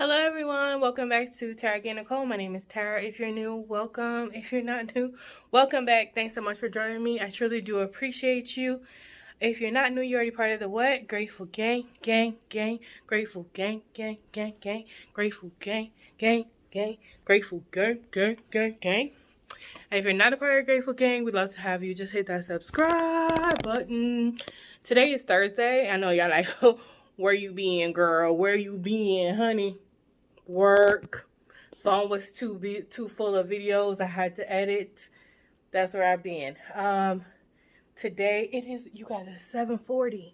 Hello everyone, welcome back to TaragayeNicole. My name is Tara. If you're new, welcome. If you're not new, welcome back. Thanks so much for joining me. I truly do appreciate you. If you're not new, you're already part of the what? Grateful gang, gang, gang, grateful gang, gang, gang, gang, grateful gang, gang, gang, grateful gang, gang, gang, gang. And if you're not a part of the Grateful Gang, we'd love to have you. Just hit that subscribe button. Today is Thursday. I know y'all like, where you been, girl? Where you been, honey? Work. Phone was too full of videos I had to edit. That's where I've been. Today it is, you guys, it's 7:40,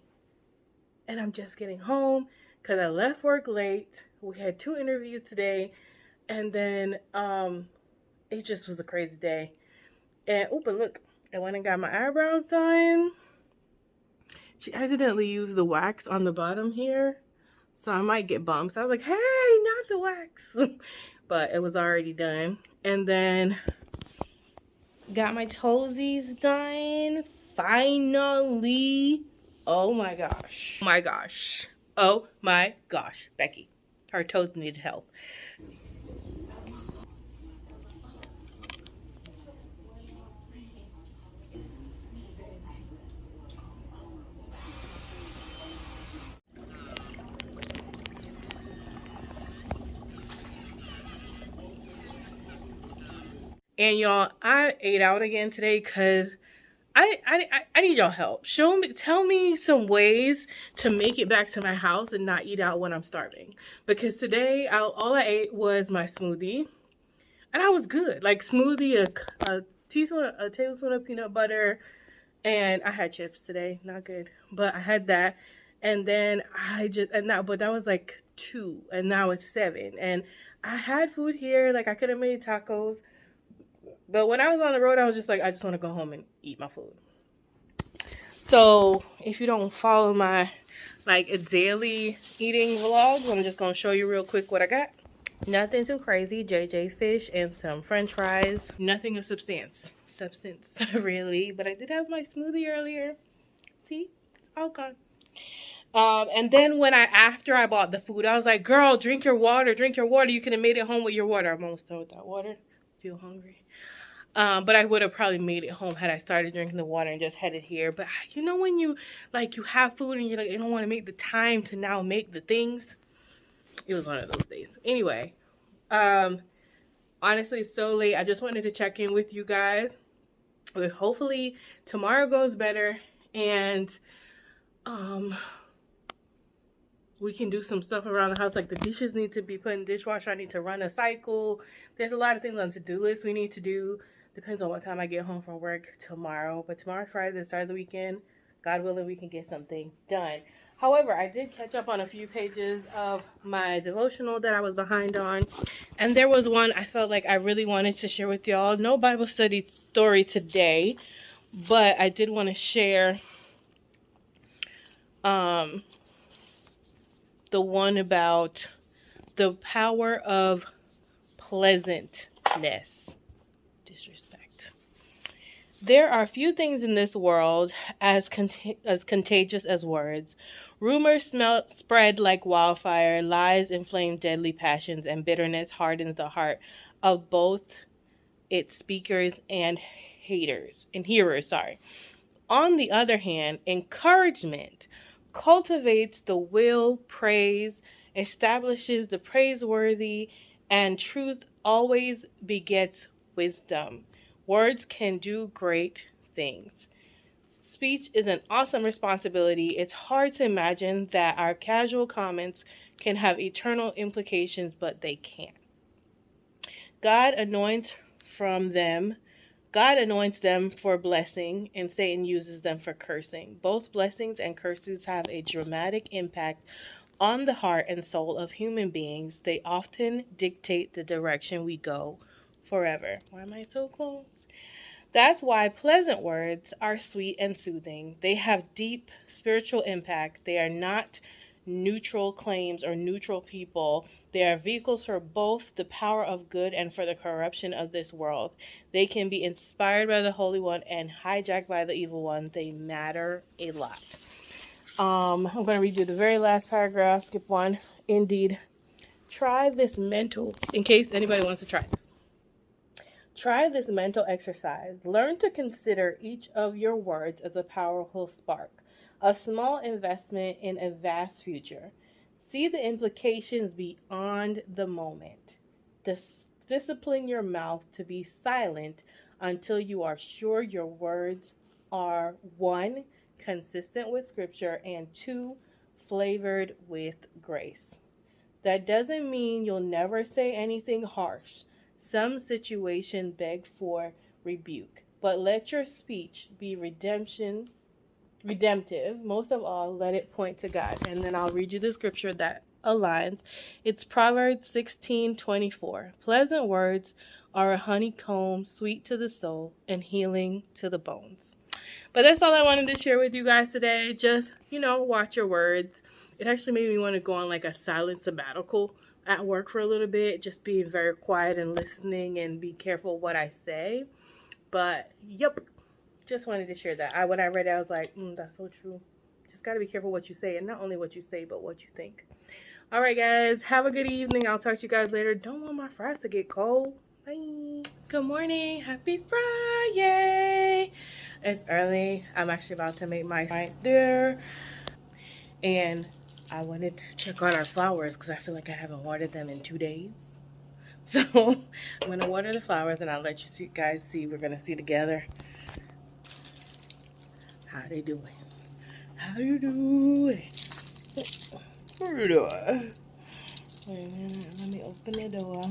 and I'm just getting home because I left work late. We had 2 interviews today, and then it just was a crazy day. And oh, but look, I went and got my eyebrows done. She accidentally used the wax on the bottom here, so I might get bumps. I was like, hey, not the wax. But it was already done. And then got my toesies done. Finally. Oh my gosh. Oh my gosh. Oh my gosh. Becky. Her toes needed help. And y'all, I ate out again today because I need y'all help. Tell me some ways to make it back to my house and not eat out when I'm starving. Because today, all I ate was my smoothie, and I was good. Like smoothie, a tablespoon of peanut butter, and I had chips today. Not good, but I had that, and then but that was like 2, and now it's 7, and I had food here. Like I could have made tacos. But when I was on the road, I was just like, I just want to go home and eat my food. So if you don't follow my daily eating vlogs, I'm just going to show you real quick what I got. Nothing too crazy. JJ fish and some french fries. Nothing of substance really. But I did have my smoothie earlier. See? It's all gone. And then after I bought the food, I was like, girl, drink your water. You could have made it home with your water. I'm almost done with that water. Still hungry. But I would have probably made it home had I started drinking the water and just headed here. But you know when you have food and you don't want to make the time to now make the things? It was one of those days. Anyway, honestly, it's so late. I just wanted to check in with you guys. But hopefully tomorrow goes better and we can do some stuff around the house. Like the dishes need to be put in the dishwasher. I need to run a cycle. There's a lot of things on the to-do list we need to do. Depends on what time I get home from work tomorrow. But tomorrow's Friday, the start of the weekend. God willing, we can get some things done. However, I did catch up on a few pages of my devotional that I was behind on. And there was one I felt like I really wanted to share with y'all. No Bible study story today. But I did want to share the one about the power of pleasantness. Disrespect. There are few things in this world as contagious as words. Rumors spread like wildfire, lies inflame deadly passions, and bitterness hardens the heart of both its speakers and hearers. On the other hand, encouragement cultivates the will, praise, establishes the praiseworthy, and truth always begets wisdom. Words can do great things. Speech is an awesome responsibility. It's hard to imagine that our casual comments can have eternal implications, but they can. God anoints them for blessing, and Satan uses them for cursing. Both blessings and curses have a dramatic impact on the heart and soul of human beings. They often dictate the direction we go forever. Why am I so close? That's why pleasant words are sweet and soothing. They have deep spiritual impact. They are not neutral claims or neutral people. They are vehicles for both the power of good and for the corruption of this world. They can be inspired by the Holy One and hijacked by the evil one. They matter a lot. I'm going to read you the very last paragraph, skip one. Indeed, Try this mental, in case anybody wants to try this. Try this mental exercise. Learn to consider each of your words as a powerful spark, a small investment in a vast future. See the implications beyond the moment. Discipline your mouth to be silent until you are sure your words are 1, consistent with Scripture, and 2, flavored with grace. That doesn't mean you'll never say anything harsh. Some situations beg for rebuke, but let your speech be redemptive. Most of all, let it point to God. And then I'll read you the scripture that aligns. It's Proverbs 16:24. Pleasant words are a honeycomb, sweet to the soul and healing to the bones. But that's all I wanted to share with you guys today. Just, watch your words. It actually made me want to go on like a silent sabbatical at work for a little bit, just being very quiet and listening and be careful what I say. But, yep, just wanted to share that. When I read it, I was like, that's so true. Just got to be careful what you say, and not only what you say, but what you think. All right, guys, have a good evening. I'll talk to you guys later. Don't want my fries to get cold. Bye. Good morning. Happy Friday. It's early. I'm actually about to make my right there. And I wanted to check on our flowers because I feel like I haven't watered them in 2 days. So I'm going to water the flowers and I'll let you guys see. We're going to see together how they doing. How you doing? How you doing? Wait a minute. Let me open the door.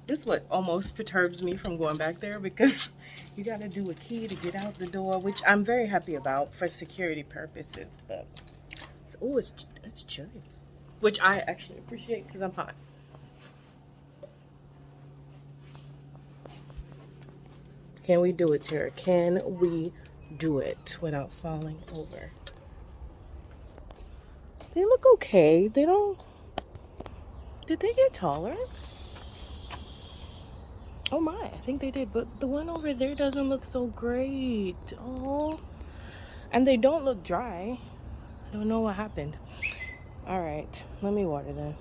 This is what almost perturbs me from going back there because you got to do a key to get out the door, which I'm very happy about for security purposes. But it's chilly, which I actually appreciate because I'm hot. Can we do it, Tara? Can we do it without falling over? They look okay. They don't... Did they get taller? Oh my, I think they did. But the one over there doesn't look so great. Oh. And they don't look dry. I don't know what happened. Alright, let me water them.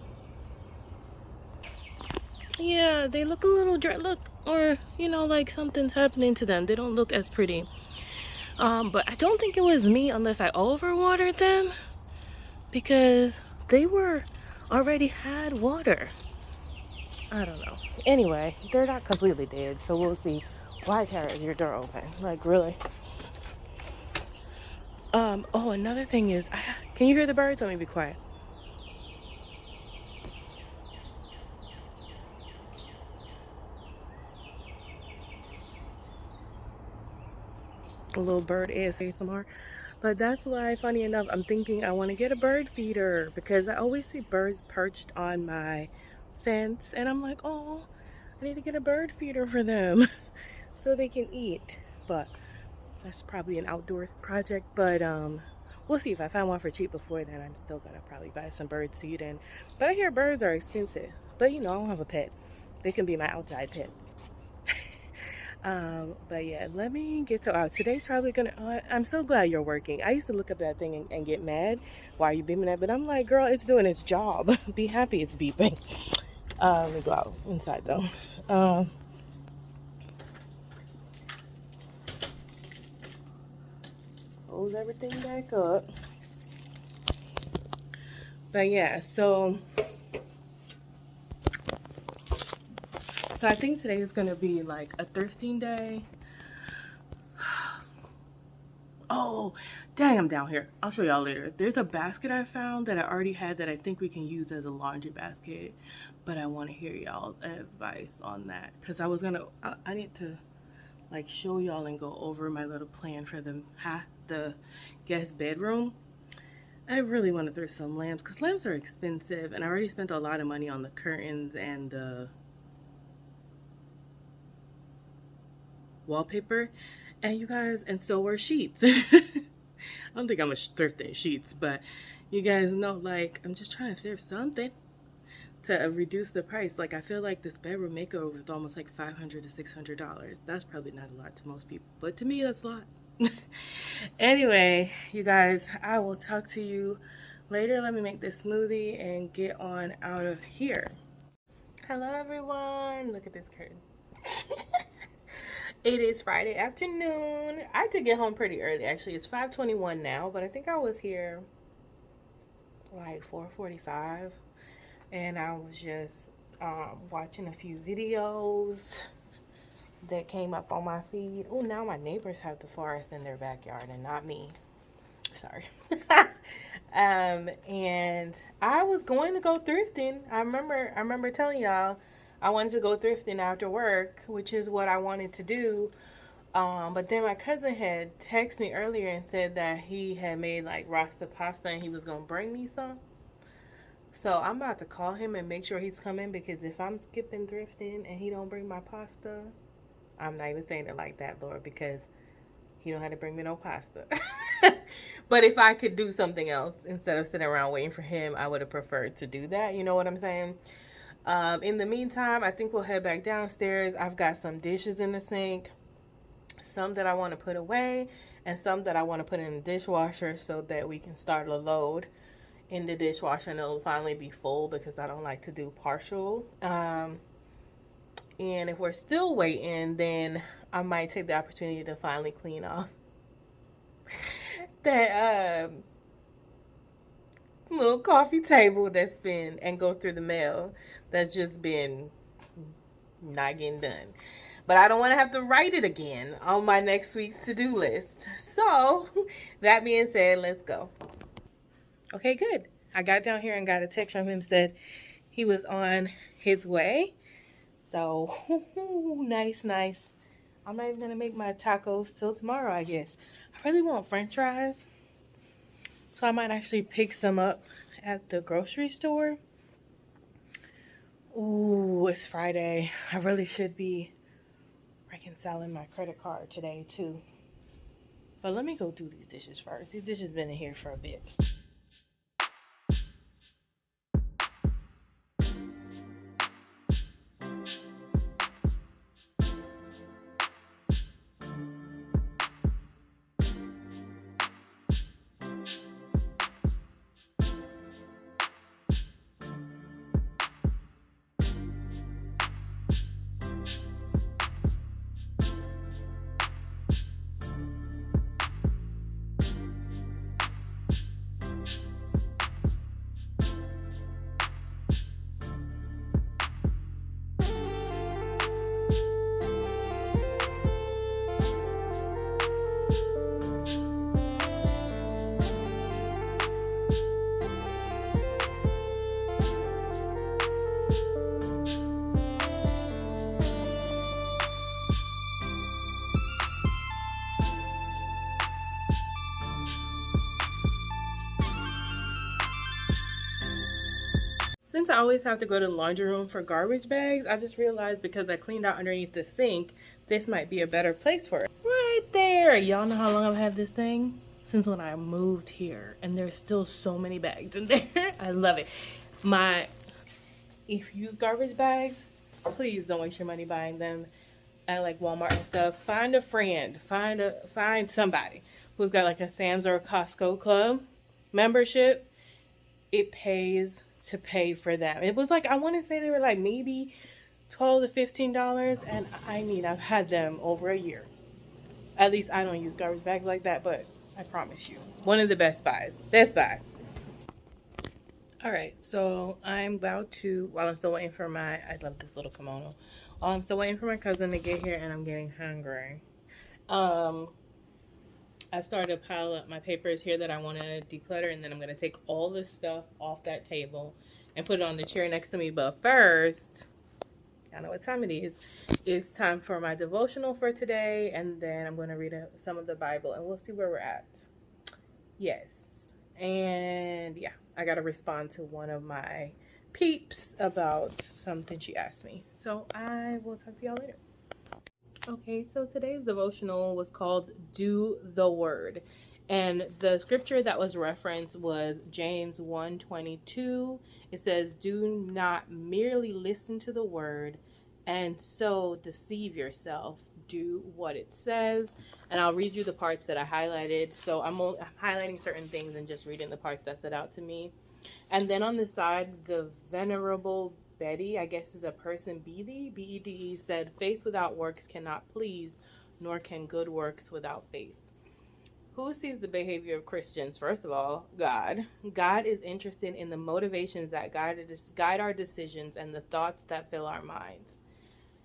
Yeah, they look a little dry. Look, or, like something's happening to them. They don't look as pretty. But I don't think it was me unless I overwatered them. Because they already had water. I don't know. Anyway, they're not completely dead, so we'll see. Why, Tara, is your door open? Like, really? Oh, another thing is, can you hear the birds? Let me be quiet. A little bird ASMR. But that's why, funny enough, I'm thinking I want to get a bird feeder because I always see birds perched on my fence, and I'm like, oh, I need to get a bird feeder for them so they can eat. But that's probably an outdoor project. But we'll see. If I find one for cheap before then, I'm still gonna probably buy some bird seed. But I hear birds are expensive. But I don't have a pet. They can be my outside pets. But yeah, let me get to today's probably gonna I'm so glad you're working. I used to look up that thing and get mad. Why are you beeping that? But I'm like, girl, it's doing its job. Be happy it's beeping. Let me go out inside though. Close everything back up. But yeah, so I think today is gonna be like a thrifting day. Oh, dang, I'm down here. I'll show y'all later. There's a basket I found that I already had that I think we can use as a laundry basket. But I want to hear y'all's advice on that. Because I need to like show y'all and go over my little plan for the guest bedroom. I really want to throw some lamps because lamps are expensive. And I already spent a lot of money on the curtains and the wallpaper. And you guys, and so are sheets. I don't think I'm a thrifting sheets, but you guys know, like, I'm just trying to thrift something to reduce the price. Like, I feel like this bedroom makeover is almost like $500 to $600. That's probably not a lot to most people, but to me, that's a lot. Anyway, you guys, I will talk to you later. Let me make this smoothie and get on out of here. Hello everyone, look at this curtain. It is Friday afternoon. I did get home pretty early actually. It's 5:21 now, but I think I was here like 4:45, and I was just watching a few videos that came up on my feed. Oh, now my neighbors have the forest in their backyard and not me. Sorry. And I was going to go thrifting. I remember telling y'all I wanted to go thrifting after work, which is what I wanted to do. But then my cousin had texted me earlier and said that he had made like rasta pasta and he was gonna bring me some. So I'm about to call him and make sure he's coming, because if I'm skipping thrifting and he don't bring my pasta, I'm not even saying it like that, Lord, because he don't have to bring me no pasta. But if I could do something else instead of sitting around waiting for him, I would have preferred to do that. You know what I'm saying? In the meantime, I think we'll head back downstairs. I've got some dishes in the sink, some that I want to put away and some that I want to put in the dishwasher so that we can start a load in the dishwasher and it'll finally be full, because I don't like to do partial. And if we're still waiting, then I might take the opportunity to finally clean off that little coffee table that's been, and go through the mail that's just been not getting done. But I don't want to have to write it again on my next week's to-do list. So that being said, let's go. Okay, good. I got down here and got a text from him, said he was on his way. So nice. I'm not even gonna make my tacos till tomorrow, I guess. I really want french fries, so I might actually pick some up at the grocery store. Ooh, it's Friday. I really should be reconciling my credit card today too. But let me go do these dishes first. These dishes been in here for a bit. Since I always have to go to the laundry room for garbage bags, I just realized because I cleaned out underneath the sink, this might be a better place for it. Right there. Y'all know how long I've had this thing? Since when I moved here. And there's still so many bags in there. I love it. If you use garbage bags, please don't waste your money buying them at like Walmart and stuff. Find a friend. Find somebody who's got like a Sam's or a Costco club membership. It pays to pay for them. It was like, I want to say they were like maybe $12 to $15, and I've had them over a year. At least I don't use garbage bags like that, but I promise you, one of the best buys. All right, so I'm about to, while I'm still waiting for I love this little kimono. While I'm still waiting for my cousin to get here and I'm getting hungry, I've started to pile up my papers here that I want to declutter, and then I'm going to take all this stuff off that table and put it on the chair next to me. But first, I know what time it is. It's time for my devotional for today, and then I'm going to read some of the Bible, and we'll see where we're at. Yes, and yeah, I got to respond to one of my peeps about something she asked me. So I will talk to y'all later. Okay, so today's devotional was called Do the Word. And the scripture that was referenced was James 1:22. It says, do not merely listen to the word and so deceive yourself. do what it says. And I'll read you the parts that I highlighted. So I'm highlighting certain things and just reading the parts that stood out to me. And then on the side, the Venerable Betty, I guess is a person, Bede, B-E-D-E, said, faith without works cannot please, nor can good works without faith. Who sees the behavior of Christians? First of all, God. God is interested in the motivations that guide our decisions and the thoughts that fill our minds.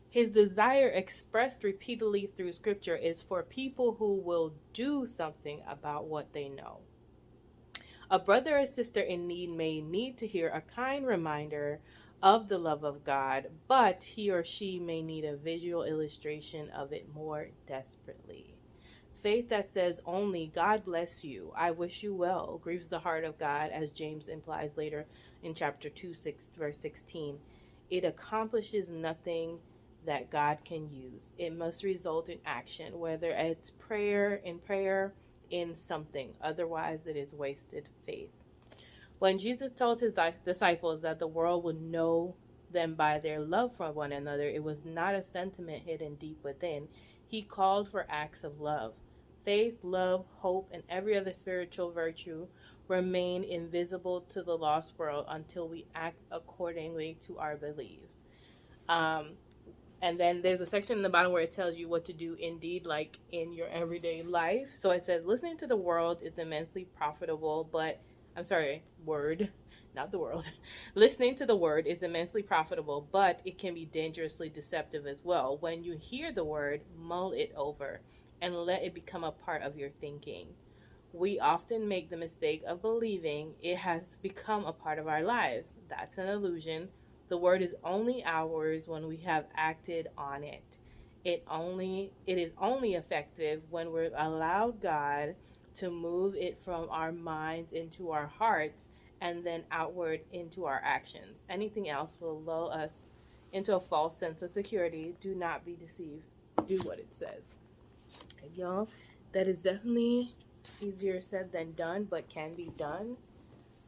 His desire, expressed repeatedly through Scripture, is for people who will do something about what they know. A brother or sister in need may need to hear a kind reminder of the love of God, but he or she may need a visual illustration of it more desperately. Faith that says only, God bless you, I wish you well, grieves the heart of God, as James implies later in chapter 2, verse 16. It accomplishes nothing that God can use. It must result in action, whether it's prayer, in something. Otherwise, it is wasted faith. When Jesus told his disciples that the world would know them by their love for one another, it was not a sentiment hidden deep within. He called for acts of love. Faith, love, hope, and every other spiritual virtue remain invisible to the lost world until we act accordingly to our beliefs. And then there's a section in the bottom where it tells you what to do indeed, like in your everyday life. So it says, listening to the world is immensely profitable, not the world. Listening to the word is immensely profitable, but it can be dangerously deceptive as well. When you hear the word, mull it over and let it become a part of your thinking. We often make the mistake of believing it has become a part of our lives. That's an illusion. The word is only ours when we have acted on it. It is only effective when we're allowed God to move it from our minds into our hearts and then outward into our actions. Anything else will lull us into a false sense of security. Do not be deceived. Do what it says. And y'all, that is definitely easier said than done, but can be done.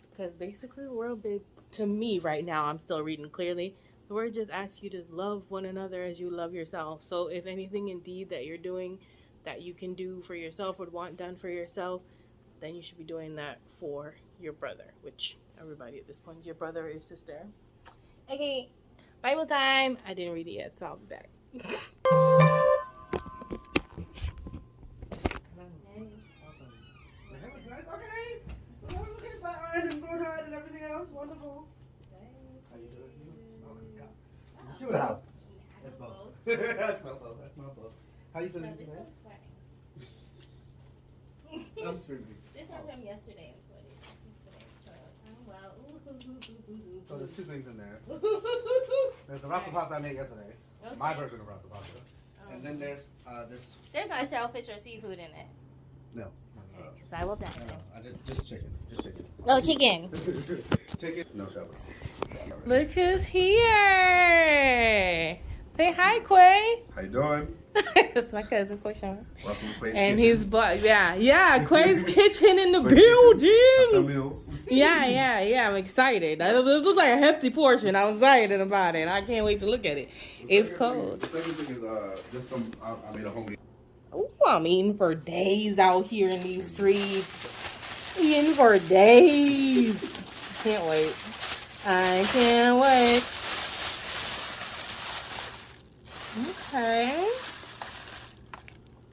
Because basically the world, to me right now, I'm still reading clearly, the word just asks you to love one another as you love yourself. So if anything indeed that you're doing that you can do for yourself, would want done for yourself, then you should be doing that for your brother, which everybody at this point is your brother or your sister. Okay, Bible time. I didn't read it yet, so I'll be back. And Broadhead and everything else, wonderful. How you doing? You smell good. It's you in the house. That's both. I smell both. I smell both. How you feeling today? I'm sweet. This one from yesterday. So there's two things in there. There's the rasa pasta I made yesterday. Okay. My version of rasa pasta. And then there's this. There's no shellfish or seafood in it. No. Because I will die. I just chicken. Just chicken. Oh, chicken. Chicken. No shellfish. Look who's here. Say hi, Quay. How you doing? That's my cousin, Quayshawn. Welcome to Quay's and Kitchen. his Quay's Kitchen in the building. Meals. Yeah. I'm excited. This looks like a hefty portion. I'm excited about it. I can't wait to look at it. It's cold. The second thing is just some. I made a homemade. Ooh, I'm eating for days out here in these streets. Eating for days. Can't wait. I can't wait.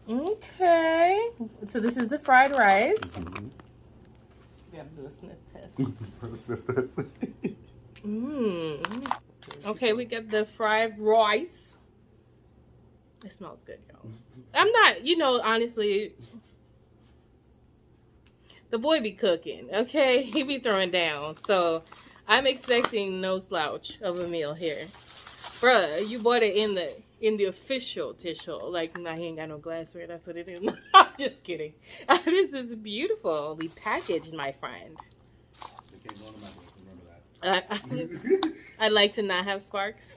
Okay. So this is the fried rice. Mm-hmm. We have to do a sniff test. Sniff test. Okay, we got the fried rice. It smells good, y'all. I'm not, honestly, the boy be cooking, okay? He be throwing down. So I'm expecting no slouch of a meal here. Bruh, you bought it in the official tissue. Like, nah, he ain't got no glassware. That's what it is. I'm just kidding. This is beautifully packaged, my friend. Remember that. I'd like to not have sparks.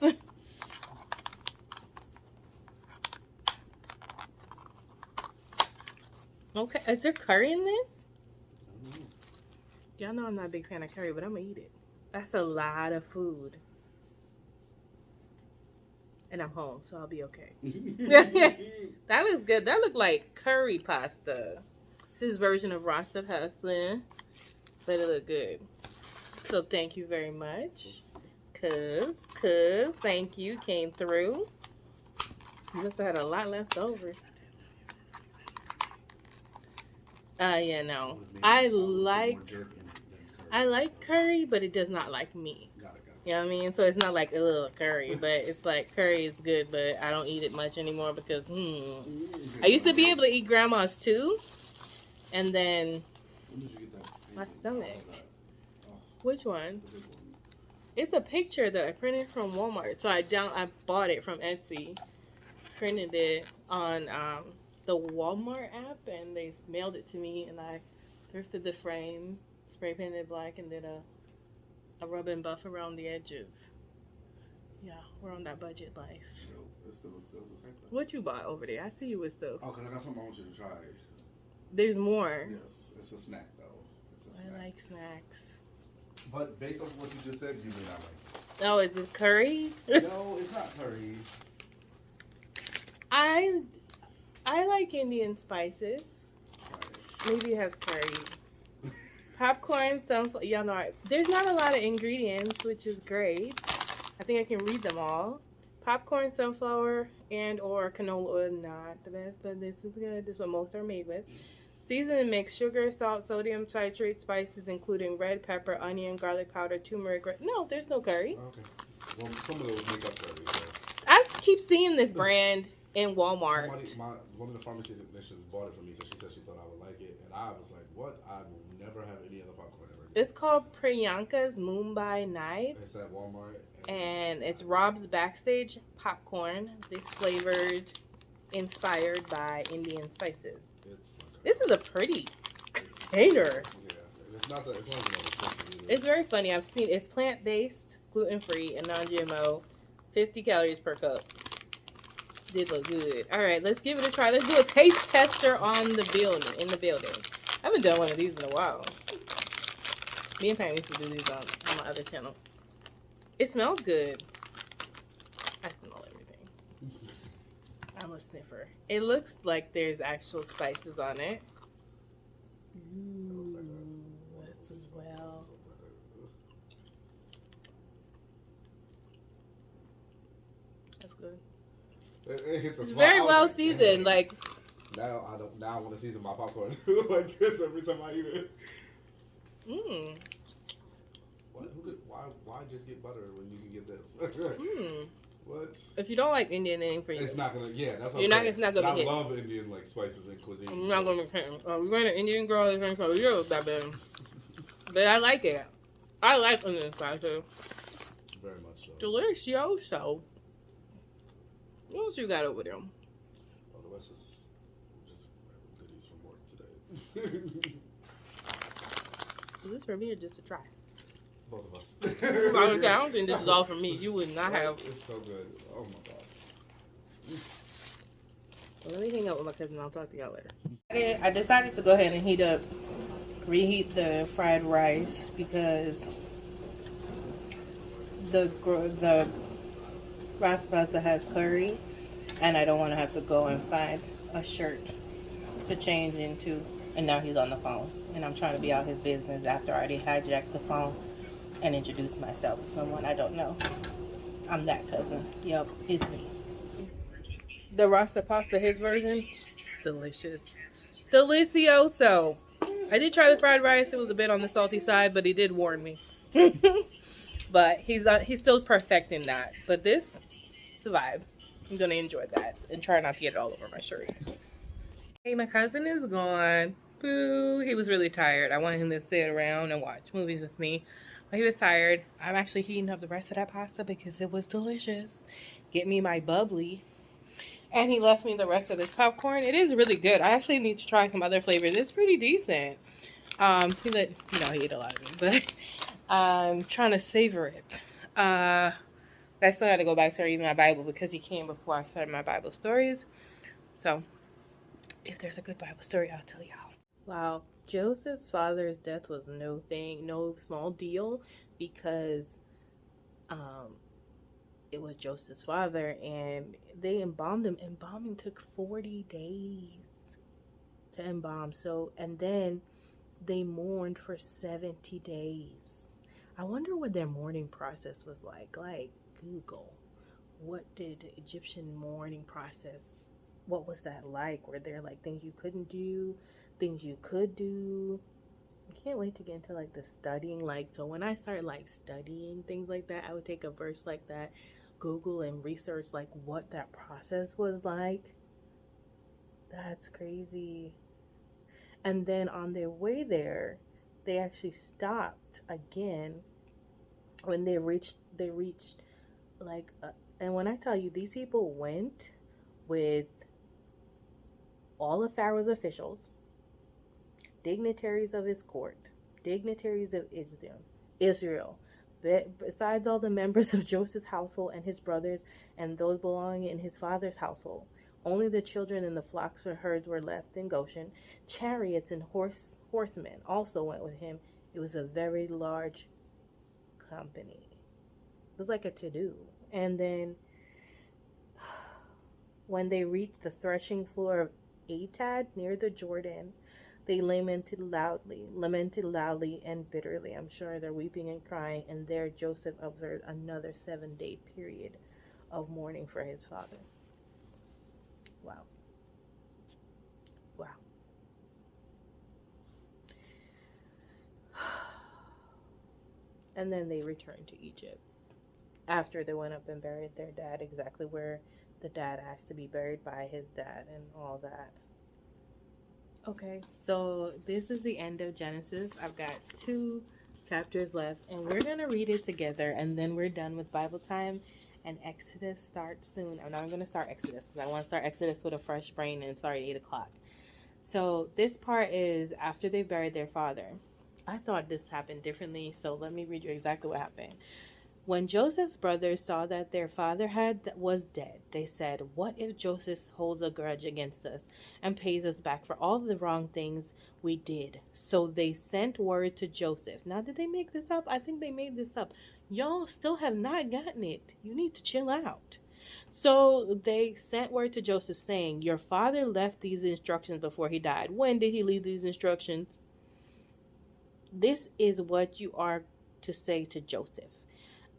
Okay, is there curry in this? Y'all know I'm not a big fan of curry, but I'm gonna eat it. That's a lot of food. and I'm home, so I'll be okay. That looks good. That looked like curry pasta. It's his version of Rasta pasta, but it looked good. So thank you very much. Cuz, thank you, came through. You must have had a lot left over. Yeah, no. I like curry, but it does not like me. You know what I mean? So it's not like, ugh, curry, but it's like curry is good, but I don't eat it much anymore because, I used to be able to eat grandma's too, and then my stomach. Which one? It's a picture that I printed from Walmart. So I bought it from Etsy, printed it on the Walmart app, and they mailed it to me, and I thrifted the frame, spray painted black, and did a rub and buff around the edges. Yeah, we're on that budget life. It still looks good. The same thing. What you bought over there? I see you with stuff. Oh, because I got something I want you to try. There's more. Yes, it's a snack though. It's a snack. I like snacks. But based on what you just said, you may not like it. Oh, is it curry? No, it's not curry. I like Indian spices. Maybe it has curry. Popcorn, sunflower. Y'all know there's not a lot of ingredients, which is great. I think I can read them all. Popcorn, sunflower, and or canola oil. Not the best, but this is good. This is what most are made with. Season mix: sugar, salt, sodium citrate, spices including red pepper, onion, garlic powder, turmeric. No, there's no curry. Okay. Well, some of those make up curry. So. I keep seeing this brand in Walmart. One of the pharmacy technicians bought it for me because she said she thought I would like it, and I was like, "What? I will never have any other popcorn ever." It's called Priyanka's Mumbai Night. It's at Walmart. And it's Rob's Backstage popcorn. It's flavored, inspired by Indian spices. This is a pretty container. Yeah, it's not expensive. It's very funny. I've seen it's plant-based, gluten-free, and non-GMO. 50 calories per cup. Did look good. All right, let's give it a try. Let's do a taste tester on the building. In the building. I haven't done one of these in a while. Me and Pam used to do these on my other channel. It smells good. I smell everything. I'm a sniffer. It looks like there's actual spices on it. Ooh, this as well. That's good. It hit the It's spot. very well seasoned. Like now, I want to season my popcorn like this every time I eat it. Mmm. Why just get butter when you can get this? What? If you don't like Indian, it ain't for you. It's not gonna. Yeah, that's what You're I'm not. saying. It's not gonna be hit. I love Indian like spices and cuisine. I'm not gonna be kidding. We're going to Indian girl. It's for you, baby. But I like it. I like Indian spices. Very much so. Delicioso. What else you got over there? Oh, the rest is just goodies from work today. Is this for me or just a try? Both of us. I don't think this is all for me. You would not have. It's so good. Oh my god. Well, let me hang out with my cousin. I'll talk to y'all later. I decided to go ahead and reheat the fried rice because the rice pasta has curry, and I don't want to have to go and find a shirt to change into. And now he's on the phone, and I'm trying to be out his business after I already hijacked the phone and introduced myself to someone I don't know. I'm that cousin. Yep, it's me. The Rasta pasta, his version, delicious. Delicioso. I did try the fried rice. It was a bit on the salty side, but he did warn me. But he's still perfecting that. But this, it's a vibe. I'm going to enjoy that and try not to get it all over my shirt. Hey, my cousin is gone. Boo. He was really tired. I wanted him to sit around and watch movies with me. But he was tired. I'm actually heating up the rest of that pasta because it was delicious. Get me my bubbly. And he left me the rest of this popcorn. It is really good. I actually need to try some other flavors. It's pretty decent. He ate a lot of it, but I'm trying to savor it. I still had to go back to reading my Bible because he came before I started my Bible stories. So if there's a good Bible story, I'll tell y'all. Wow, Joseph's father's death was no small deal because it was Joseph's father, and they embalmed him. Embalming took 40 days to embalm. So, and then they mourned for 70 days. I wonder what their mourning process was like. Like, Google, what did the Egyptian mourning process, what was that like? Were there like things you couldn't do, things you could do? I can't wait to get into like the studying. Like, so when I start like studying things like that, I would take a verse like that, Google and research like what that process was like. That's crazy. And then on their way there, they actually stopped again when they reached like and when I tell you, these people went with all of Pharaoh's officials, dignitaries of his court, dignitaries of Israel, besides all the members of Joseph's household and his brothers and those belonging in his father's household. Only the children and the flocks or herds were left in Goshen. Chariots and horsemen also went with him. It was a very large company. It was like a to-do. And then when they reached the threshing floor of Atad near the Jordan, they lamented loudly and bitterly. I'm sure they're weeping and crying. And there Joseph observed another 7-day period of mourning for his father. Wow. Wow. And then they returned to Egypt after they went up and buried their dad exactly where the dad asked to be buried by his dad and all that. Okay, so this is the end of Genesis. I've got 2 chapters left, and we're going to read it together, and then we're done with Bible time, and Exodus starts soon. I'm not going to start Exodus because I want to start Exodus with a fresh brain and start at 8 o'clock. So this part is after they buried their father. I thought this happened differently, so let me read you exactly what happened. When Joseph's brothers saw that their father was dead, they said, "What if Joseph holds a grudge against us and pays us back for all the wrong things we did?" So they sent word to Joseph. Now, did they make this up? I think they made this up. Y'all still have not gotten it. You need to chill out. So they sent word to Joseph saying, "Your father left these instructions before he died." When did he leave these instructions? "This is what you are to say to Joseph.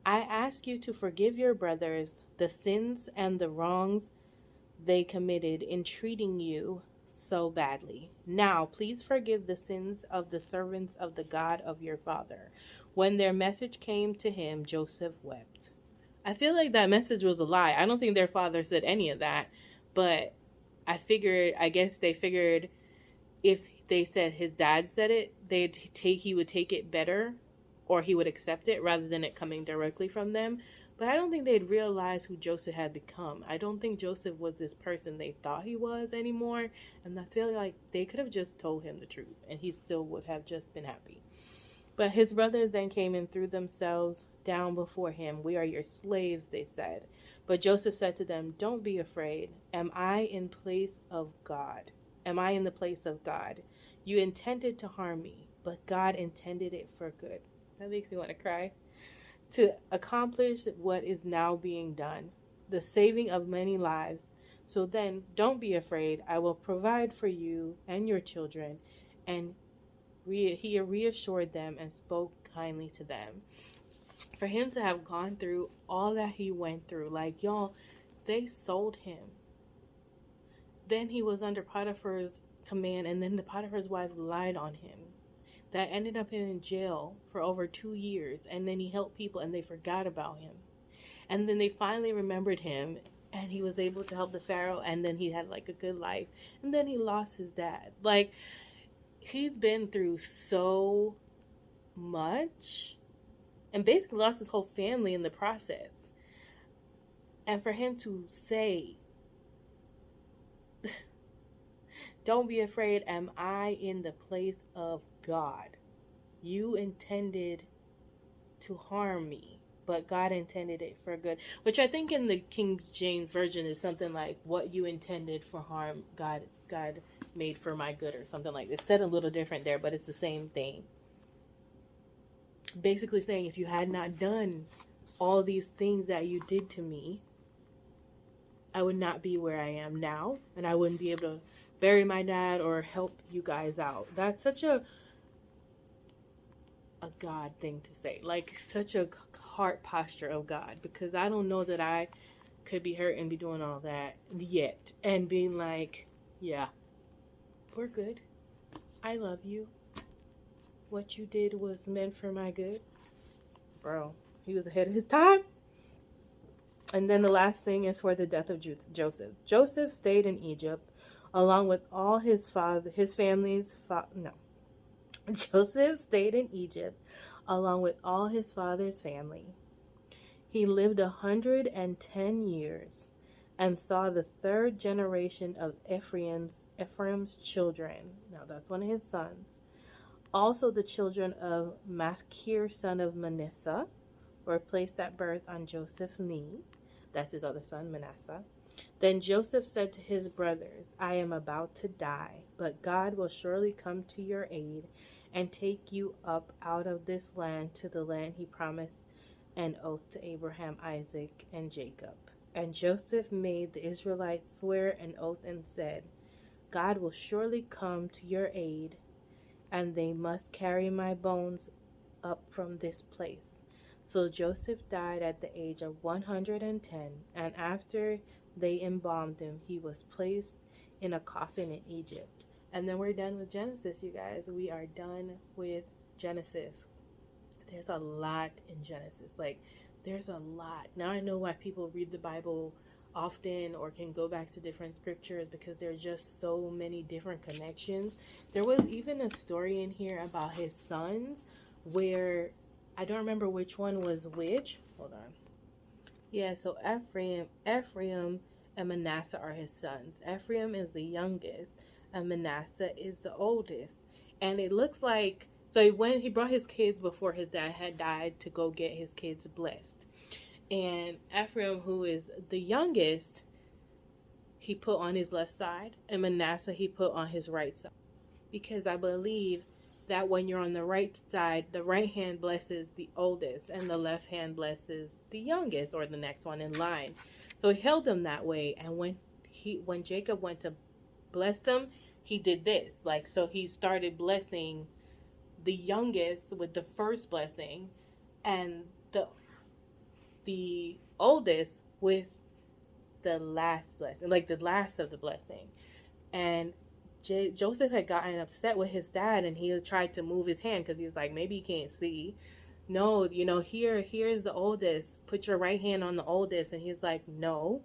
I ask you to forgive your brothers the sins and the wrongs they committed in treating you so badly. Now, please forgive the sins of the servants of the God of your father." When their message came to him, Joseph wept. I feel like that message was a lie. I don't think their father said any of that, but I guess they figured if they said his dad said it, he would take it better, or he would accept it rather than it coming directly from them. But I don't think they'd realize who Joseph had become. I don't think Joseph was this person they thought he was anymore. And I feel like they could have just told him the truth and he still would have just been happy. But his brothers then came and threw themselves down before him. "We are your slaves," they said. But Joseph said to them, "Don't be afraid. Am I in the place of God? You intended to harm me, but God intended it for good." That makes me want to cry. "To accomplish what is now being done, the saving of many lives. So then, don't be afraid. I will provide for you and your children." And he reassured them and spoke kindly to them. For him to have gone through all that he went through, like, y'all, they sold him. Then he was under Potiphar's command, and then the Potiphar's wife lied on him. That ended up in jail for over 2 years, and then he helped people and they forgot about him. And then they finally remembered him, and he was able to help the Pharaoh, and then he had like a good life. And then he lost his dad. Like, he's been through so much and basically lost his whole family in the process. And for him to say, "Don't be afraid, am I in the place of God? You intended to harm me, but God intended it for good." Which I think in the King James Version is something like, "What you intended for harm, God made for my good," or something like that. It's said a little different there, but it's the same thing. Basically saying, if you had not done all these things that you did to me, I would not be where I am now, and I wouldn't be able to bury my dad or help you guys out. That's such a God thing to say, like such a heart posture of God, because I don't know that I could be hurt and be doing all that yet and being like, yeah, we're good. I love you. What you did was meant for my good. Bro, he was ahead of his time. And then the last thing is for the death of Joseph. Joseph stayed in Egypt along with all his family's. Joseph stayed in Egypt along with all his father's family. He lived 110 years and saw the third generation of Ephraim's children. Now that's one of his sons. Also the children of Machir, son of Manasseh, were placed at birth on Joseph's knee. That's his other son, Manasseh. Then Joseph said to his brothers, I am about to die, but God will surely come to your aid and take you up out of this land to the land he promised an oath to Abraham, Isaac, and Jacob. And Joseph made the Israelites swear an oath and said, God will surely come to your aid, and they must carry my bones up from this place. So Joseph died at the age of 110, and after they embalmed him, he was placed in a coffin in Egypt. And then we're done with Genesis, you guys. We are done with Genesis. There's a lot in Genesis. Like, there's a lot. Now I know why people read the Bible often or can go back to different scriptures, because there's just so many different connections. There was even a story in here about his sons where I don't remember which one was which. Hold on. Yeah, so Ephraim and Manasseh are his sons. Ephraim is the youngest and Manasseh is the oldest. And it looks like, so he brought his kids before his dad had died to go get his kids blessed. And Ephraim, who is the youngest, he put on his left side, and Manasseh he put on his right side. Because I believe that when you're on the right side, the right hand blesses the oldest and the left hand blesses the youngest, or the next one in line. So he held them that way. And when Jacob went to bless them, he did this. Like, so he started blessing the youngest with the first blessing, and the oldest with the last blessing, like the last of the blessing. And Joseph had gotten upset with his dad, and he tried to move his hand because he was like, maybe he can't see. No, here's the oldest. Put your right hand on the oldest. And he's like, no,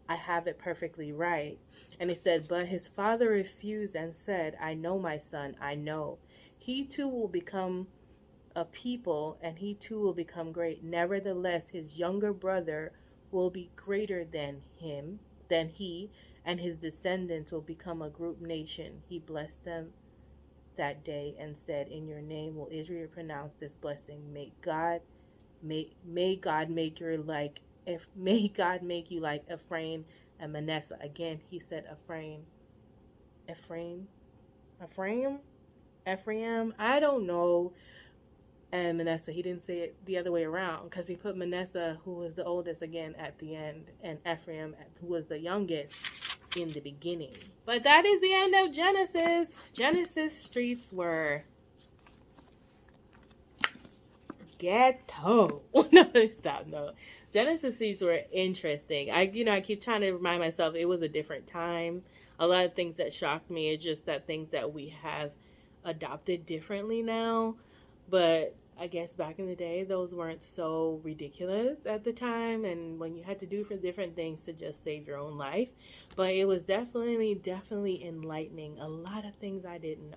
I have it perfectly right. And it said, but his father refused and said, I know, my son, I know. He too will become a people, and he too will become great. Nevertheless, his younger brother will be greater than he, and his descendants will become a group nation. He blessed them that day and said, in your name will Israel pronounce this blessing. May God make you like Ephraim and Manasseh. Again, he said Ephraim. I don't know. And Manasseh, he didn't say it the other way around, because he put Manasseh, who was the oldest, again at the end, and Ephraim, who was the youngest, in the beginning. But that is the end of Genesis. Genesis streets were ghetto. No, stop. No, Genesis streets were interesting. I keep trying to remind myself it was a different time. A lot of things that shocked me. It's just that things that we have adopted differently now. But I guess back in the day, those weren't so ridiculous at the time, and when you had to do for different things to just save your own life. But it was definitely enlightening. A lot of things I didn't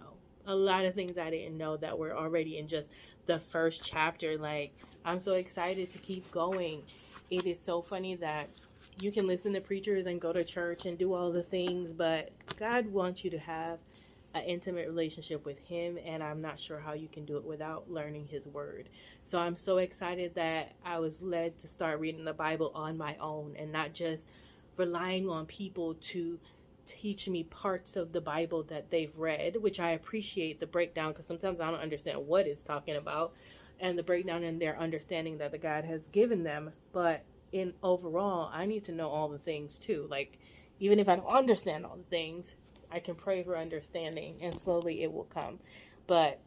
know that were already in just the first chapter. Like, I'm so excited to keep going. It is so funny that you can listen to preachers and go to church and do all the things, but God wants you to have an intimate relationship with him, and I'm not sure how you can do it without learning his word. So I'm so excited that I was led to start reading the Bible on my own and not just relying on people to teach me parts of the Bible that they've read, which I appreciate the breakdown, because sometimes I don't understand what it's talking about. and the breakdown in their understanding that the God has given them. But in overall, I need to know all the things too. Like, even if I don't understand all the things, I can pray for understanding, and slowly it will come. But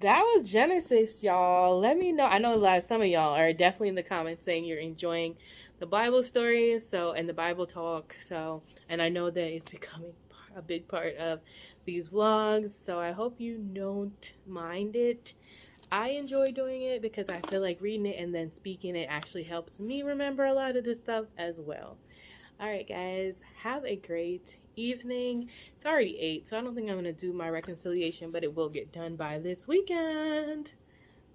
that was Genesis, y'all. Let me know. I know some of y'all are definitely in the comments saying you're enjoying the Bible stories, and the Bible talk. And I know that it's becoming a big part of these vlogs. So I hope you don't mind it. I enjoy doing it because I feel like reading it and then speaking it actually helps me remember a lot of this stuff as well. All right, guys, have a great evening. It's already 8, so I don't think I'm going to do my reconciliation, but it will get done by this weekend.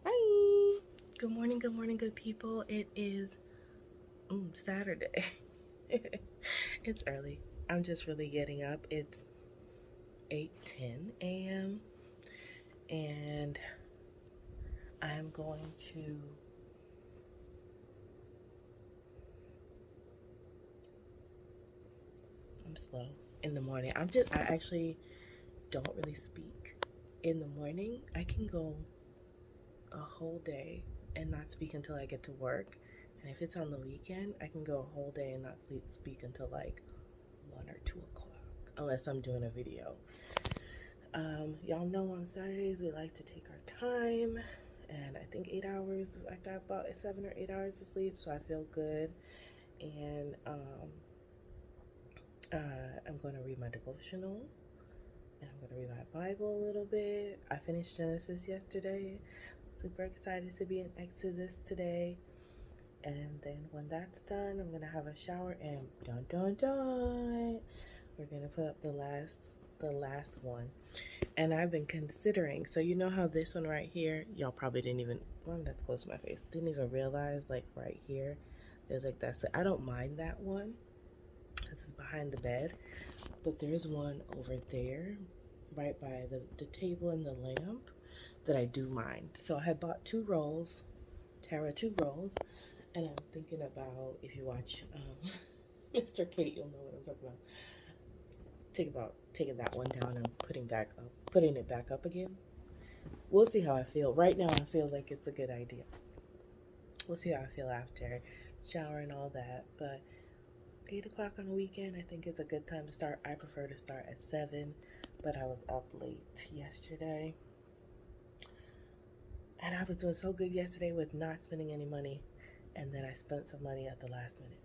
Bye. Good morning, good people. It is Saturday. It's early. I'm just really getting up. It's 8:10 a.m. and I'm going to I'm slow in the morning. I actually don't really speak in the morning. I can go a whole day and not speak until I get to work. And if it's on the weekend, I can go a whole day and not speak until like 1 or 2 o'clock, unless I'm doing a video. Y'all know on Saturdays we like to take our time, and I think 8 hours, I got about 7 or 8 hours of sleep, so I feel good. And I'm going to read my devotional, and I'm going to read my Bible a little bit. I finished Genesis yesterday. Super excited to be in Exodus today. And then when that's done, I'm going to have a shower, and dun dun dun, we're going to put up the last one. And I've been considering, so you know how this one right here, y'all probably didn't even, well, that's close to my face, didn't even realize, like right here, there's like that. So I don't mind that one. This is behind the bed, but there's one over there right by the table and the lamp that I do mind. So I had bought 2 rolls, Tara 2 rolls, and I'm thinking about, if you watch Mr. Kate, you'll know what I'm talking about. Taking that one down and putting it back up again. We'll see how I feel. Right now I feel like it's a good idea. We'll see how I feel after shower and all that. But 8 o'clock on the weekend, I think it's a good time to start. I prefer to start at 7, but I was up late yesterday. And I was doing so good yesterday with not spending any money. And then I spent some money at the last minute.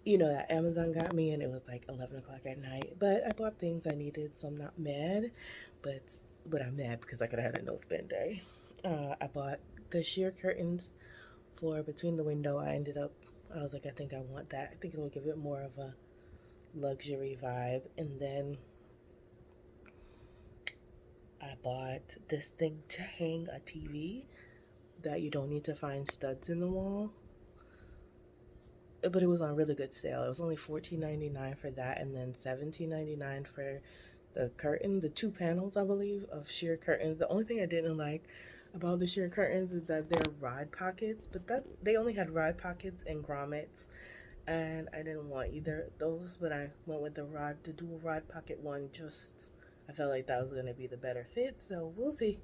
You know that Amazon got me, and it was like 11 o'clock at night. But I bought things I needed, so I'm not mad. But I'm mad because I could have had a no-spend day. I bought the sheer curtains for between the window. I was like, I think I want that. I think it'll give it more of a luxury vibe. And then I bought this thing to hang a TV that you don't need to find studs in the wall. But it was on really good sale. It was only $14.99 for that, and then $17.99 for the curtain, the 2 panels, I believe, of sheer curtains. The only thing I didn't like about the sheer curtains is that they're rod pockets, but they only had rod pockets and grommets, and I didn't want either of those, but I went with the dual rod pocket one. I felt like that was going to be the better fit, so we'll see.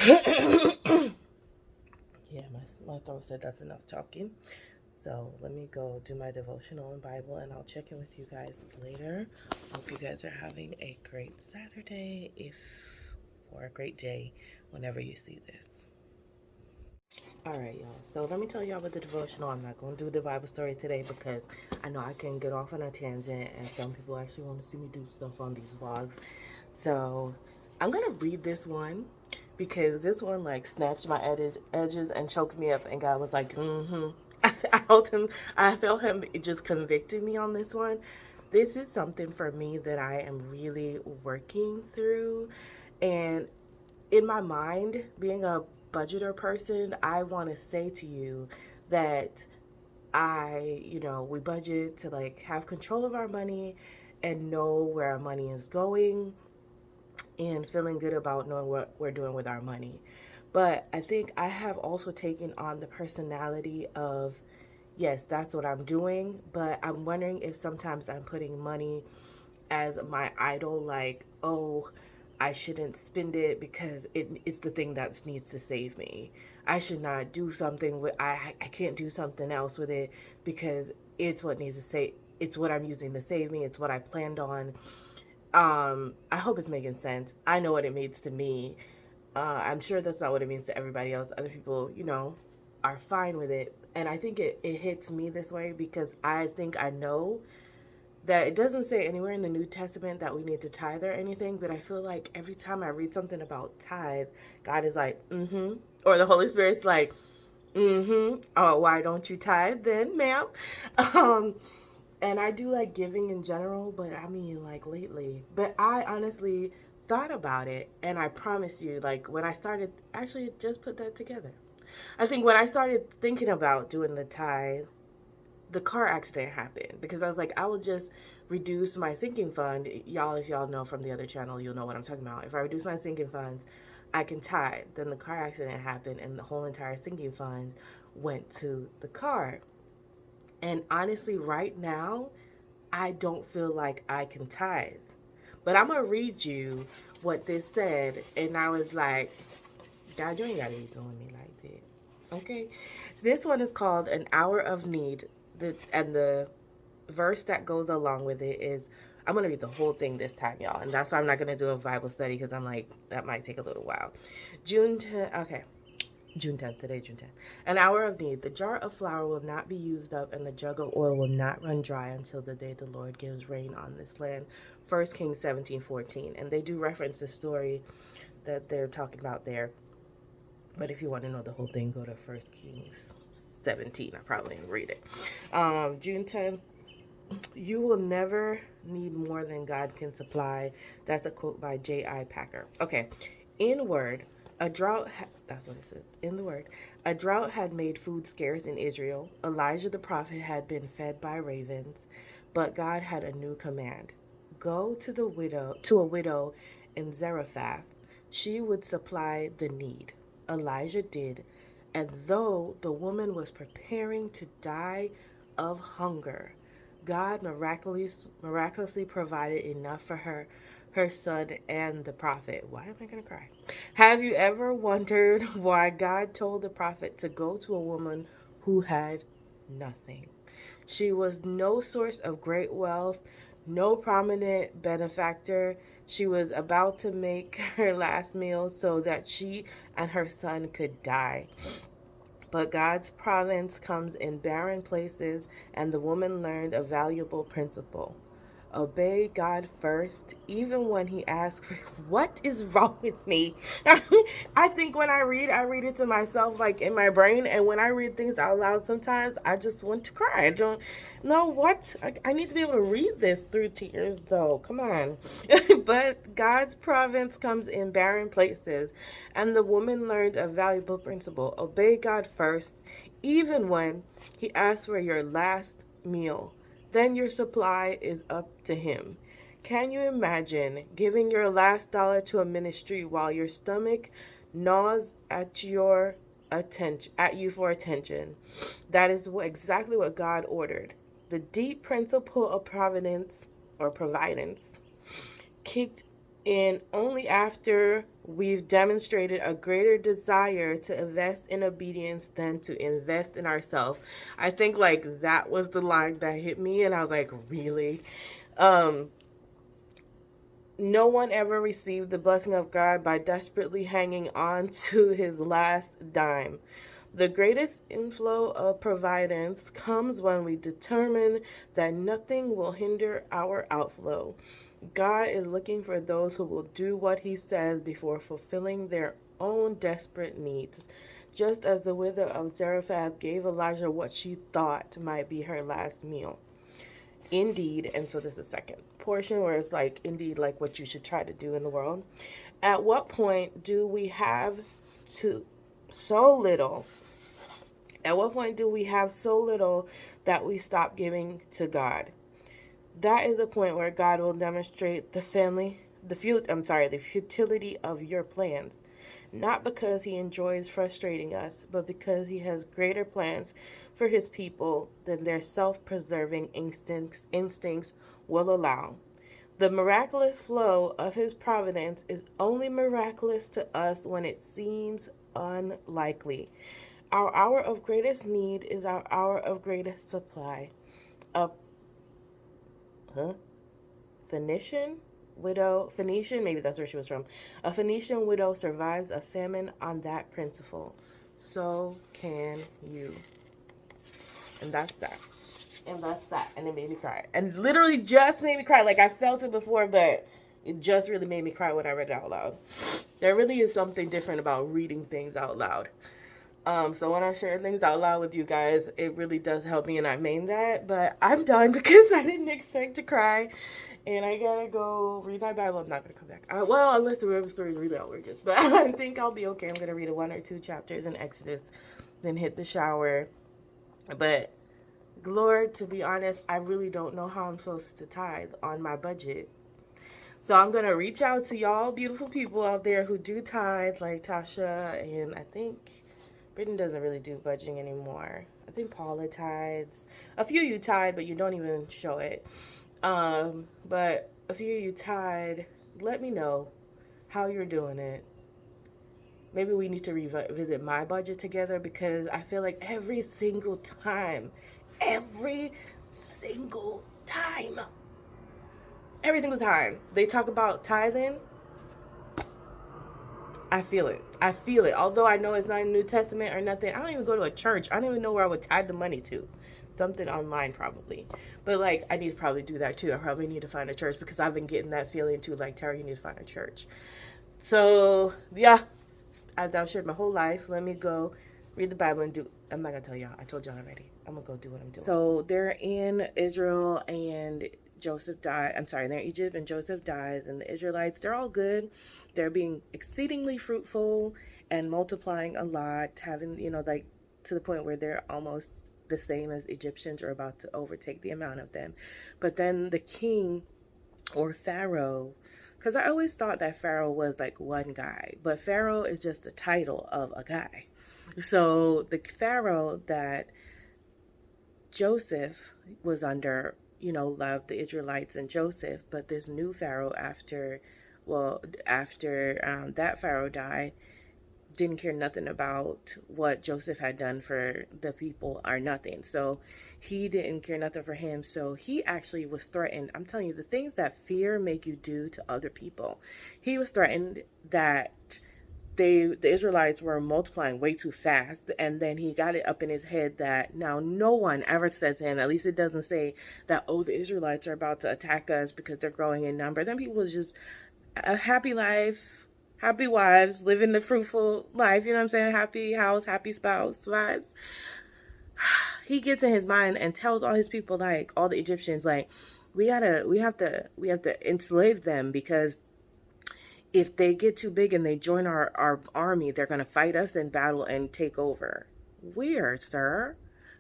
Yeah, my throat said that's enough talking. So let me go do my devotional and Bible, and I'll check in with you guys later. Hope you guys are having a great Saturday, or a great day whenever you see this. All right, y'all. So let me tell y'all about the devotional. I'm not going to do the Bible story today because I know I can get off on a tangent, and some people actually want to see me do stuff on these vlogs. So I'm going to read this one because this one like snatched my edges and choked me up, and God was like, I felt him just convicting me on this one. This is something for me that I am really working through. And in my mind, being a budgeter person, I want to say to you that we budget to like have control of our money and know where our money is going and feeling good about knowing what we're doing with our money. But I think I have also taken on the personality of, yes, that's what I'm doing, but I'm wondering if sometimes I'm putting money as my idol, like, oh, I shouldn't spend it because it's the thing that needs to save me. I should not do something with I can't do something else with it because it's what needs to save. It's what I'm using to save me. It's what I planned on. I hope it's making sense. I know what it means to me. I'm sure that's not what it means to everybody else. Other people, are fine with it. And I think it hits me this way because I think I know that it doesn't say anywhere in the New Testament that we need to tithe or anything, but I feel like every time I read something about tithe, God is like, mm-hmm. Or the Holy Spirit's like, mm-hmm. Oh, why don't you tithe then, ma'am? And I do like giving in general, but I mean like lately. But I honestly thought about it, and I promise you, like when I started, actually just put that together. I think when I started thinking about doing the tithe, the car accident happened because I was like, I will just reduce my sinking fund. Y'all, if y'all know from the other channel, you'll know what I'm talking about. If I reduce my sinking funds, I can tithe. Then the car accident happened and the whole entire sinking fund went to the car. And honestly, right now, I don't feel like I can tithe. But I'm going to read you what this said. And I was like, God, you ain't got to be doing me like that. Okay? So this one is called An Hour of Need. And the verse that goes along with it is, I'm going to read the whole thing this time, y'all. And that's why I'm not going to do a Bible study because I'm like, that might take a little while. June 10th, today, June 10th. An hour of need. The jar of flour will not be used up and the jug of oil will not run dry until the day the Lord gives rain on this land. 1 Kings 17:14. And they do reference the story that they're talking about there. But if you want to know the whole thing, go to 1 Kings 17. I probably didn't read it. June 10th. You will never need more than God can supply. That's a quote by J.I. Packer. Okay. In word, a drought, that's what it says. In the word, a drought had made food scarce in Israel. Elijah the prophet had been fed by ravens, but God had a new command. Go to a widow in Zarephath. She would supply the need. Elijah did, and though the woman was preparing to die of hunger, God miraculously provided enough for her son, and the prophet. Why am I going to cry? Have you ever wondered why God told the prophet to go to a woman who had nothing? She was no source of great wealth, no prominent benefactor. She was about to make her last meal so that she and her son could die. But God's providence comes in barren places, and the woman learned a valuable principle. Obey God first, even when he asks, what is wrong with me? I think when I read it to myself, like in my brain. And when I read things out loud, sometimes I just want to cry. I don't know what. I need to be able to read this through tears, though. Come on. But God's providence comes in barren places. And the woman learned a valuable principle. Obey God first, even when he asks for your last meal. Then your supply is up to him. Can you imagine giving your last dollar to a ministry while your stomach gnaws at you for attention? That is exactly what God ordered. The deep principle of providence or providence kicked in only after we've demonstrated a greater desire to invest in obedience than to invest in ourselves. I think like that was the line that hit me, and I was like, really? No one ever received the blessing of God by desperately hanging on to his last dime. The greatest inflow of providence comes when we determine that nothing will hinder our outflow. God is looking for those who will do what he says before fulfilling their own desperate needs. Just as the widow of Zarephath gave Elijah what she thought might be her last meal. Indeed, and so this is the second portion where it's like, indeed, like what you should try to do in the world. At what point do we have so little that we stop giving to God? That is the point where God will demonstrate the futility of your plans. Not because he enjoys frustrating us, but because he has greater plans for his people than their self-preserving instincts will allow. The miraculous flow of his providence is only miraculous to us when it seems unlikely. Our hour of greatest need is our hour of greatest supply. A Phoenician widow, maybe that's where she was from. A Phoenician widow survives a famine on that principle. So can you. And that's that. And that's that. And it made me cry. And literally just made me cry. Like, I felt it before, but it just really made me cry when I read it out loud. There really is something different about reading things out loud. So when I share things out loud with you guys, it really does help me, and I mean that. But I'm done because I didn't expect to cry. And I gotta go read my Bible. I'm not gonna come back. Well, unless the river story is really outrageous. But I think I'll be okay. I'm gonna read 1 or 2 chapters in Exodus, then hit the shower. But Lord, to be honest, I really don't know how I'm supposed to tithe on my budget. So I'm going to reach out to y'all beautiful people out there who do tithe, like Tasha, and I think Brittany doesn't really do budgeting anymore. I think Paula tithes. A few of you tithe, but you don't even show it. But a few of you tithe. Let me know how you're doing it. Maybe we need to revisit my budget together, because I feel like every single time, they talk about tithing, I feel it. Although I know it's not in the New Testament or nothing. I don't even go to a church. I don't even know where I would tithe the money to. Something online probably. But like, I need to probably do that too. I probably need to find a church, because I've been getting that feeling too, like, Tara, you need to find a church. So yeah, I've shared my whole life. Let me go read the Bible and I'm not gonna tell y'all. I told y'all already. I'm gonna go do what I'm doing. So they're in Israel and Joseph died. I'm sorry, they're in Egypt and Joseph dies, and the Israelites, they're all good. They're being exceedingly fruitful and multiplying a lot, having, like, to the point where they're almost the same as Egyptians, or about to overtake the amount of them. But then the king, or Pharaoh, because I always thought that Pharaoh was like one guy, but Pharaoh is just the title of a guy. So the Pharaoh that Joseph was under, loved the Israelites and Joseph, but this new Pharaoh after that Pharaoh died, didn't care nothing about what Joseph had done for the people or nothing. So he didn't care nothing for him. So he actually was threatened. I'm telling you, the things that fear make you do to other people. He was threatened that the Israelites were multiplying way too fast. And then he got it up in his head that now no one ever said to him, at least it doesn't say that, oh, the Israelites are about to attack us because they're growing in number. Then people was just a happy life, happy wives, living the fruitful life, you know what I'm saying? Happy house, happy spouse vibes. He gets in his mind and tells all his people, like all the Egyptians, like, we have to enslave them, because if they get too big and they join our army, they're going to fight us in battle and take over. Where, sir?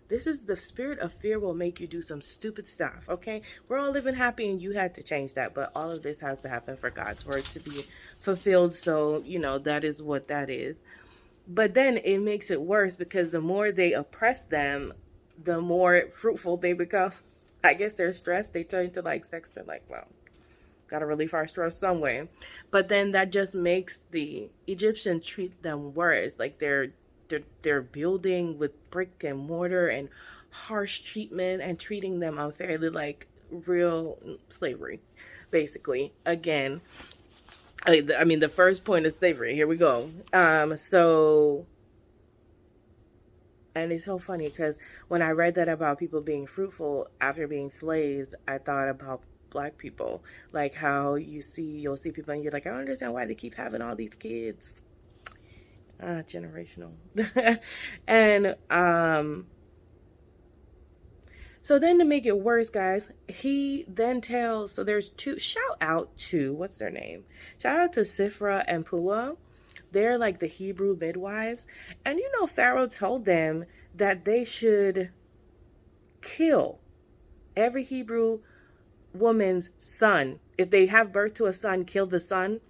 This is the spirit of fear will make you do some stupid stuff, okay? We're all living happy, and you had to change that, but all of this has to happen for God's word to be fulfilled, so, that is what that is. But then it makes it worse, because the more they oppress them, the more fruitful they become. I guess they're stressed. They turn to, like, sex. They're like, well, gotta relieve our stress some way. But then that just makes the Egyptians treat them worse. Like, they're building with brick and mortar and harsh treatment and treating them unfairly, like real slavery, basically. Again, I mean, the first point of slavery. Here we go. So, and it's so funny, because when I read that about people being fruitful after being slaves, I thought about Black people, like how you'll see people and you're like, I don't understand why they keep having all these kids. Generational. And so then, to make it worse, guys, he then tells, so there's shout out to Sifra and Pua. They're like the Hebrew midwives. And Pharaoh told them that they should kill every Hebrew woman's son. If they have birth to a son, kill the son.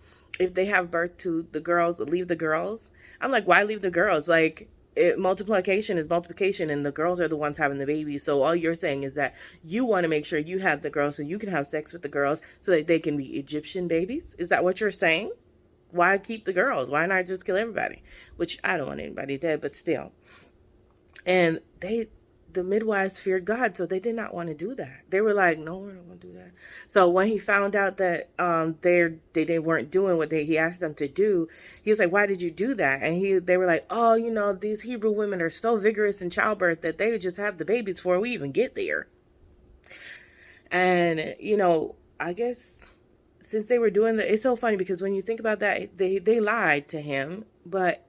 If they have birth to the girls, leave the girls. I'm like, why leave the girls? Like, multiplication is multiplication, and the girls are the ones having the babies. So all you're saying is that you want to make sure you have the girls so you can have sex with the girls so that they can be Egyptian babies. Is that what you're saying? Why keep the girls? Why not just kill everybody? Which I don't want anybody dead, but still. And the midwives feared God, so they did not want to do that. They were like, no, we're not going to do that. So when he found out that they weren't doing what he asked them to do, he was like, why did you do that? And they were like, oh, these Hebrew women are so vigorous in childbirth that they would just have the babies before we even get there. And, I guess since they were doing that, it's so funny because when you think about that, they lied to him, but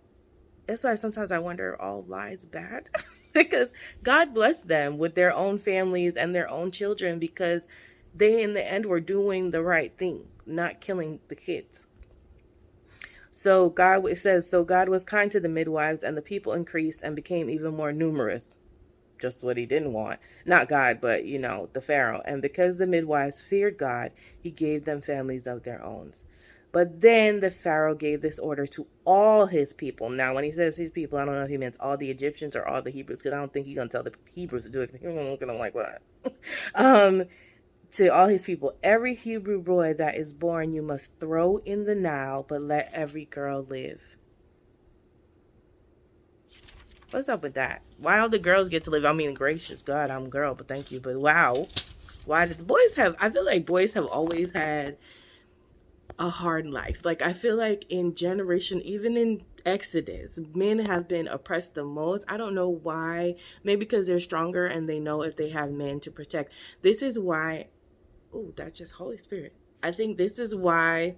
that's why sometimes I wonder, all lies bad? Because God blessed them with their own families and their own children because they, in the end, were doing the right thing, not killing the kids. It says, so God was kind to the midwives, and the people increased and became even more numerous. Just what he didn't want. Not God, but, the Pharaoh. And because the midwives feared God, he gave them families of their own. But then the Pharaoh gave this order to all his people. Now, when he says his people, I don't know if he meant all the Egyptians or all the Hebrews, because I don't think he's going to tell the Hebrews to do it. He's going to look at them like, what? To all his people, every Hebrew boy that is born you must throw in the Nile, but let every girl live. What's up with that? Why all the girls get to live? I mean, gracious God, I'm a girl, but thank you. But wow. Why did the boys have... I feel like boys have always had a hard life. Like, I feel like in generation, even in Exodus, men have been oppressed the most. I don't know why. Maybe because they're stronger and they know if they have men to protect. This is why... Oh, that's just Holy Spirit. I think this is why...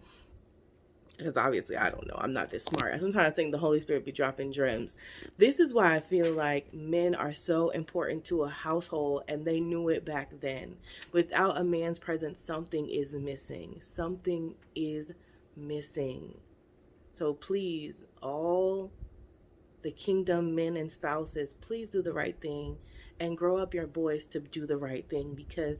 Because obviously, I don't know. I'm not this smart. I sometimes think the Holy Spirit be dropping gems. This is why I feel like men are so important to a household, and they knew it back then. Without a man's presence, something is missing. Something is missing. So please, all the kingdom men and spouses, please do the right thing and grow up your boys to do the right thing, because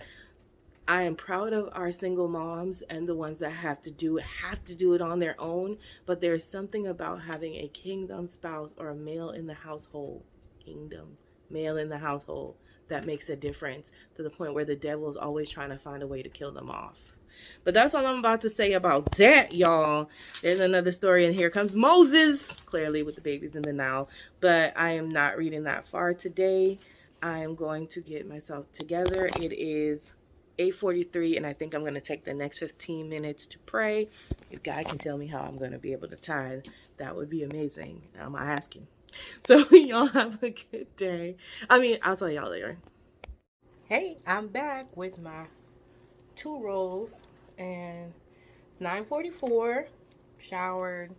I am proud of our single moms and the ones that have to do it on their own. But there's something about having a kingdom spouse or a male in the household, that makes a difference, to the point where the devil is always trying to find a way to kill them off. But that's all I'm about to say about that, y'all. There's another story, and here comes Moses, clearly with the babies in the Nile. But I am not reading that far today. I am going to get myself together. It is 8:43, and I think I'm going to take the next 15 minutes to pray. If God can tell me how I'm going to be able to tithe, that would be amazing. I'm asking. So y'all have a good day. I'll tell y'all later. Hey, I'm back with my 2 rolls, and it's 9:44. Showered,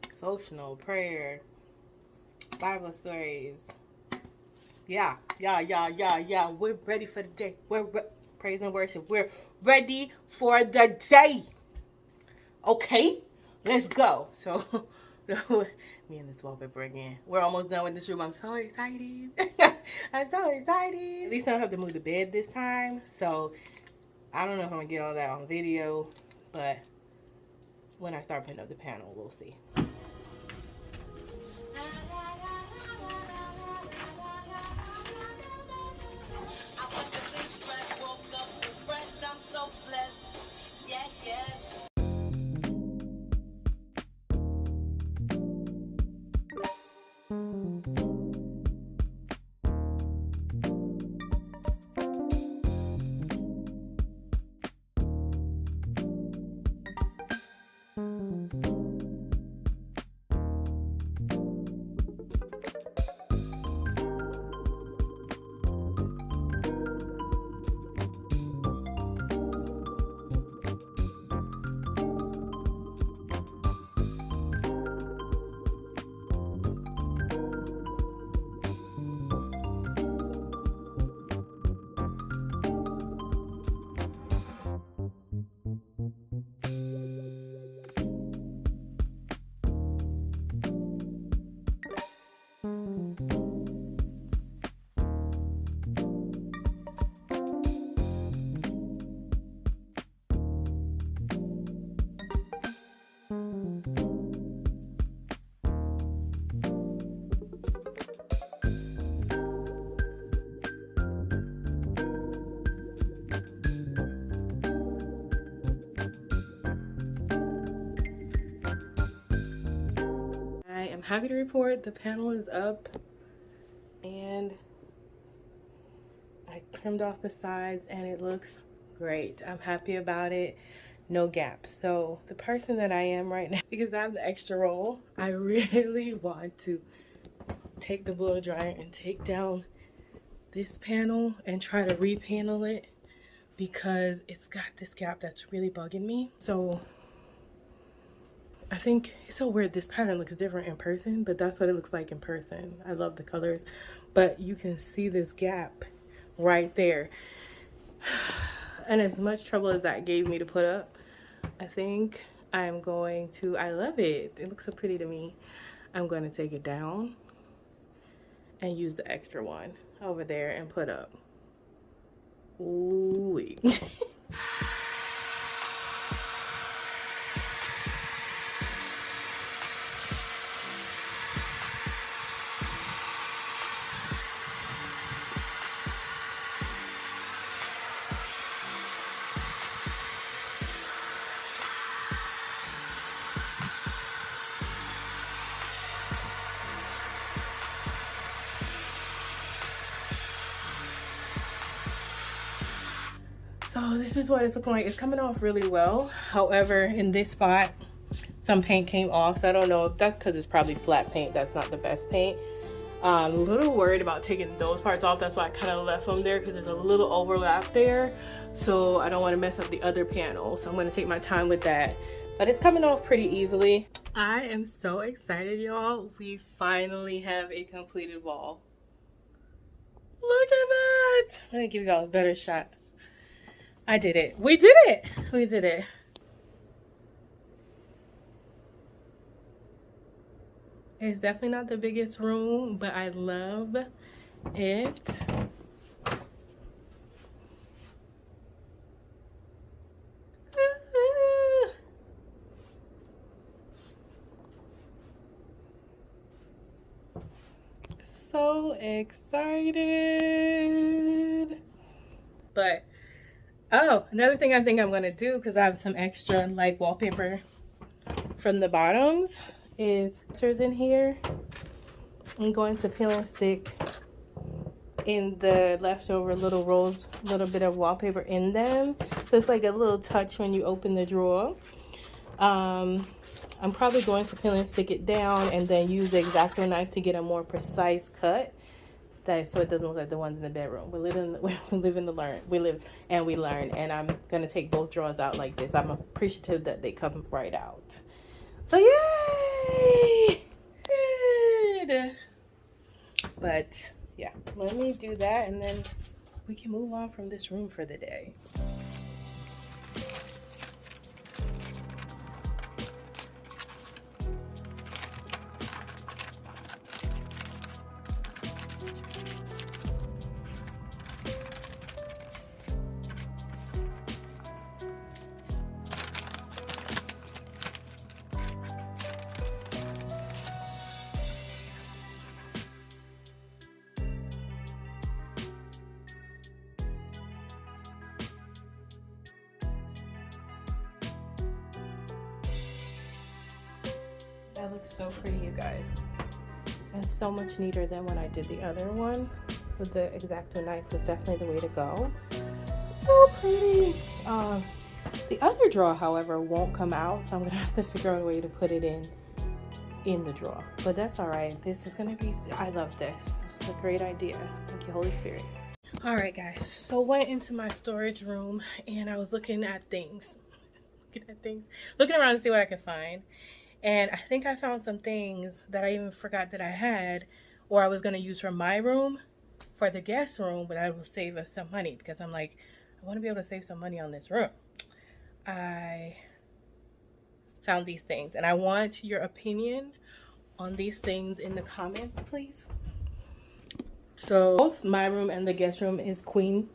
devotional, prayer, Bible stories. Yeah. We're ready for the day. Praise and worship. We're ready for the day. Okay, let's go. So, me and this wallpaper again. We're almost done with this room. I'm so excited. I'm so excited. At least I don't have to move the bed this time. So, I don't know if I'm going to get all that on video. But when I start putting up the panel, we'll see. I am happy to report the panel is up and I trimmed off the sides and it looks great. I'm happy about it. No gaps. So the person that I am right now, because I have the extra roll, I really want to take the blow dryer and take down this panel and try to repanel it because it's got this gap that's really bugging me. So I think it's so weird. This pattern looks different in person, but that's what it looks like in person. I love the colors, but you can see this gap right there. And as much trouble as that gave me to put up, I think I'm going to, I love it. It looks so pretty to me. I'm going to take it down and use the extra one over there and put up. Ooh-wee. So this is what it's looking like. It's coming off really well. However, in this spot, some paint came off. So I don't know if that's because it's probably flat paint. That's not the best paint. I'm a little worried about taking those parts off. That's why I kind of left them there because there's a little overlap there. So I don't want to mess up the other panel. So I'm going to take my time with that. But it's coming off pretty easily. I am so excited, y'all. We finally have a completed wall. Look at that. Let me give y'all a better shot. I did it. We did it. We did it. It's definitely not the biggest room, but I love it. So excited. But oh, another thing I think I'm gonna do, because I have some extra like wallpaper from the bottoms, is pictures in here. I'm going to peel and stick in the leftover little rolls, a little bit of wallpaper in them. So it's like a little touch when you open the drawer. I'm probably going to peel and stick it down and then use the X-Acto knife to get a more precise cut. So it doesn't look like the ones in the bedroom. We live and we learn. And I'm gonna take both drawers out like this. I'm appreciative that they come right out. So yay! Good. But yeah, let me do that and then we can move on from this room for the day. That looks so pretty, you guys. And so much neater than when I did the other one. With the X-Acto knife was definitely the way to go. So pretty. The other drawer, however, won't come out, so I'm gonna have to figure out a way to put it in the drawer. But that's all right. This is gonna be, I love this. This is a great idea. Thank you, Holy Spirit. All right, guys. So went into my storage room and I was looking at things. Looking around to see what I could find. And I think I found some things that I even forgot that I had or I was going to use for my room for the guest room, but I will save us some money because I'm like, I want to be able to save some money on this room. I found these things and I want your opinion on these things in the comments, please. So both my room and the guest room is queen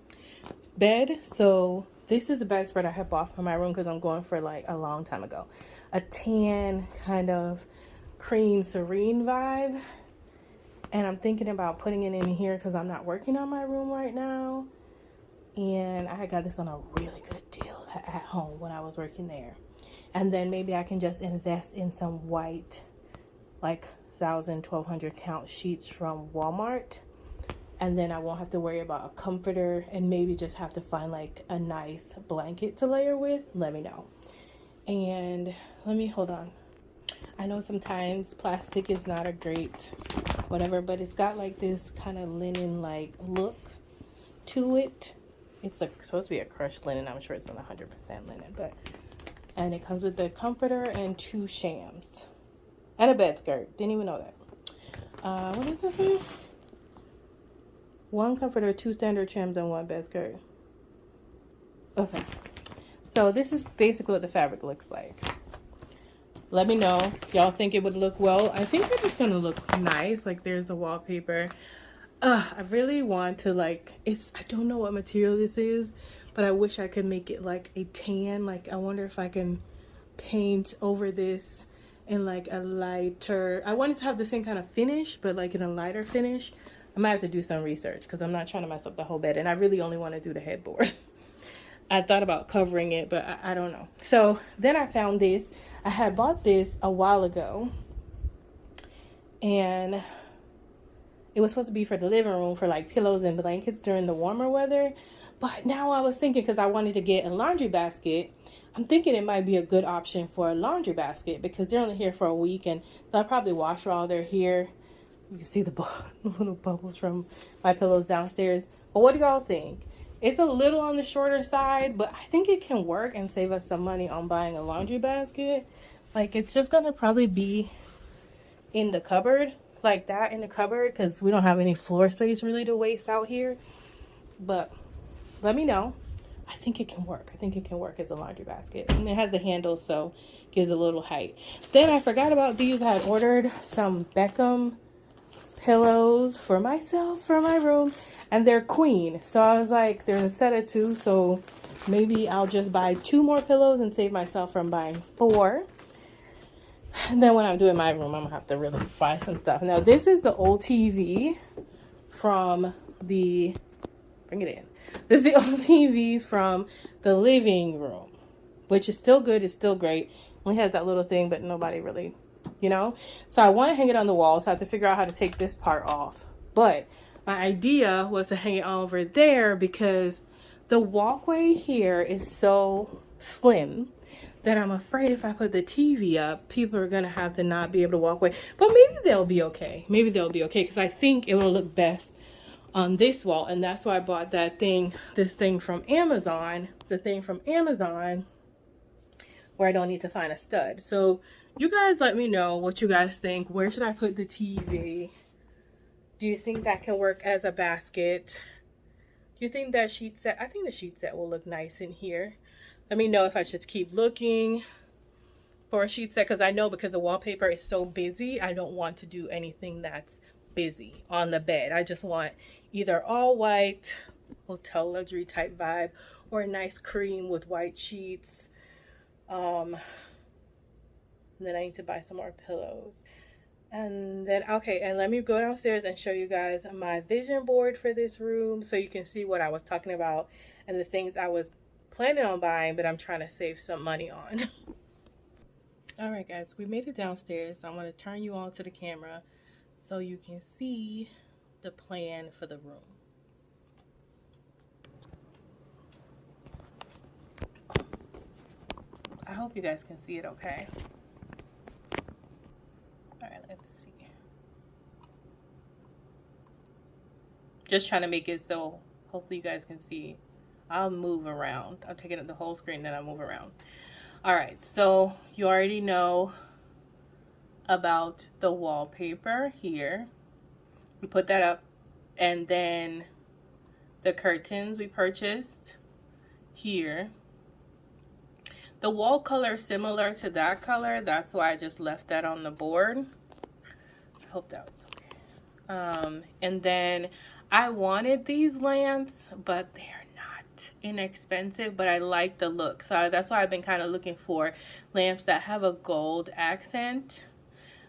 bed. So this is the bedspread I have bought for my room because I'm going for like a long time ago. A tan kind of cream serene vibe. And I'm thinking about putting it in here because I'm not working on my room right now. And and I got this on a really good deal at home when I was working there. And then maybe I can just invest in some white, like 1,200 count sheets from Walmart. And then I won't have to worry about a comforter, and maybe just have to find like a nice blanket to layer with. Let me know. And hold on. I know sometimes plastic is not a great whatever, but it's got like this kind of linen like look to it. It's supposed to be a crushed linen. I'm sure it's not 100% linen, and it comes with the comforter and 2 shams and a bed skirt. Didn't even know that. What does this say? 1 comforter, 2 standard shams, and 1 bed skirt. Okay, so this is basically what the fabric looks like. Let me know. Y'all think it would look well? I think that it's gonna look nice. Like, there's the wallpaper. I really want to, like, I don't know what material this is, but I wish I could make it like a tan. Like, I wonder if I can paint over this in like a lighter, I want it to have the same kind of finish, but like in a lighter finish. I might have to do some research because I'm not trying to mess up the whole bed, and I really only want to do the headboard. I thought about covering it, but I don't know. So then I found this. I had bought this a while ago, and it was supposed to be for the living room for like pillows and blankets during the warmer weather. But now I was thinking, because I wanted to get a laundry basket, I'm thinking it might be a good option for a laundry basket because they're only here for a week, and they'll probably wash while they're here. You can see the little bubbles from my pillows downstairs. But what do y'all think? It's a little on the shorter side, but I think it can work and save us some money on buying a laundry basket. Like, it's just going to probably be in the cupboard, like that in the cupboard, because we don't have any floor space really to waste out here. But let me know. I think it can work. I think it can work as a laundry basket. And it has the handle, so it gives a little height. Then I forgot about these. I had ordered some Beckham pillows for myself for my room, and they're queen. So I was like, there's a set of 2, so maybe I'll just buy 2 more pillows and save myself from buying 4. And then when I'm doing my room, I'm gonna have to really buy some stuff. Now this is the old TV from the, bring it in. This is the old TV from the living room, which is still good. It's still great. Only has that little thing, but nobody really, you know. So I want to hang it on the wall, so I have to figure out how to take this part off. But my idea was to hang it over there because the walkway here is so slim that I'm afraid if I put the TV up, people are gonna have to not be able to walk away. But maybe they'll be okay. Maybe they'll be okay, because I think it will look best on this wall. And that's why I bought that thing, this thing from Amazon, the thing from Amazon where I don't need to find a stud. So you guys let me know what you guys think. Where should I put the TV? Do you think that can work as a basket? Do you think that sheet set? I think the sheet set will look nice in here. Let me know if I should keep looking for a sheet set, because I know because the wallpaper is so busy, I don't want to do anything that's busy on the bed. I just want either all white, hotel luxury type vibe, or a nice cream with white sheets. And then I need to buy some more pillows. And then, okay, and let me go downstairs and show you guys my vision board for this room so you can see what I was talking about and the things I was planning on buying, but I'm trying to save some money on. All right, guys, we made it downstairs. So I'm going to turn you all to the camera so you can see the plan for the room. I hope you guys can see it okay. All right, let's see. Just trying to make it so hopefully you guys can see. I'll move around. I'll take it up the whole screen, then I'll move around. All right, so you already know about the wallpaper here. We put that up, and then the curtains we purchased here. The wall color is similar to that color. That's why I just left that on the board. I hope that was okay. And then I wanted these lamps, but they're not inexpensive, but I like the look. So that's why I've been kind of looking for lamps that have a gold accent,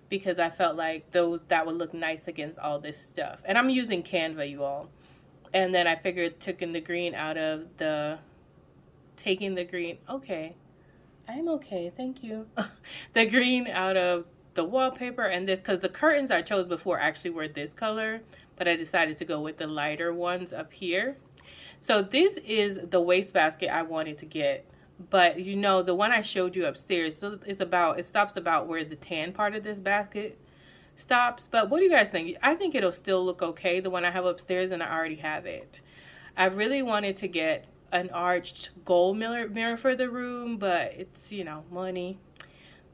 because I felt like that would look nice against all this stuff. And I'm using Canva, you all. And then I figured taking the green, okay, I'm okay, thank you. The green out of the wallpaper, and this, because the curtains I chose before actually were this color, but I decided to go with the lighter ones up here. So this is the wastebasket I wanted to get, but you know, the one I showed you upstairs, so it stops about where the tan part of this basket stops. But what do you guys think? I think it'll still look okay, the one I have upstairs, and I already have it. I really wanted to get an arched gold mirror for the room, but it's, you know, money.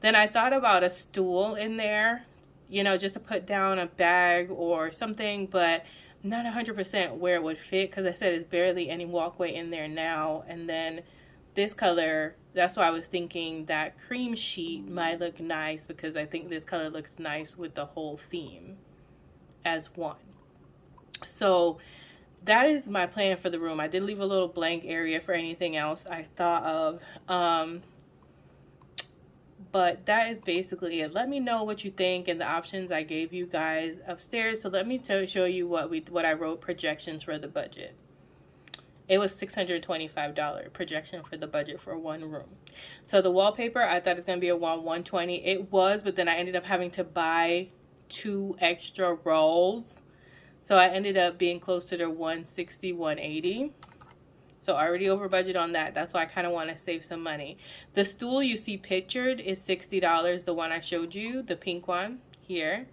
Then I thought about a stool in there, you know, just to put down a bag or something, but not 100% where it would fit, because I said it's barely any walkway in there now. And then this color, that's why I was thinking that cream sheet might look nice, because I think this color looks nice with the whole theme as one. So that is my plan for the room. I did leave a little blank area for anything else I thought of. But that is basically it. Let me know what you think and the options I gave you guys upstairs. So let me show you what I wrote projections for the budget. It was $625 projection for the budget for one room. So the wallpaper, I thought it was going to be around $120. It was, but then I ended up having to buy 2 extra rolls. So I ended up being closer to $160, $180. So already over budget on that. That's why I kind of want to save some money. The stool you see pictured is $60, the one I showed you, the pink one here.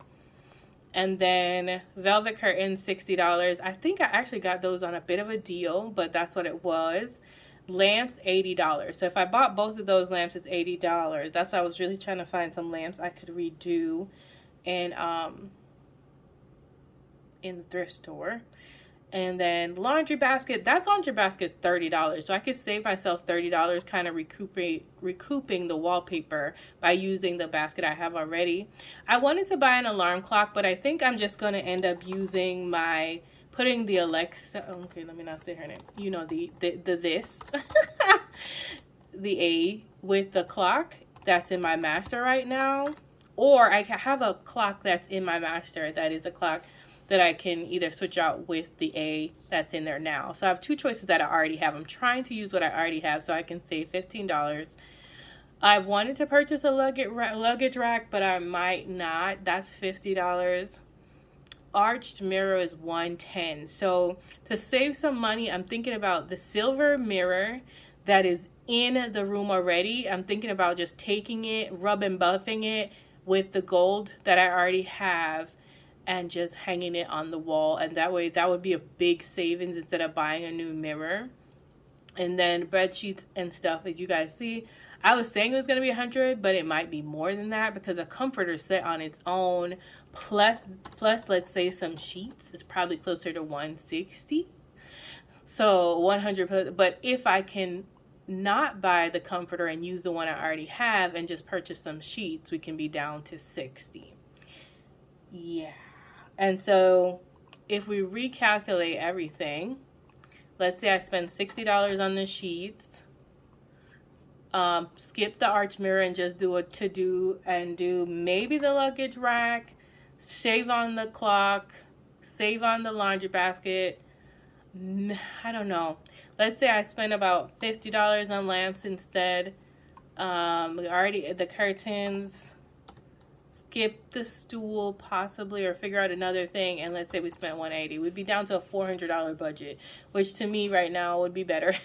And then velvet curtains, $60. I think I actually got those on a bit of a deal, but that's what it was. Lamps, $80. So if I bought both of those lamps, it's $80. That's why I was really trying to find some lamps I could redo in the thrift store. And then laundry basket, that laundry basket is $30. So I could save myself $30, kind of recouping the wallpaper by using the basket I have already. I wanted to buy an alarm clock, but I think I'm just going to end up using putting the Alexa, okay, let me not say her name. You know, the A with the clock that's in my master right now. Or I have a clock that's in my master that is a clock that I can either switch out with the A that's in there now. So I have 2 choices that I already have. I'm trying to use what I already have so I can save $15. I wanted to purchase a luggage rack, but I might not. That's $50. Arched mirror is $110. So to save some money, I'm thinking about the silver mirror that is in the room already. I'm thinking about just taking it, rubbing, buffing it with the gold that I already have, and just hanging it on the wall. And that way, that would be a big savings instead of buying a new mirror. And then bed sheets and stuff, as you guys see, I was saying it was going to be $100, but it might be more than that, because a comforter set on its own plus let's say some sheets is probably closer to $160. So $100, but if I can not buy the comforter and use the one I already have and just purchase some sheets, we can be down to $60. Yeah. And so if we recalculate everything, let's say I spend $60 on the sheets, skip the arch mirror and just do a to-do and do maybe the luggage rack, save on the clock, save on the laundry basket. I don't know. Let's say I spend about $50 on lamps instead. The curtains, skip the stool possibly, or figure out another thing, and let's say we spent $180. We'd be down to a $400 budget, which to me right now would be better.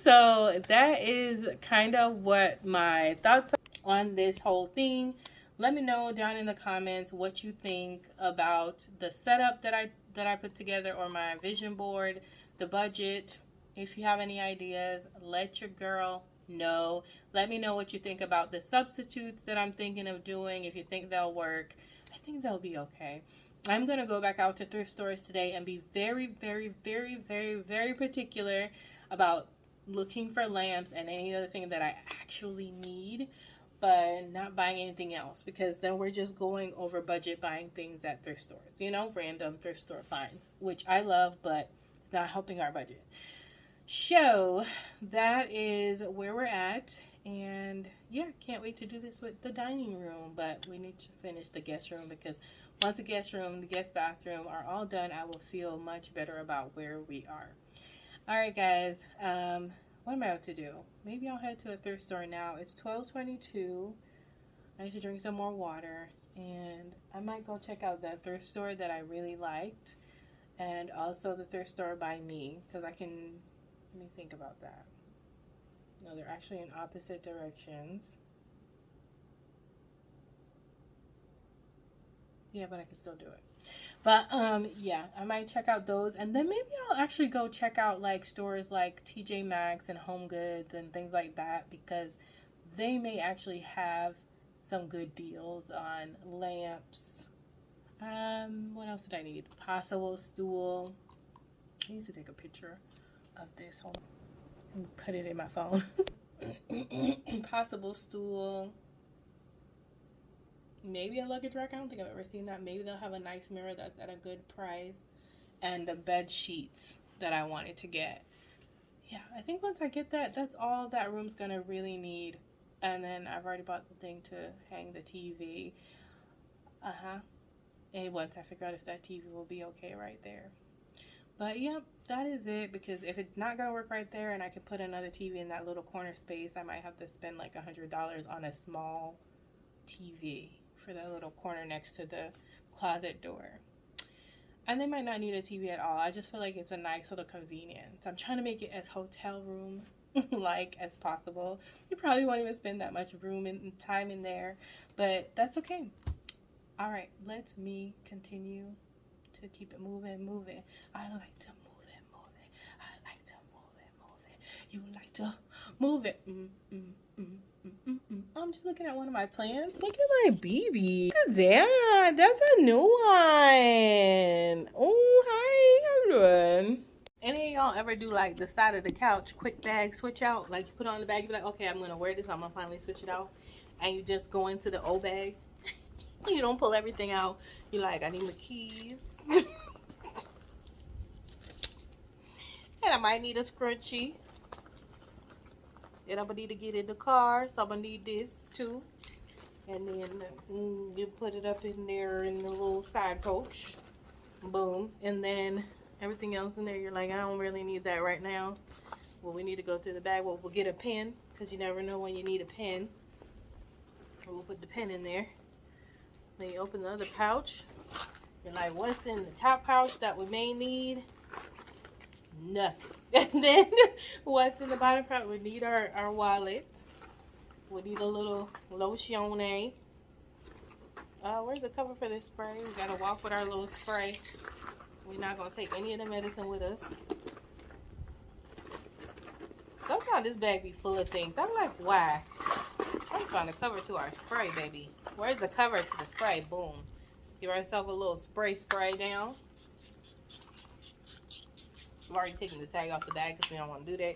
So that is kind of what my thoughts are on this whole thing. Let me know down in the comments what you think about the setup that I put together, or my vision board, the budget. If you have any ideas, let your girl know. Let me know what you think about the substitutes that I'm thinking of doing. If you think they'll work, I think they'll be okay. I'm going to go back out to thrift stores today and be very, very, very, very, very particular about looking for lamps and any other thing that I actually need, but not buying anything else, because then we're just going over budget buying things at thrift stores, you know, random thrift store finds, which I love, but it's not helping our budget. So that is where we're at, and yeah, can't wait to do this with the dining room, but we need to finish the guest room because Once the guest room, the guest bathroom are all done, I will feel much better about where we are. All right, guys. What am I about to do? Maybe I'll head to a thrift store now. It's 12:22. I need to drink some more water, and I might go check out that thrift store that I really liked, and also the thrift store by me, because I can. Let me think about that. No, they're actually in opposite directions. Yeah, but I can still do it. But yeah, I might check out those, and then maybe I'll actually go check out like stores like TJ Maxx and Home Goods and things like that, because they may actually have some good deals on lamps. What else did I need? Possible stool. I need to take a picture of this home and put it in my phone. Possible stool. Maybe a luggage rack. I don't think I've ever seen that. Maybe they'll have a nice mirror that's at a good price. And the bed sheets that I wanted to get. Yeah, I think once I get that, that's all that room's gonna really need. And then I've already bought the thing to hang the TV. And once I figure out if that TV will be okay right there. But yeah, that is it. Because if it's not gonna work right there and I can put another TV in that little corner space, I might have to spend like $100 on a small TV for that little corner next to the closet door. And they might not need a TV at all. I just feel like it's a nice little convenience. I'm trying to make it as hotel room like as possible. You probably won't even spend that much room and time in there, but that's okay. All right, let me continue to keep it moving. I like to move it. I like to move it. You like to move it. I'm just looking at one of my plants. Look at my BB. Look at that. That's a new one. Oh, hi. How you doing? Any of y'all ever do like the side of the couch quick bag switch out? Like you put on the bag, you be like, okay, I'm gonna wear this. I'm gonna finally switch it out, and you just go into the old bag. You don't pull everything out. You're like, I need my keys, and I might need a scrunchie. And I'm gonna need to get in the car, so I'm gonna need this too. And then you put it up in there in the little side pouch. Boom. And then everything else in there, you're like, I don't really need that right now. Well, we need to go through the bag. Well, we'll get a pen, because you never know when you need a pen. We'll put the pen in there. Then you open the other pouch. You're like, what's in the top pouch that we may need? Nothing. And then what's in the bottom part? We need our wallet. We need a little lotion. Where's the cover for this spray? We gotta walk with our little spray. We're not gonna take any of the medicine with us. Sometimes this bag be full of things. I'm like, why? I'm trying to cover to our spray, baby. Where's the cover to the spray? Boom. Give ourselves a little spray down. I've already taken the tag off the bag because we don't want to do that.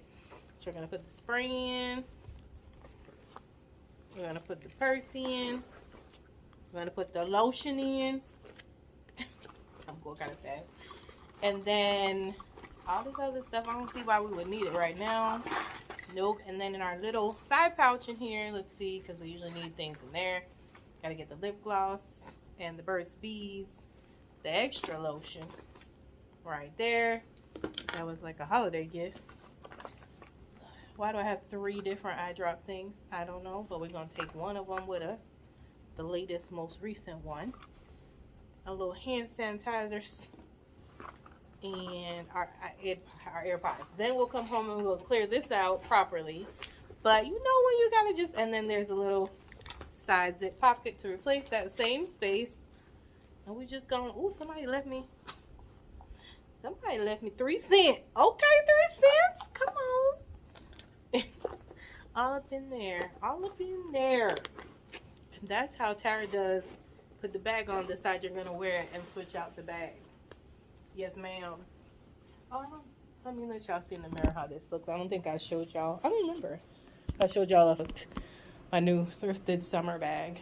So we're going to put the spray in. We're going to put the purse in. We're going to put the lotion in. I'm going kind of fast. And then all this other stuff, I don't see why we would need it right now. Nope. And then in our little side pouch in here, let's see, because we usually need things in there. Got to get the lip gloss and the Burt's Bees. The extra lotion right there. That was like a holiday gift. Why do I have 3 different eye drop things? I don't know, but we're going to take one of them with us. The latest, most recent one. A little hand sanitizers. And our AirPods. Then we'll come home and we'll clear this out properly. But you know when you gotta just... And then there's a little side zip pocket to replace that same space. And we just gonna... Ooh, somebody left me 3 cents. Okay, 3 cents. Come on. All up in there. All up in there. That's how Tara does. Put the bag on, decide you're gonna wear it, and switch out the bag. Yes, ma'am. Oh, let me let y'all see in the mirror how this looks. I don't think I showed y'all. I don't remember. I showed y'all my new thrifted summer bag.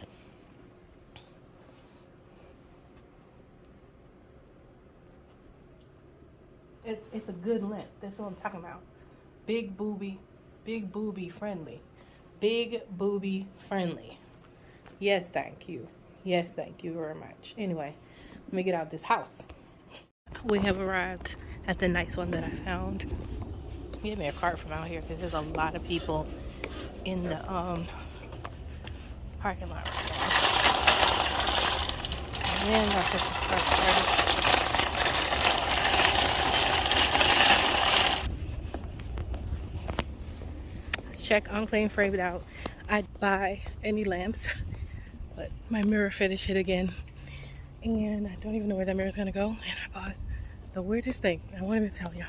It's a good length. That's what I'm talking about. Big booby friendly. Big booby friendly. Yes, thank you. Yes, thank you very much. Anyway, Let me get out this house. We have arrived at the nice one that I found. Give me a cart from out here because there's a lot of people in the parking lot right now. And then I'll put the cart started. Let's check unclaimed framed out. I'd buy any lamps, but my mirror finished it again. And I don't even know where that mirror's gonna go. And I bought the weirdest thing. I won't even tell y'all.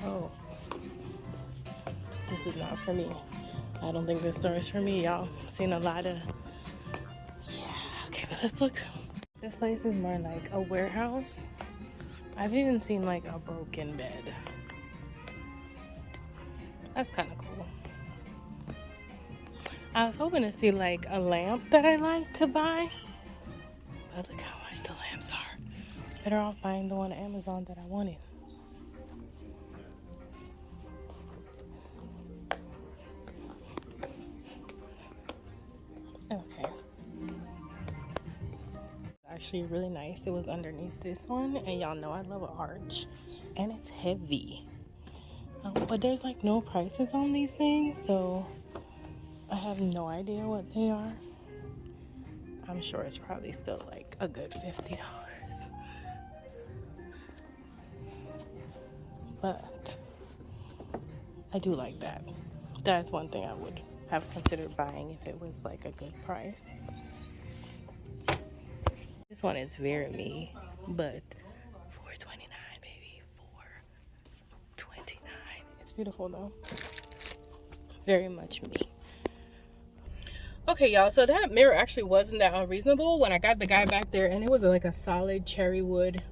Oh, this is not for me. I don't think this store is for me, y'all. I've seen a lot of, yeah, okay, but let's look. This place is more like a warehouse. I've even seen like a broken bed. That's kind of cool. I was hoping to see like a lamp that I like to buy, but look how much the lamps are. Better off buying the one on Amazon that I wanted. Okay. Actually really nice. It was underneath this one, and y'all know I love an arch, and it's heavy. But there's like no prices on these things, so I have no idea what they are. I'm sure it's probably still like a good $50. But I do like that. That's one thing I would have considered buying if it was like a good price. This one is very me, but $4.29, baby. $4.29. It's beautiful though. Very much me. Okay, y'all, so that mirror actually wasn't that unreasonable when I got the guy back there, and it was like a solid cherry wood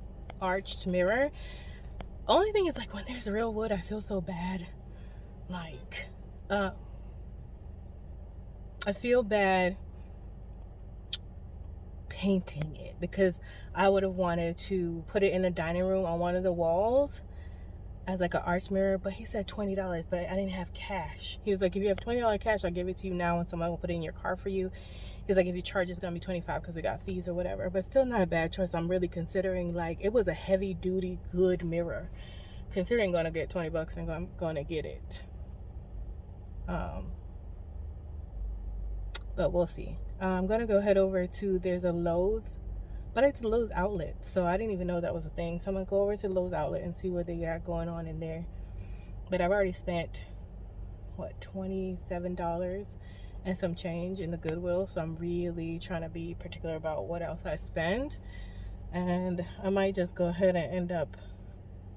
arched mirror. Only thing is, like, when there's real wood, I feel so bad. Like, I feel bad painting it because I would have wanted to put it in the dining room on one of the walls as like an arch mirror, but he said $20, but I didn't have cash. He was like, if you have $20 cash, I'll give it to you now and someone will put it in your car for you. He's like, if you charge, it's gonna be $25 because we got fees or whatever, but still not a bad choice. I'm really considering, like, it was a heavy duty good mirror. Considering gonna get $20 and I'm gonna get it. But we'll see. I'm gonna go head over to, there's a Lowe's, but it's a Lowe's outlet, so I didn't even know that was a thing. So I'm gonna go over to Lowe's outlet and see what they got going on in there. But I've already spent, what, $27 and some change in the Goodwill, so I'm really trying to be particular about what else I spend. And I might just go ahead and end up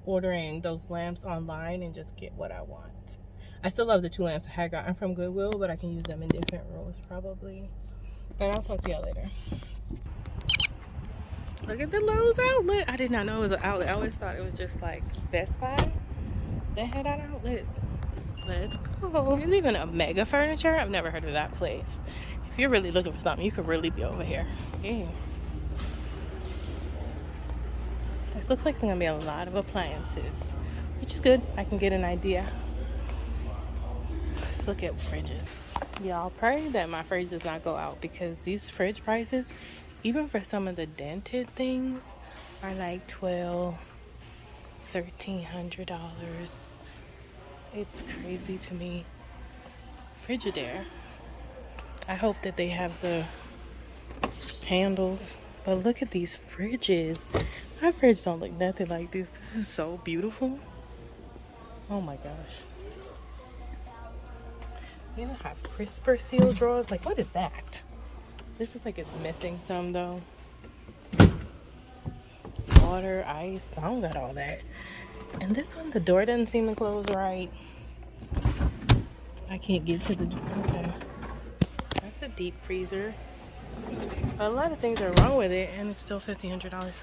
ordering those lamps online and just get what I want. I still love the 2 lamps I had gotten from Goodwill, but I can use them in different rooms probably. But I'll talk to y'all later. Look at the Lowe's outlet. I did not know it was an outlet. I always thought it was just like Best Buy. They had an outlet. Let's go. There's even a Mega Furniture. I've never heard of that place. If you're really looking for something, you could really be over here. Yeah. This looks like there's gonna be a lot of appliances, which is good. I can get an idea. Let's look at fridges. Y'all, pray that my fridge does not go out because these fridge prices, even for some of the dented things, are like $1,200, $1,300. It's crazy to me. Frigidaire. I hope that they have the handles. But look at these fridges. My fridge don't look nothing like this. This is so beautiful. Oh my gosh. They don't have crisper seal drawers. Like, what is that? This is like it's missing some though. Water, ice, I don't got all that. And this one, the door doesn't seem to close right. I can't get to the door. Okay. That's a deep freezer. A lot of things are wrong with it, and it's still $1,500.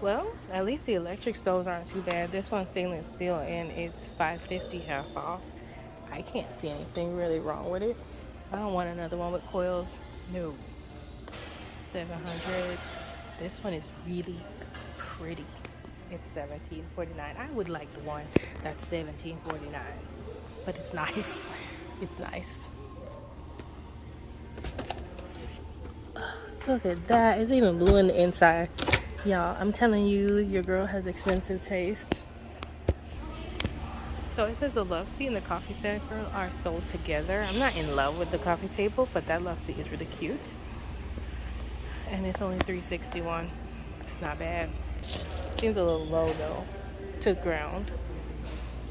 Well, at least the electric stoves aren't too bad. This one's stainless steel, and it's $5.50 half off. I can't see anything really wrong with it. I don't want another one with coils. No. $700. This one is really pretty. it's $17.49. I would like the one that's $17.49, but it's nice. It's nice. Look at that. It's even blue in the inside. Y'all, I'm telling you, your girl has expensive taste. So it says the love seat and the coffee table are sold together. I'm not in love with the coffee table, but that love seat is really cute. And it's only $361. It's not bad. Seems a little low though to ground.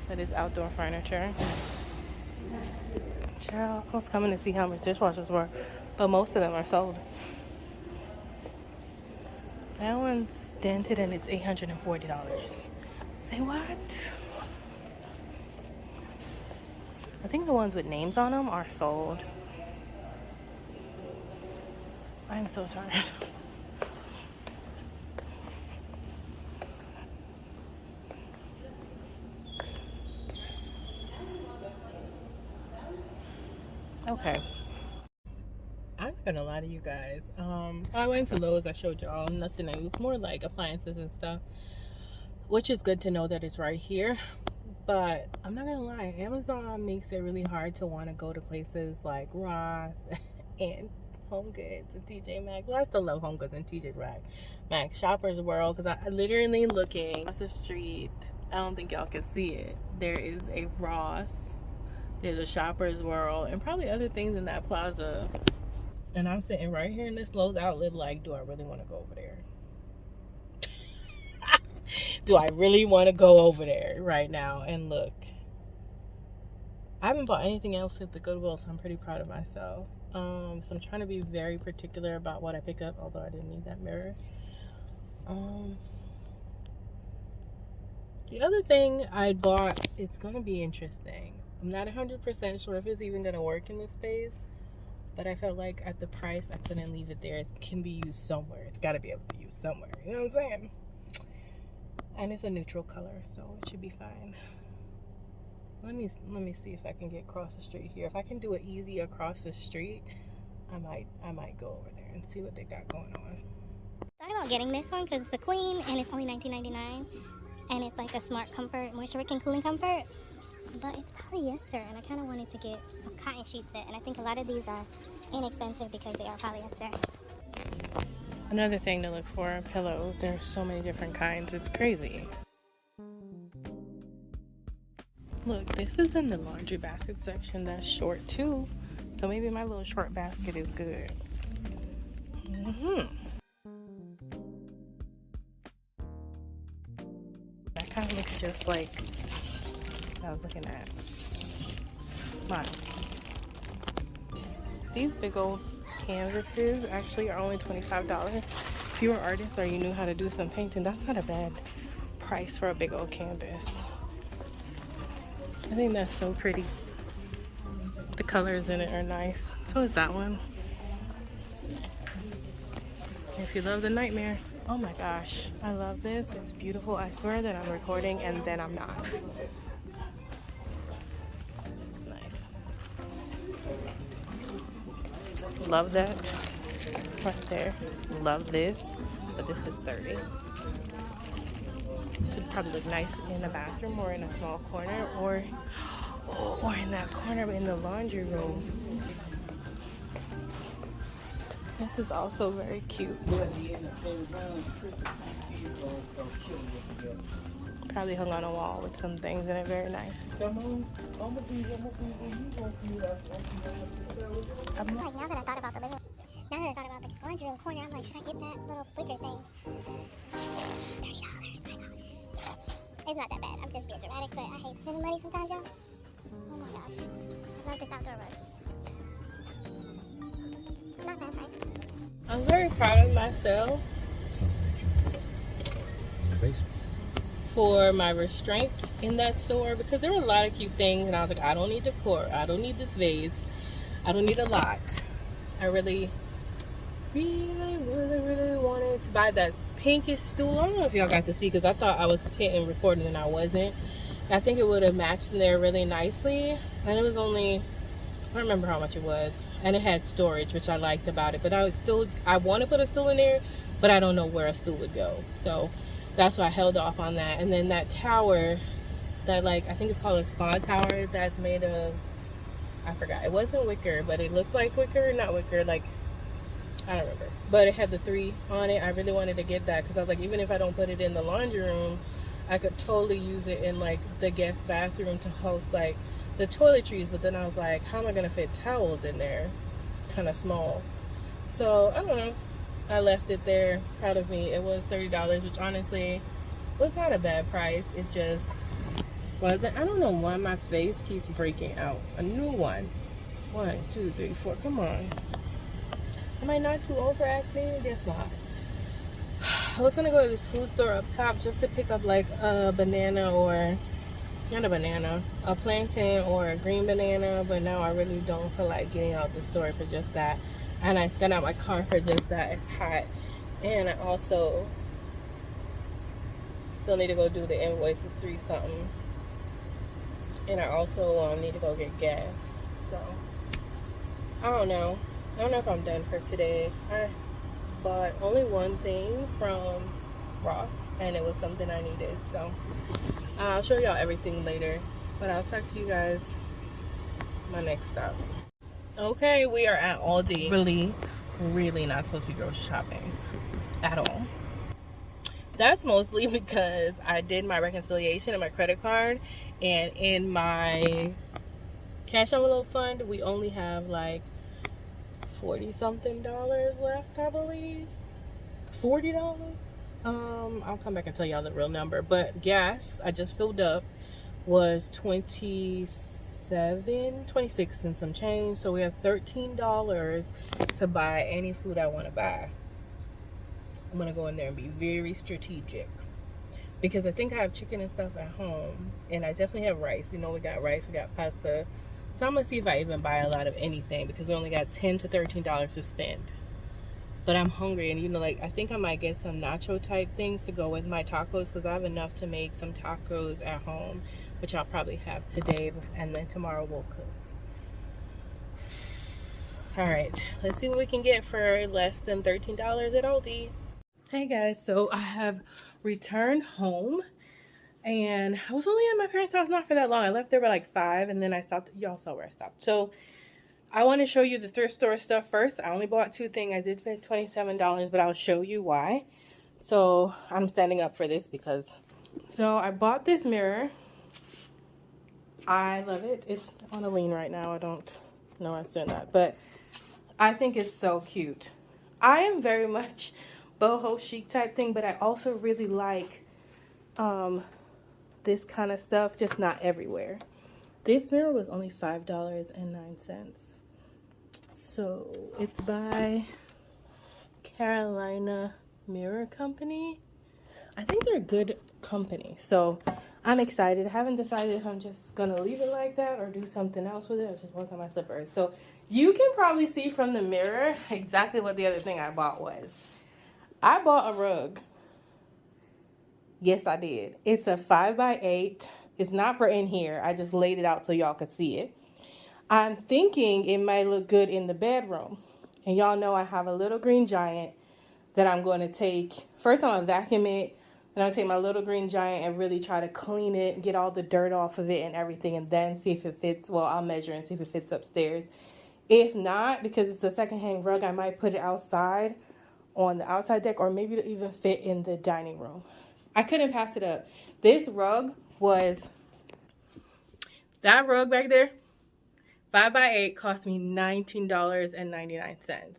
That is outdoor furniture. Child, I was coming to see how much dishwashers were, but most of them are sold. That one's dented and it's $840. Say what? I think the ones with names on them are sold. I'm so tired. Okay. I'm not gonna lie to you guys. I went to Lowe's, I showed y'all nothing. It was more like appliances and stuff, which is good to know that it's right here. But I'm not gonna lie, Amazon makes it really hard to want to go to places like Ross and Home Goods and TJ Maxx. Well, I still love Home Goods and TJ Maxx, Shoppers World, because I literally looking across the street. I don't think y'all can see it. There is a Ross, there's a Shoppers World, and probably other things in that plaza. And I'm sitting right here in this Lowe's outlet like, do I really want to go over there? Do I really want to go over there right now and look? I haven't bought anything else at the Goodwill, so I'm pretty proud of myself. So I'm trying to be very particular about what I pick up, although I didn't need that mirror. The other thing I bought, it's going to be interesting. I'm not 100% sure if it's even going to work in this space, but I felt like at the price, I couldn't leave it there. It can be used somewhere. It's got to be able to be used somewhere. You know what I'm saying? And it's a neutral color, so it should be fine. Let me see if I can get across the street here. If I can do it easy across the street, I might go over there and see what they got going on. I thought about getting this one because it's a queen and it's only $19.99, and it's like a smart comfort, moisture wicking cooling comfort. But it's polyester, and I kind of wanted to get a cotton sheet set, and I think a lot of these are inexpensive because they are polyester. Another thing to look for are pillows. There's so many different kinds. It's crazy. Look, this is in the laundry basket section. That's short too. So maybe my little short basket is good. That kind of looks just like I was looking at. Mine. These big old canvases actually are only $25. If you're an artist or you knew how to do some painting, that's not a bad price for a big old canvas. I think that's so pretty. The colors in it are nice. So is that one. If you love the nightmare, oh my gosh, I love this. It's beautiful. I swear that I'm recording and then I'm not. It's nice. Love that right there. Love this, but this is $30. Should probably look nice in a bathroom or in a small corner, or in that corner in the laundry room. This is also very cute. Probably hung on a wall with some things in it. Very nice. Like, now that I thought about the living room, now that I thought about the laundry room corner, I'm like, should I get that little flicker thing? $30, my gosh. It's not that bad. I'm just being dramatic, but I hate spending money sometimes, y'all. Oh my gosh. I love this outdoor rug. Not bad price. I'm very proud of myself. Something that you put in the basement. For my restraint in that store, because there were a lot of cute things and I was like, I don't need decor, I don't need this vase, I don't need a lot. I really wanted to buy that pinkish stool. I don't know if y'all got to see, because I thought I was hitting recording and I wasn't. I think it would have matched in there really nicely, and it was only, I don't remember how much it was, and it had storage, which I liked about it. But I want to put a stool in there, but I don't know where a stool would go. So That's why I held off on that. And then that tower that, like, I think it's called a spa tower, that's made of, I forgot, it wasn't wicker, but it looked like wicker. Not wicker, like, I don't remember, but it had the 3 on it. I really wanted to get that because I was like, even if I don't put it in the laundry room, I could totally use it in like the guest bathroom to host like the toiletries. But then I was like, how am I gonna fit towels in there? It's kind of small. So I don't know, I left it there. Proud of me. It was $30, which honestly was not a bad price. It just wasn't. I don't know why my face keeps breaking out. A new one. 1, 2, 3, 4. Come on. Am I not too old for acne? I guess not. I was gonna go to this food store up top just to pick up like a banana, or not a banana, a plantain or a green banana, but now I really don't feel like getting out the store for just that. And I got out my car for just that. It's hot. And I also still need to go do the invoices, 3 something. And I also need to go get gas. So I don't know if I'm done for today. I bought only one thing from Ross, and it was something I needed. So I'll show y'all everything later, but I'll talk to you guys my next stop. Okay, we are at Aldi. Really not supposed to be grocery shopping at all. That's mostly because I did my reconciliation and my credit card, and in my cash envelope fund, we only have like $40 something left, I believe. $40. I'll come back and tell y'all the real number. But gas, I just filled up, was 26 and some change. So we have $13 to buy any food I want to buy. I'm gonna go in there and be very strategic, because I think I have chicken and stuff at home, and I definitely have rice. We know we got rice, we got pasta. So I'm gonna see if I even buy a lot of anything, because we only got $10 to $13 to spend. But I'm hungry, and like, I think I might get some nacho type things to go with my tacos, because I have enough to make some tacos at home, which I'll probably have today, and then tomorrow we'll cook. All right, let's see what we can get for less than $13 at Aldi. Hey guys, so I have returned home, and I was only at my parents' house not for that long. I left there by like 5, and then I stopped. Y'all saw where I stopped. So I want to show you the thrift store stuff first. I only bought 2 things. I did spend $27, but I'll show you why. So I'm standing up for this because, so I bought this mirror. I love it. It's on a lean right now. I don't know why it's doing that, but I think it's so cute. I am very much boho chic type thing, but I also really like this kind of stuff, just not everywhere. This mirror was only $5.09. So it's by Carolina Mirror Company. I think they're a good company, so I'm excited. I haven't decided if I'm just gonna leave it like that or do something else with it, or just work on my slippers. So you can probably see from the mirror exactly what the other thing I bought was. I bought a rug. Yes, I did. It's a 5x8. It's not for in here. I just laid it out so y'all could see it. I'm thinking it might look good in the bedroom. And y'all know I have a little green giant that I'm going to take. First, I'm going to vacuum it. Then I'm going to take my little green giant and really try to clean it, get all the dirt off of it and everything, and then see if it fits. Well, I'll measure and see if it fits upstairs. If not, because it's a secondhand rug, I might put it outside on the outside deck, or maybe it'll even fit in the dining room. I couldn't pass it up. This rug was, that rug back there, 5x8, cost me $19.99.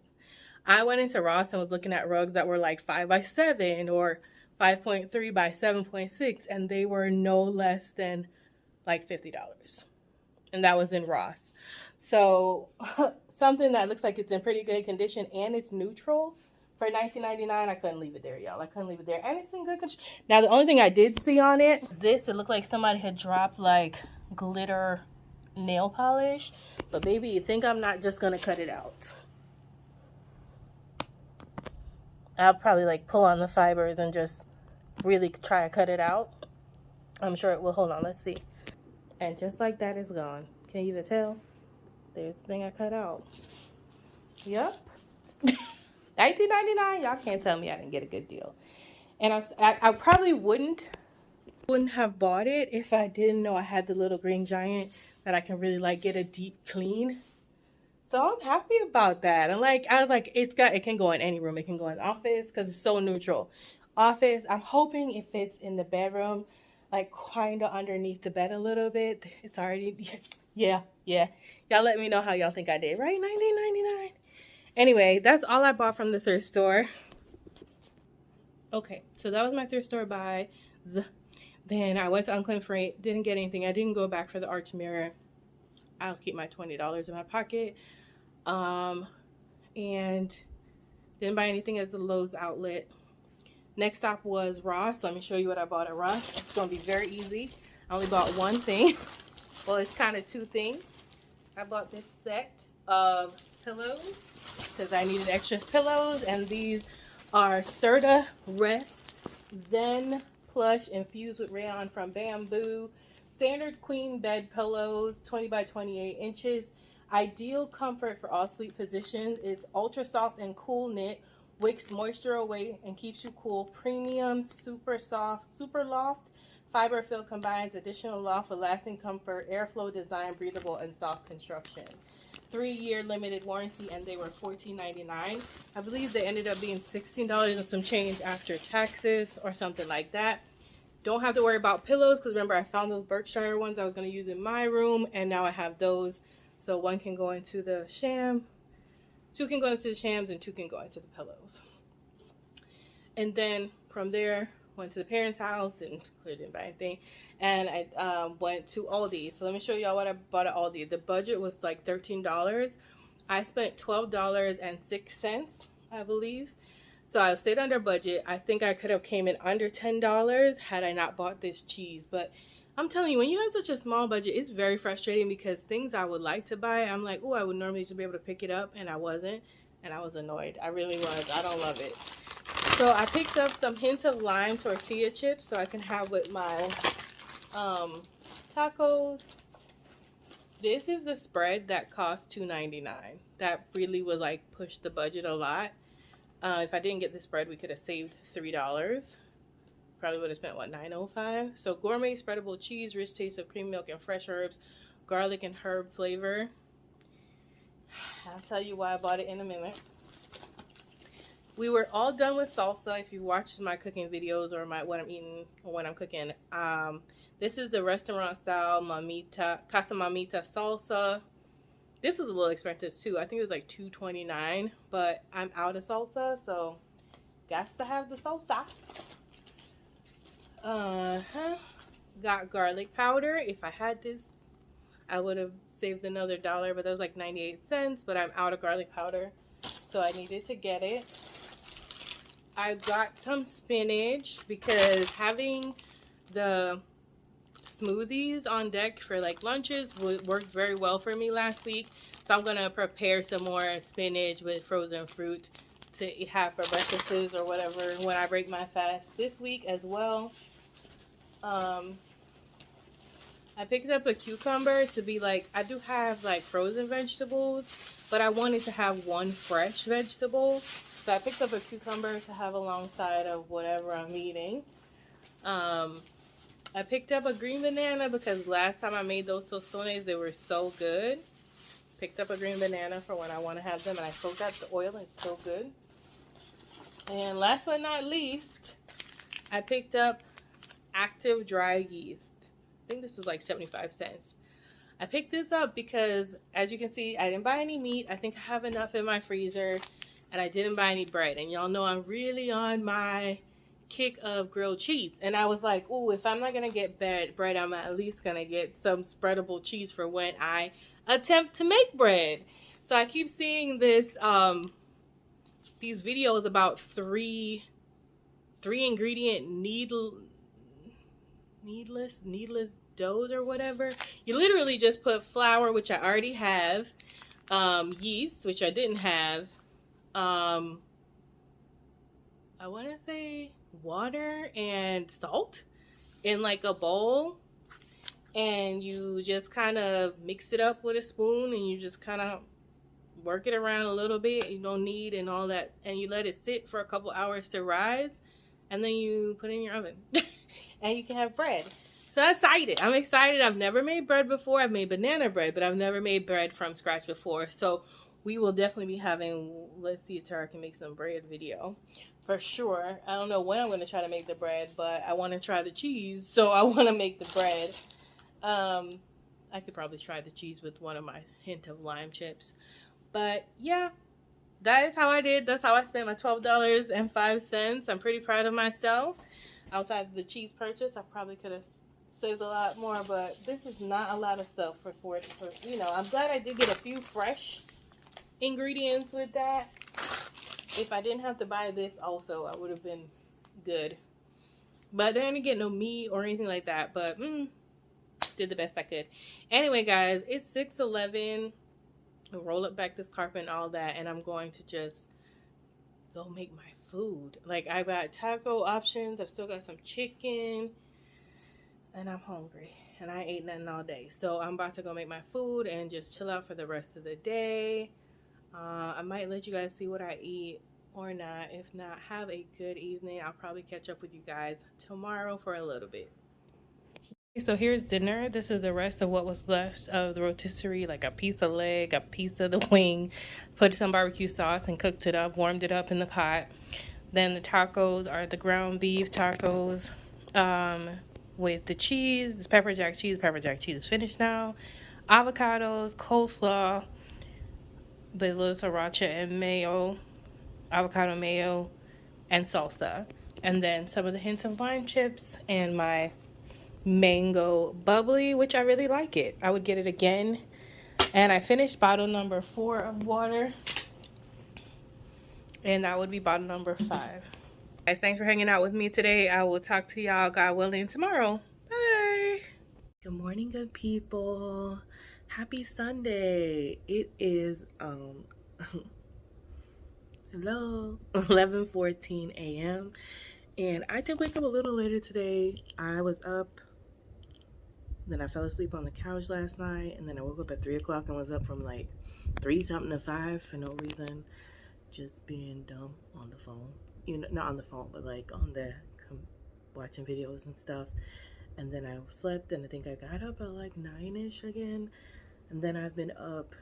I went into Ross and was looking at rugs that were like 5x7 or 5.3 by 7.6, and they were no less than like $50. And that was in Ross. So something that looks like it's in pretty good condition and it's neutral for $19.99, I couldn't leave it there, y'all. I couldn't leave it there. And it's in good condition. Now, the only thing I did see on it is this. It looked like somebody had dropped like glitter nail polish. But baby, you think I'm not just gonna cut it out? I'll probably like pull on the fibers and just really try to cut it out. I'm sure it will. Hold on, let's see. And just like that, it's gone. Can you even tell? There's the thing I cut out. Yep. $19.99. Y'all can't tell me I didn't get a good deal. And I probably wouldn't have bought it if I didn't know I had the little green giant that I can really like get a deep clean. So I'm happy about that. And like I was like, it can go in any room. It can go in the office because it's so neutral. Office, I'm hoping it fits in the bedroom, like kind of underneath the bed a little bit. It's already yeah. Y'all let me know how y'all think I did, right? $19.99. Anyway, that's all I bought from the thrift store. Okay, so that was my thrift store buys. Then I went to Unclaimed Freight, didn't get anything. I didn't go back for the arch mirror. I'll keep my $20 in my pocket. And didn't buy anything at the Lowe's outlet. Next stop was Ross. Let me show you what I bought at Ross. It's gonna be very easy. I only bought one thing. Well, it's kind of two things. I bought this set of pillows because I needed extra pillows, and these are Serta Rest Zen Plush infused with rayon from Bamboo. Standard queen bed pillows, 20 by 28 inches. Ideal comfort for all sleep positions. It's ultra soft and cool knit, wicks moisture away and keeps you cool. Premium, super soft, super loft. Fiber fill combines additional loft with lasting comfort, airflow design, breathable and soft construction. 3-year limited warranty, and they were $14.99. I believe they ended up being $16 and some change after taxes or something like that. Don't have to worry about pillows because remember I found those Berkshire ones I was going to use in my room, and now I have those. So one can go into the sham, two can go into the shams, and two can go into the pillows. And then from there, went to the parents' house, and clearly didn't buy anything. And I went to Aldi. So let me show y'all what I bought at Aldi. The budget was like $13. I spent $12.06, I believe. So I stayed under budget. I think I could have came in under $10 had I not bought this cheese. But I'm telling you, when you have such a small budget, it's very frustrating because things I would like to buy, I'm like, oh, I would normally just be able to pick it up, and I wasn't. And I was annoyed. I really was. I don't love it. So I picked up some hints of lime tortilla chips so I can have with my tacos. This is the spread that cost $2.99. That really was like pushed the budget a lot. If I didn't get the spread, we could have saved $3. Probably would have spent, what, $9.05? So gourmet spreadable cheese, rich taste of cream milk and fresh herbs, garlic and herb flavor. I'll tell you why I bought it in a minute. We were all done with salsa. If you watched my cooking videos or what I'm eating or when I'm cooking, this is the restaurant style Casa Mamita salsa. This was a little expensive too. I think it was like $2.29, but I'm out of salsa, so got to have the salsa. Got garlic powder. If I had this, I would have saved another $1, but that was like 98 cents. But I'm out of garlic powder, so I needed to get it. I got some spinach because having the smoothies on deck for like lunches worked very well for me last week. So I'm gonna prepare some more spinach with frozen fruit to have for breakfasts or whatever when I break my fast this week as well. I picked up a cucumber to be like, I do have like frozen vegetables, but I wanted to have one fresh vegetable. So I picked up a cucumber to have alongside of whatever I'm eating. I picked up a green banana because last time I made those tostones, they were so good. Picked up a green banana for when I want to have them, and I soaked out the oil. It's so good. And last but not least, I picked up active dry yeast. I think this was like 75 cents. I picked this up because, as you can see, I didn't buy any meat. I think I have enough in my freezer. And I didn't buy any bread. And y'all know I'm really on my kick of grilled cheese. And I was like, oh, if I'm not going to get bread, I'm at least going to get some spreadable cheese for when I attempt to make bread. So I keep seeing this, these videos about three ingredient needless doughs or whatever. You literally just put flour, which I already have, yeast, which I didn't have, I want to say water and salt in like a bowl, and you just kind of mix it up with a spoon, and you just kind of work it around a little bit. You don't need and all that, and you let it sit for a couple hours to rise, and then you put it in your oven and you can have bread. So I'm excited. I'm excited. I've never made bread before. I've made banana bread, but I've never made bread from scratch before. So we will definitely be having, let's see if Tara can make some bread video for sure. I don't know when I'm going to try to make the bread, but I want to try the cheese. So I want to make the bread. I could probably try the cheese with one of my hint of lime chips. But yeah, that is how I did. That's how I spent my $12.05. I'm pretty proud of myself. Outside of the cheese purchase, I probably could have saved a lot more, but this is not a lot of stuff for you know. I'm glad I did get a few fresh ingredients with that. If I didn't have to buy this also, I would have been good. But I didn't get no meat or anything like that, but did the best I could. Anyway, guys, it's 6:11. Roll up back this carpet and all that, and I'm going to just go make my food. Like, I got taco options. I've still got some chicken, and I'm hungry, and I ain't nothing all day. So I'm about to go make my food and just chill out for the rest of the day. I might let you guys see what I eat or not. If not, have a good evening. I'll probably catch up with you guys tomorrow for a little bit. So here's dinner. This is the rest of what was left of the rotisserie, like a piece of leg, a piece of the wing. Put some barbecue sauce and cooked it up, warmed it up in the pot. Then the tacos are the ground beef tacos with the cheese. This pepper jack cheese. Pepper jack cheese is finished now. Avocados, coleslaw, with a little sriracha and mayo, avocado mayo, and salsa. And then some of the hints of lime chips and my mango bubbly, which I really like it. I would get it again. And I finished bottle number 4 of water, and that would be bottle number 5. Guys, thanks for hanging out with me today. I will talk to y'all, God willing, tomorrow. Bye. Good morning, good people. Happy Sunday. It is hello, 11:14 a.m. and I did wake up a little later today. I was up, then I fell asleep on the couch last night, and then I woke up at 3 o'clock and was up from like 3 something to 5 for no reason, just being dumb on the phone. You know, not on the phone, but like on the watching videos and stuff. And then I slept, and I think I got up at like 9ish again. And then I've been up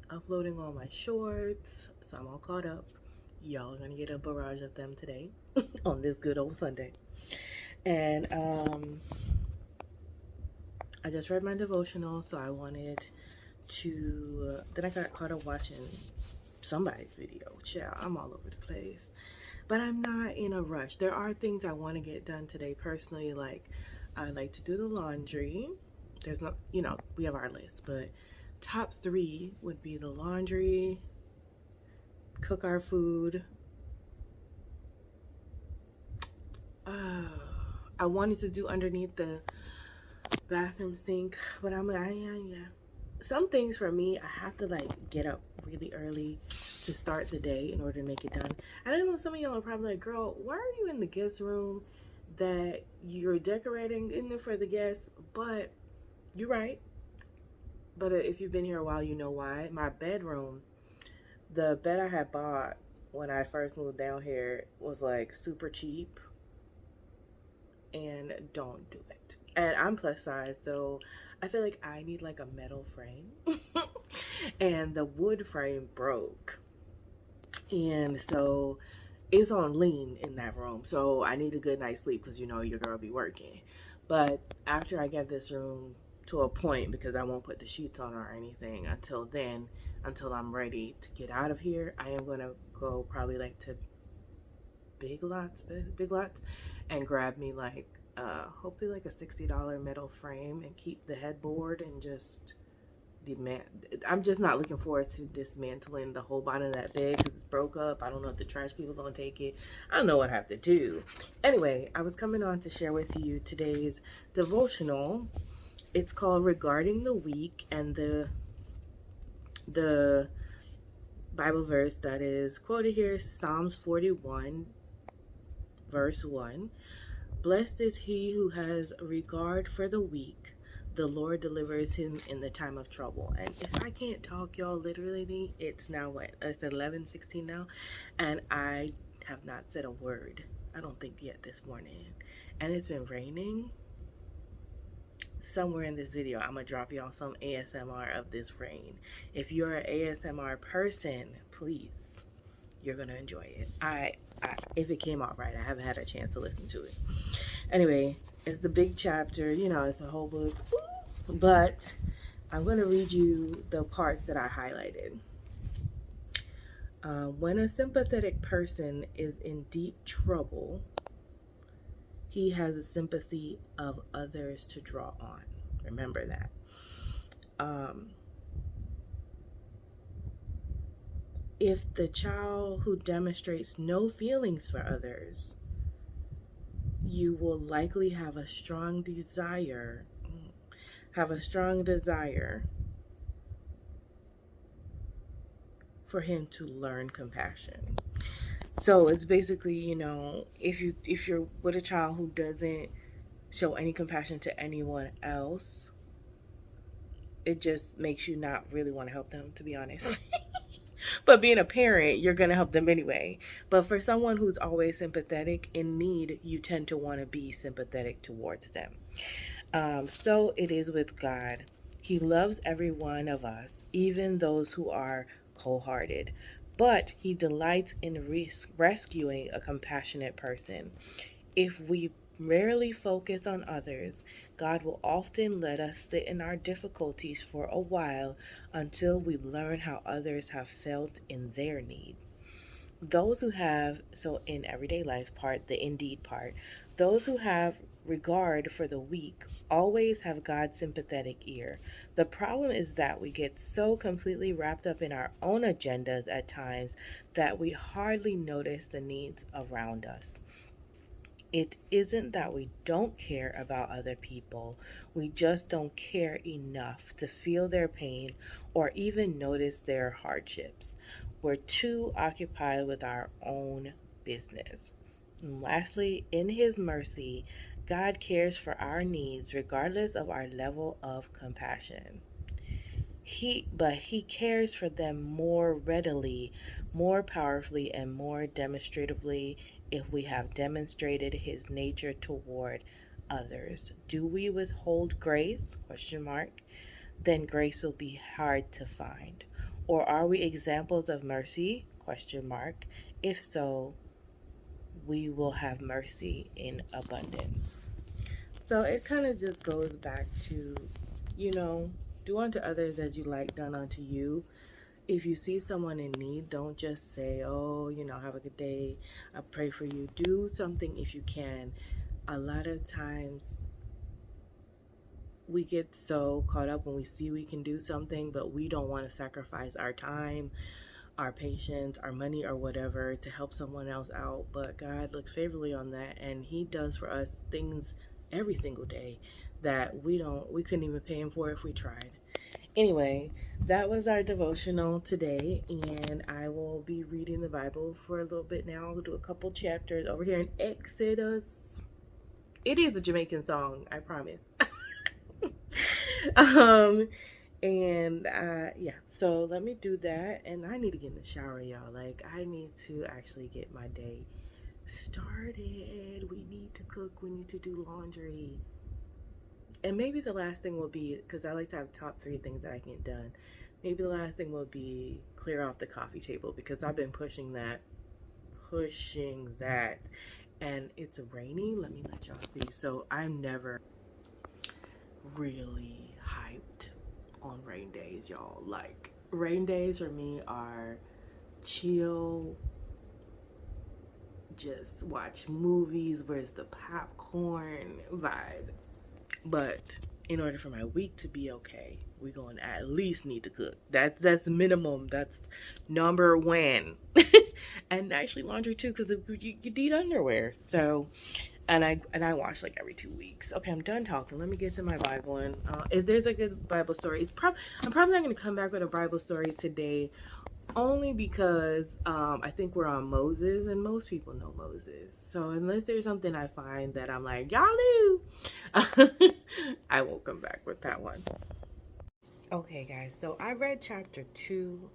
uploading all my shorts, so I'm all caught up. Y'all are gonna get a barrage of them today on this good old Sunday. And I just read my devotional, so I wanted to then I got caught up watching somebody's video. Child, I'm all over the place, but I'm not in a rush. There are things I want to get done today personally. Like, I like to do the laundry. There's no, you know, we have our list, but top 3 would be the laundry, cook our food. I wanted to do underneath the bathroom sink, but yeah. Some things for me, I have to like get up really early to start the day in order to make it done. And I know some of y'all are probably like, girl, why are you in the guest room that you're decorating in there for the guests? But you're right. But if you've been here a while, you know why. My bedroom, the bed I had bought when I first moved down here was like super cheap, and don't do it. And I'm plus size, so I feel like I need like a metal frame and the wood frame broke, and so it's on lean in that room, so I need a good night's sleep because you know your girl be working. But after I get this room to a point, because I won't put the sheets on or anything until then, until I'm ready to get out of here, I am gonna go probably like to Big Lots and grab me like hopefully like a $60 metal frame and keep the headboard and just I'm just not looking forward to dismantling the whole bottom of that bed because it's broke up. I don't know if the trash people gonna take it. I don't know what I have to do. Anyway, I was coming on to share with you today's devotional. It's called Regarding the Weak, and the Bible verse that is quoted here is Psalms 41 verse 1. Blessed is he who has regard for the weak. The Lord delivers him in the time of trouble. And if I can't talk, y'all, literally, it's now what? It's 11:16 now, and I have not said a word I don't think yet this morning. And it's been raining. Somewhere in this video, I'm going to drop y'all some ASMR of this rain. If you're an ASMR person, please, you're going to enjoy it. If it came out right, I haven't had a chance to listen to it. Anyway, it's the big chapter. You know, it's a whole book. But I'm going to read you the parts that I highlighted. When a sympathetic person is in deep trouble, he has a sympathy of others to draw on. Remember that. If the child who demonstrates no feelings for others, you will likely have a strong desire for him to learn compassion. So it's basically, you know, if you're with a child who doesn't show any compassion to anyone else, it just makes you not really want to help them, to be honest. But being a parent, you're going to help them anyway. But for someone who's always sympathetic in need, you tend to want to be sympathetic towards them. So it is with God. He loves every one of us, even those who are cold-hearted. But he delights in rescuing a compassionate person. If we rarely focus on others, God will often let us sit in our difficulties for a while until we learn how others have felt in their need. Those who have, so in everyday life part, the indeed part, those who have regard for the weak always have God's sympathetic ear. The problem is that we get so completely wrapped up in our own agendas at times that we hardly notice the needs around us. It isn't that we don't care about other people, we just don't care enough to feel their pain or even notice their hardships. We're too occupied with our own business. And lastly, in His mercy, God cares for our needs regardless of our level of compassion. But He cares for them more readily, more powerfully, and more demonstratively if we have demonstrated His nature toward others. Do we withhold grace? ? Then grace will be hard to find. Or are we examples of mercy? ? If so, we will have mercy in abundance. So it kind of just goes back to, you know, do unto others as you like done unto you. If you see someone in need, don't just say, oh, you know, have a good day, I pray for you. Do something if you can. A lot of times we get so caught up when we see we can do something, but we don't want to sacrifice our time, our patience, our money, or whatever to help someone else out. But God looks favorably on that, and He does for us things every single day that we couldn't even pay Him for if we tried. Anyway, that was our devotional today, and I will be reading the Bible for a little bit now. We'll do a couple chapters over here in Exodus. It is a Jamaican song, I promise. Yeah, so let me do that, and I need to get in the shower, y'all. Like, I need to actually get my day started. We need to cook, we need to do laundry. And maybe the last thing will be, because I like to have top 3 things that I can get done. Maybe the last thing will be clear off the coffee table, because I've been pushing that. And it's rainy. Let me let y'all see. So I'm never really hyped on rain days, y'all. Like, rain days for me are chill, just watch movies, where's the popcorn vibe. But in order for my week to be okay, we're going to at least need to cook. That's minimum. That's number 1. And actually laundry too, because you need underwear. So, and I wash like every 2 weeks. Okay, I'm done talking. Let me get to my Bible. And if there's a good Bible story, I'm probably not going to come back with a Bible story today, only because I think we're on Moses, and most people know Moses. So unless there's something I find that I'm like, y'all knew, I won't come back with that one. Okay, guys, so I read chapter 2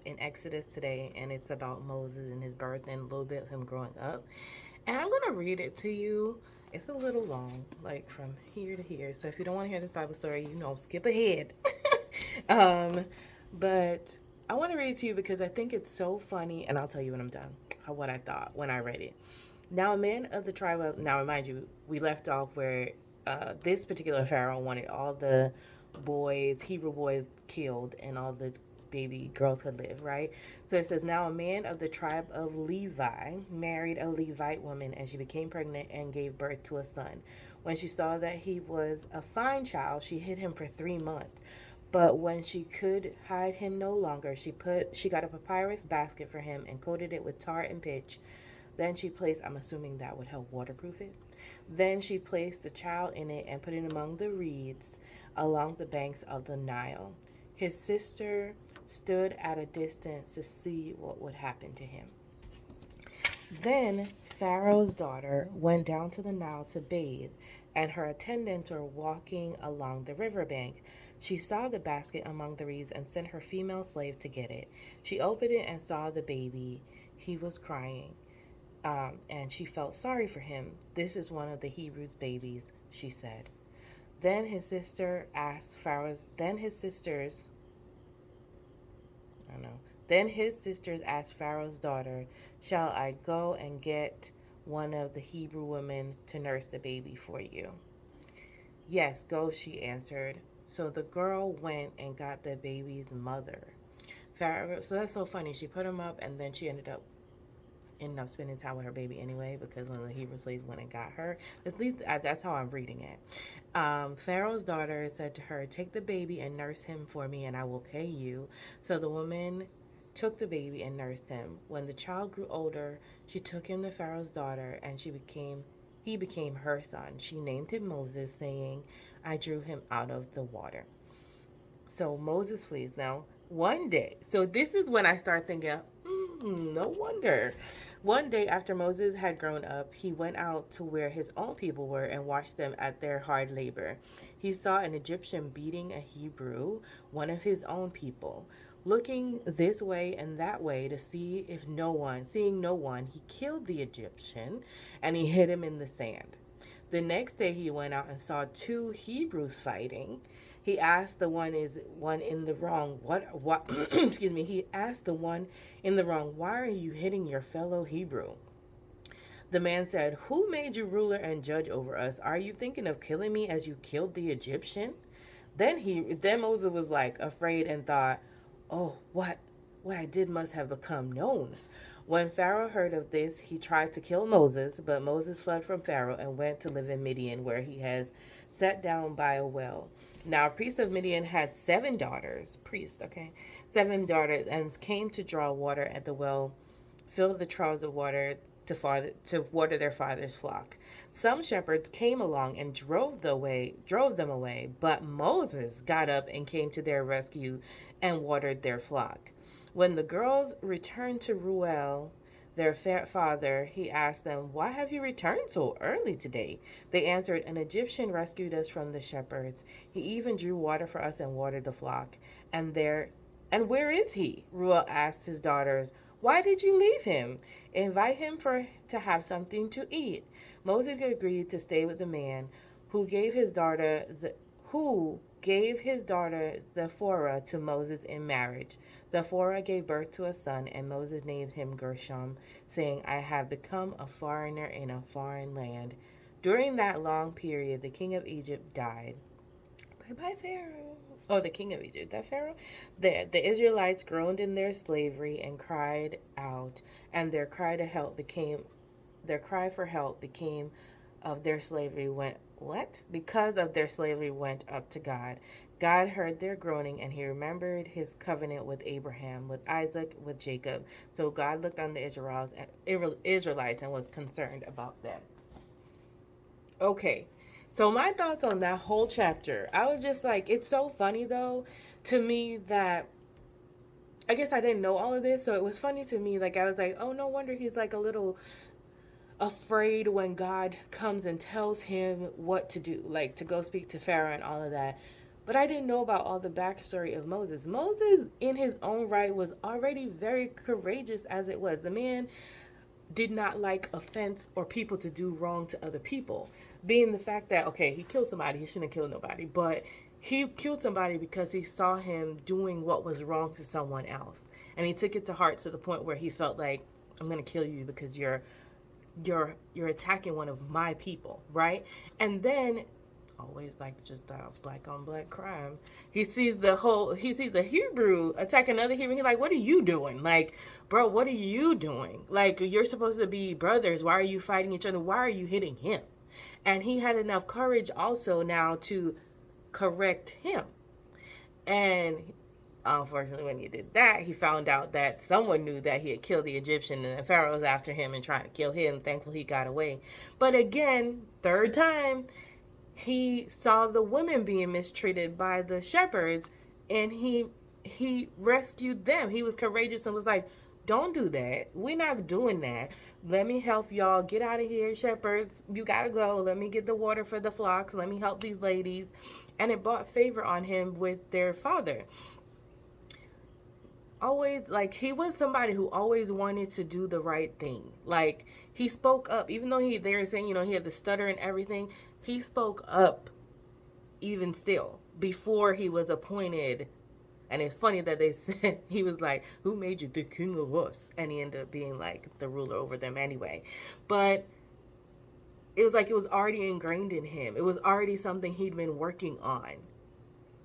in Exodus today, and it's about Moses and his birth and a little bit of him growing up. And I'm going to read it to you. It's a little long, like from here to here. So if you don't want to hear this Bible story, skip ahead. But I want to read it to you because I think it's so funny, and I'll tell you when I'm done what I thought when I read it. Now, a man of the tribe of, now remind you, we left off where this particular Pharaoh wanted all the boys, Hebrew boys, killed, and all the baby girls could live, right? So it says, now a man of the tribe of Levi married a Levite woman, and she became pregnant and gave birth to a son. When she saw that he was a fine child, she hid him for 3 months. But when she could hide him no longer, she got a papyrus basket for him and coated it with tar and pitch. Then she placed, I'm assuming that would help waterproof it. Then she placed the child in it and put it among the reeds along the banks of the Nile. His sister stood at a distance to see what would happen to him. Then Pharaoh's daughter went down to the Nile to bathe, and her attendants were walking along the riverbank. She saw the basket among the reeds and sent her female slave to get it. She opened it and saw the baby. He was crying, and she felt sorry for him. This is one of the Hebrews' babies, she said. Then his sisters asked Pharaoh's daughter, shall I go and get one of the Hebrew women to nurse the baby for you? Yes, go, she answered. So the girl went and got the baby's mother. Pharaoh, so that's so funny. She put him up, and then she ended up spending time with her baby anyway, because when the Hebrew slaves went and got her, at least that's how I'm reading it. Pharaoh's daughter said to her, take the baby and nurse him for me, and I will pay you. So the woman took the baby and nursed him. When the child grew older, she took him to Pharaoh's daughter, and he became her son. She named him Moses, saying, I drew him out of the water. So Moses flees. Now, one day, so this is when I start thinking, no wonder. One day after Moses had grown up, he went out to where his own people were and watched them at their hard labor. He saw an Egyptian beating a Hebrew, one of his own people. Looking this way and that way to see seeing no one, he killed the Egyptian and he hid him in the sand. The next day he went out and saw 2 Hebrews fighting. He asked the one in the wrong, he asked the one in the wrong, why are you hitting your fellow Hebrew? The man said, who made you ruler and judge over us? Are you thinking of killing me as you killed the Egyptian? Then Moses was afraid and thought, oh, what I did must have become known. When Pharaoh heard of this, he tried to kill Moses, but Moses fled from Pharaoh and went to live in Midian, where he has sat down by a well. Now, a priest of Midian had 7 daughters, and came to draw water at the well, filled the troughs of water to water their father's flock. Some shepherds came along and drove them away, but Moses got up and came to their rescue and watered their flock. When the girls returned to Reuel, their father, he asked them, why have you returned so early today? They answered, an Egyptian rescued us from the shepherds. He even drew water for us and watered the flock. And where is he? Reuel asked his daughters, why did you leave him? Invite him to have something to eat. Moses agreed to stay with the man who gave his daughter Zipporah to Moses in marriage. Zipporah gave birth to a son, and Moses named him Gershom, saying, I have become a foreigner in a foreign land. During that long period, the king of Egypt died. Bye-bye, Pharaoh. Oh, the king of Egypt, that Pharaoh? The Israelites groaned in their slavery and cried out, and their cry for help became of their slavery because of their slavery went up to God. God heard their groaning, and he remembered his covenant with Abraham, with Isaac, with Jacob. So God looked on the Israelites and was concerned about them. Okay, so my thoughts on that whole chapter, I was just it's so funny though to me that I guess I didn't know all of this, so it was funny to me. I was oh, no wonder he's a little afraid when God comes and tells him what to do, to go speak to Pharaoh and all of that. But I didn't know about all the backstory of Moses. Moses, in his own right, was already very courageous as it was. The man did not like offense or people to do wrong to other people. Being the fact that, okay, he killed somebody, he shouldn't have killed nobody, but he killed somebody because he saw him doing what was wrong to someone else. And he took it to heart to the point where he felt like, I'm going to kill you because you're attacking one of my people, right? And then always like just black on black crime. He sees a Hebrew attack another Hebrew. He's like, what are you doing? Like, bro, what are you doing? Like, you're supposed to be brothers. Why are you fighting each other? Why are you hitting him? And he had enough courage also now to correct him. And unfortunately, when he did that, he found out that someone knew that he had killed the Egyptian, and the Pharaoh was after him and trying to kill him. Thankfully, he got away. But again, third time, he saw the women being mistreated by the shepherds, and he rescued them. He was courageous and was like, don't do that. We're not doing that. Let me help y'all. Get out of here, shepherds. You gotta go. Let me get the water for the flocks. Let me help these ladies. And it brought favor on him with their father. Always, like, he was somebody who always wanted to do the right thing. Like, he spoke up, even though they were saying, he had the stutter and everything. He spoke up even still before he was appointed. And it's funny that they said, he was like, who made you the king of us? And he ended up being like the ruler over them anyway. But it was like it was already ingrained in him. It was already something he'd been working on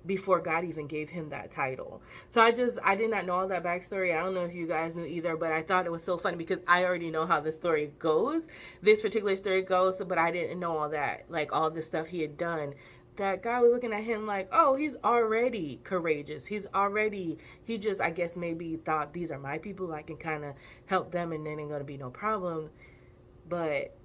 before God even gave him that title. So I did not know all that backstory. I don't know if you guys knew either, but I thought it was so funny because I already know how the story goes. This particular story goes, but I didn't know all that, like all the stuff he had done. That God was looking at him like, oh, he's already courageous. He just, I guess, maybe thought these are my people. I can kind of help them and then ain't going to be no problem. But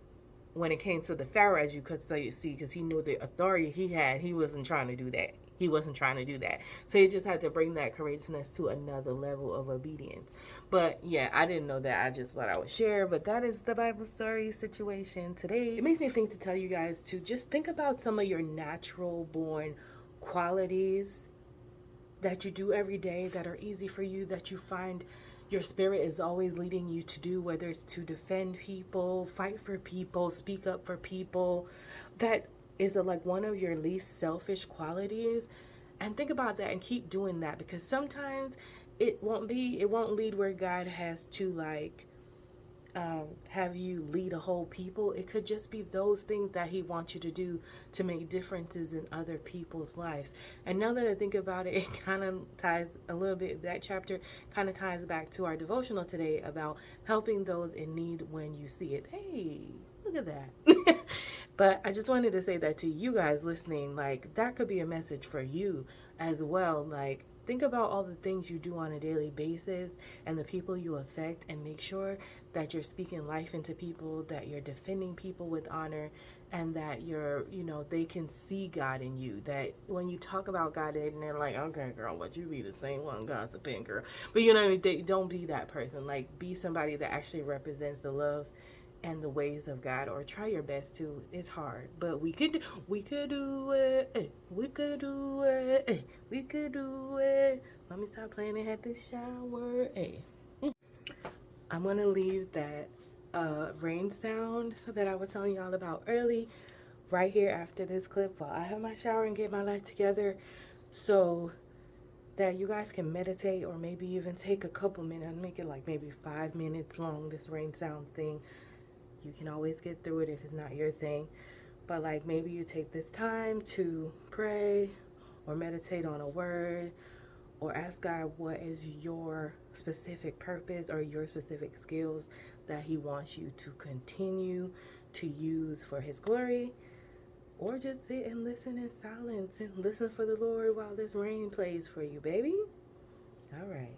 when it came to the Pharaoh, as you could see, because he knew the authority he had, he wasn't trying to do that. He wasn't trying to do that. So he just had to bring that courageousness to another level of obedience. But yeah, I didn't know that. I just thought I would share. But that is the Bible story situation today. It makes me think to tell you guys to just think about some of your natural born qualities that you do every day that are easy for you, that you find your spirit is always leading you to do, whether it's to defend people, fight for people, speak up for people. That is like one of your least selfish qualities. And think about that and keep doing that, because sometimes it won't lead where God has to like have you lead a whole people. It could just be those things that he wants you to do to make differences in other people's lives. And now that I think about it, it kind of ties a little bit, that chapter kind of ties back to our devotional today about helping those in need when you see it. Hey, look at that. But I just wanted to say that to you guys listening, like that could be a message for you as well. Like, think about all the things you do on a daily basis and the people you affect, and make sure that you're speaking life into people, that you're defending people with honor, and that you're, they can see God in you. That when you talk about God and they're like, okay, girl, but you be the same one gossiping, girl. But don't be that person. Like, be somebody that actually represents the love and the ways of God, or try your best to. It's hard, but we could do it. We could do it. We could do it. Let me stop playing and have this shower. Hey. I'm gonna leave that rain sound so that I was telling y'all about early right here after this clip while I have my shower and get my life together, so that you guys can meditate, or maybe even take a couple minutes, make it like maybe 5 minutes long, this rain sounds thing. You can always get through it if it's not your thing. But like, maybe you take this time to pray or meditate on a word, or ask God what is your specific purpose or your specific skills that he wants you to continue to use for his glory. Or just sit and listen in silence and listen for the Lord while this rain plays for you, baby. All right.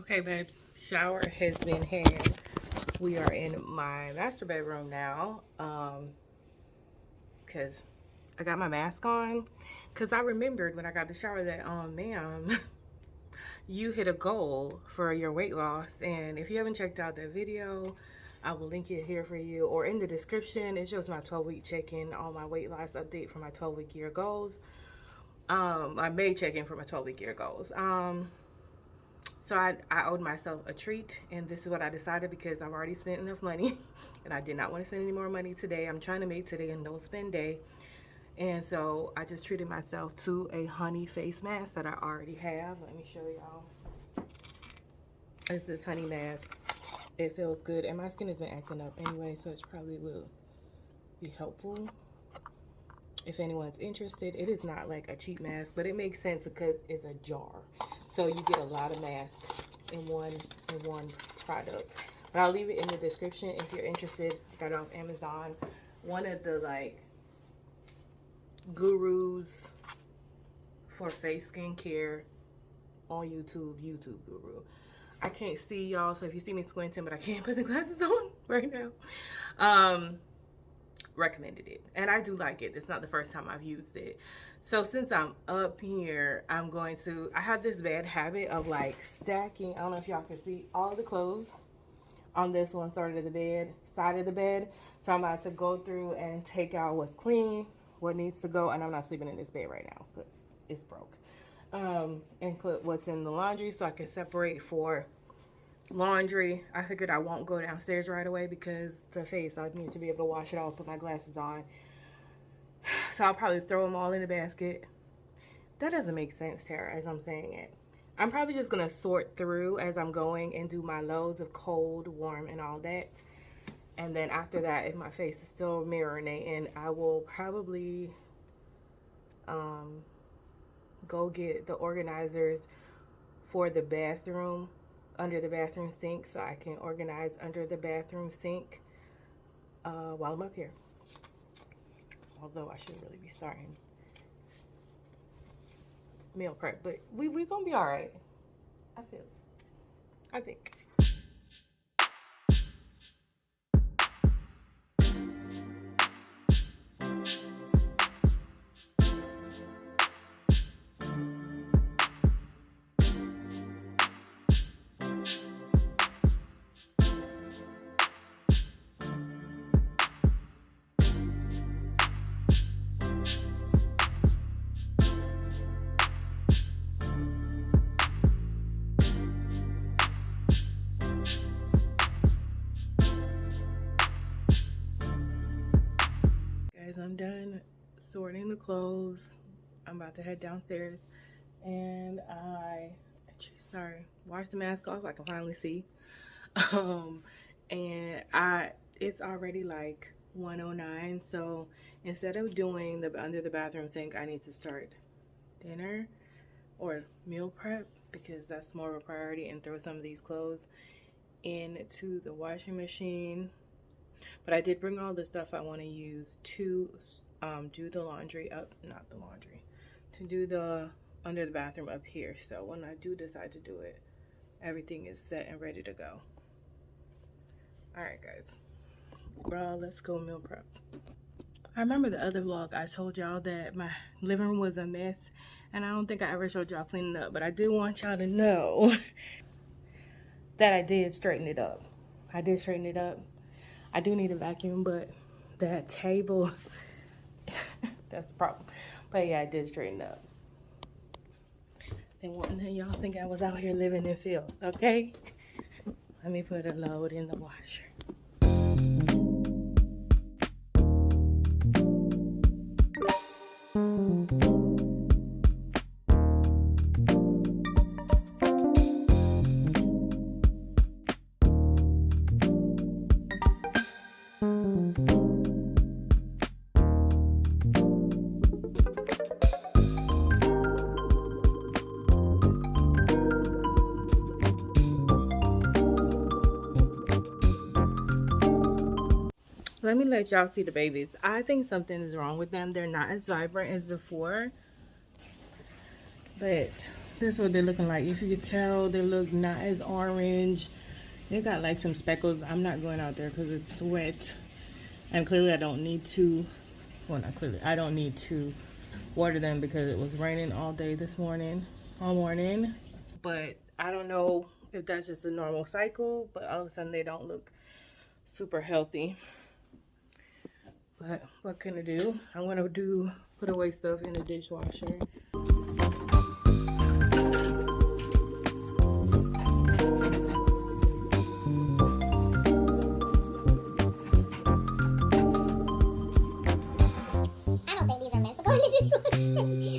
Okay, babe, shower has been had. We are in my master bedroom now, because I got my mask on, because I remembered when I got the shower that, ma'am, you hit a goal for your weight loss. And if you haven't checked out that video, I will link it here for you, or in the description. It shows my 12-week check-in on my weight loss update for my 12-week year goals. I may check in for my 12-week year goals. So I owed myself a treat, and this is what I decided, because I've already spent enough money and I did not want to spend any more money today. I'm trying to make today a no spend day. And so I just treated myself to a honey face mask that I already have. Let me show y'all. It's this honey mask. It feels good, and my skin has been acting up anyway, so it probably will be helpful if anyone's interested. It is not like a cheap mask, but it makes sense because it's a jar. So you get a lot of masks in one product. But I'll leave it in the description if you're interested. I got it off Amazon. One of the like gurus for face skincare on YouTube guru. I can't see y'all, so if you see me squinting, but I can't put the glasses on right now. Recommended it, and I do like it. It's not the first time I've used it. So since I'm up here, I have this bad habit of like stacking. I don't know if y'all can see all the clothes on this one side of the bed. So I'm about to go through and take out what's clean, what needs to go, and I'm not sleeping in this bed right now because it's broke. And put what's in the laundry so I can separate for laundry. I figured I won't go downstairs right away because the face, I need to be able to wash it off, put my glasses on. So I'll probably throw them all in a basket. That doesn't make sense, Tara, as I'm saying it. I'm probably just gonna sort through as I'm going and do my loads of cold, warm, and all that. And then after that, if my face is still marinating, I will probably go get the organizers for the bathroom, under the bathroom sink, so I can organize under the bathroom sink while I'm up here. Although I should really be starting meal prep, but we gonna be all right. I think. Guys, I'm done sorting the clothes. I'm about to head downstairs, and wash the mask off. I can finally see. And it's already like 1:09, so instead of doing the under the bathroom sink, I need to start dinner or meal prep, because that's more of a priority, and throw some of these clothes into the washing machine. But I did bring all the stuff I want to use to do the laundry to do the under the bathroom up here. So when I do decide to do it, everything is set and ready to go. All right, guys. Girl, let's go meal prep. I remember the other vlog I told y'all that my living room was a mess, and I don't think I ever showed y'all cleaning up, but I did want y'all to know that I did straighten it up. I did straighten it up. I do need a vacuum, but that table, that's the problem. But yeah, I did straighten up. Then one day y'all think I was out here living in filth, okay? Let me put a load in the washer. Let me let y'all see the babies. I think something is wrong with them. They're not as vibrant as before. But This is what they're looking like. If you could tell, they look not as orange. They got like some speckles. I'm not going out there because it's wet. And clearly I don't need to, well not clearly, I don't need to water them because it was raining all day this morning, all morning. But I don't know if that's just a normal cycle, but all of a sudden they don't look super healthy. But what can I do? I'm gonna put away stuff in the dishwasher.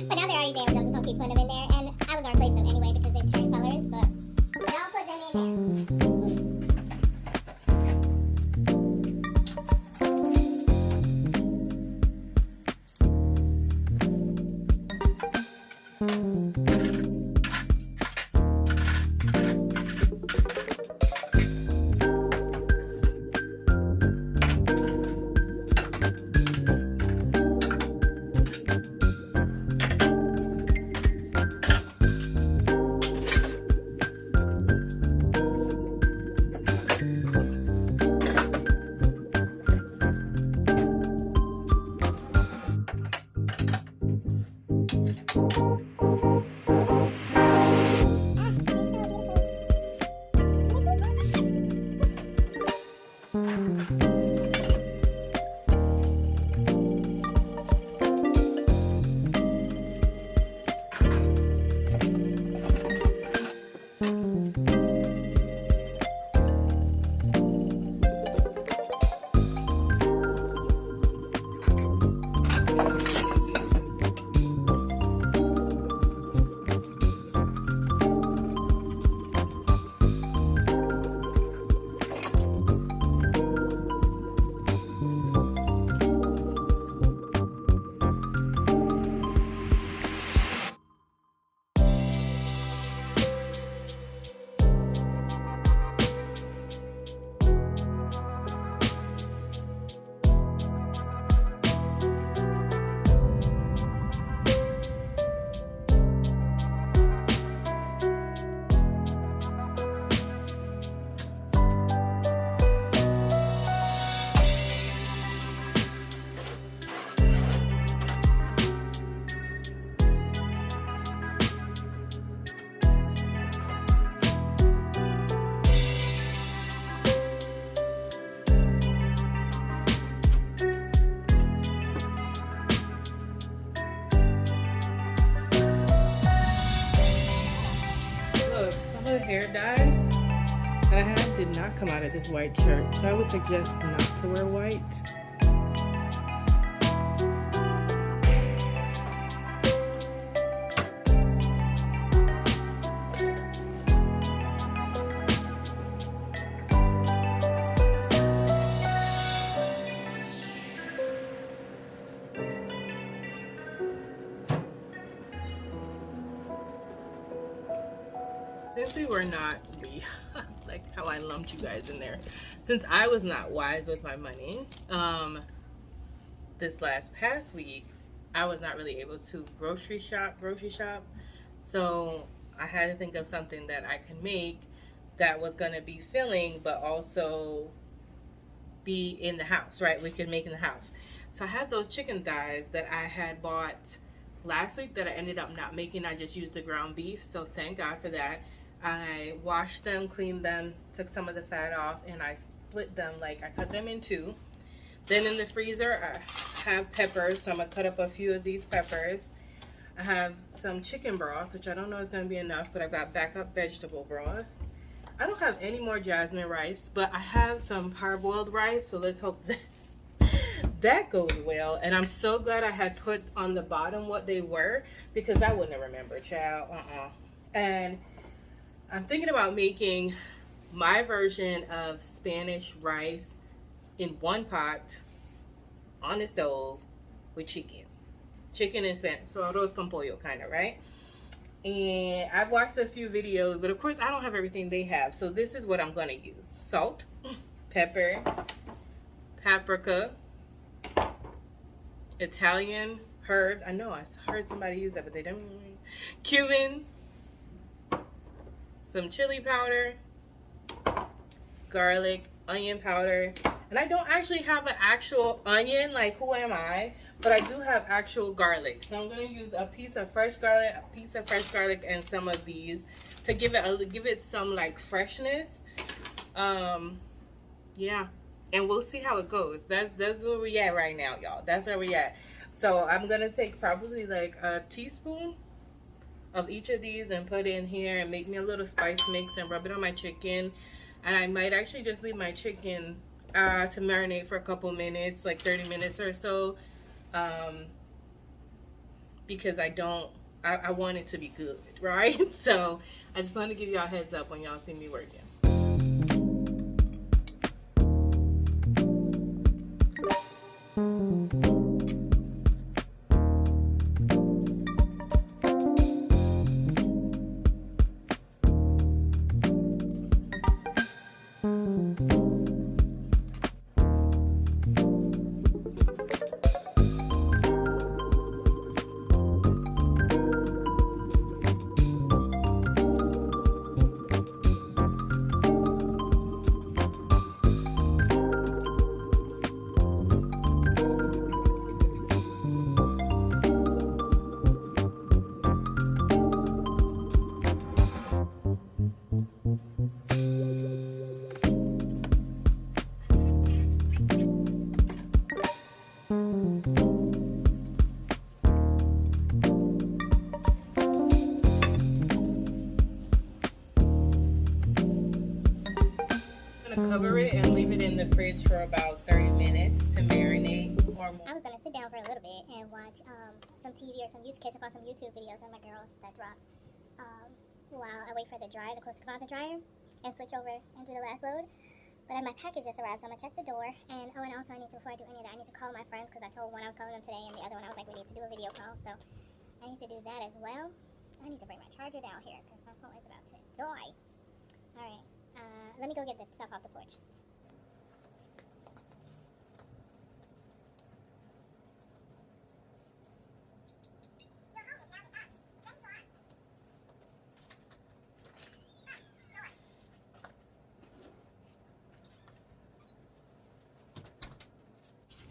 But now they're already damaged. I'm just gonna keep putting them in there, and I was gonna replace them anyway because they've turned colors. But don't put them in there. Hair dye that I had did not come out of this white shirt, so I would suggest not to wear white. Since we were not, like how I lumped you guys in there, since I was not wise with my money, this past week, I was not really able to grocery shop. So I had to think of something that I can make that was gonna be filling, but also be in the house, right? We could make in the house. So I had those chicken thighs that I had bought last week that I ended up not making. I just used the ground beef, so thank God for that. I washed them, cleaned them, took some of the fat off, and I split them, like I cut them in two. Then in the freezer, I have peppers, so I'm gonna cut up a few of these peppers. I have some chicken broth, which I don't know is gonna be enough, but I've got backup vegetable broth. I don't have any more jasmine rice, but I have some parboiled rice, so let's hope that goes well. And I'm so glad I had put on the bottom what they were, because I wouldn't have remembered, child. And I'm thinking about making my version of Spanish rice in one pot on the stove with chicken and Spanish, so arroz con pollo kind of, right? And I've watched a few videos, but of course I don't have everything they have, so this is what I'm gonna use: salt, pepper, paprika, Italian herb. I know I heard somebody use that, but they don't. Cumin, some chili powder, garlic, onion powder, and I don't actually have an actual onion, like who am I, but I do have actual garlic. So I'm going to use a piece of fresh garlic, and some of these to give it some like freshness. Yeah, and we'll see how it goes. That's where we at right now, y'all. That's where we at. So I'm gonna take probably like a teaspoon of each of these and put it in here and make me a little spice mix and rub it on my chicken. And I might actually just leave my chicken to marinate for a couple minutes, like 30 minutes or so, because I want it to be good, right? So I just want to give y'all a heads up when y'all see me working. Cover it and leave it in the fridge for about 30 minutes to marinate or more. I was gonna sit down for a little bit and watch some TV or catch up on some YouTube videos from my girls that dropped while I wait for the clothes to come out the dryer and switch over and do the last load. But my package just arrived, so I'm gonna check the door. And and also before I do any of that, I need to call my friends because I told one I was calling them today, and the other one I was like, we need to do a video call. So I need to do that as well. I need to bring my charger down here because my phone is about to die. All right. Let me go get the stuff off the porch.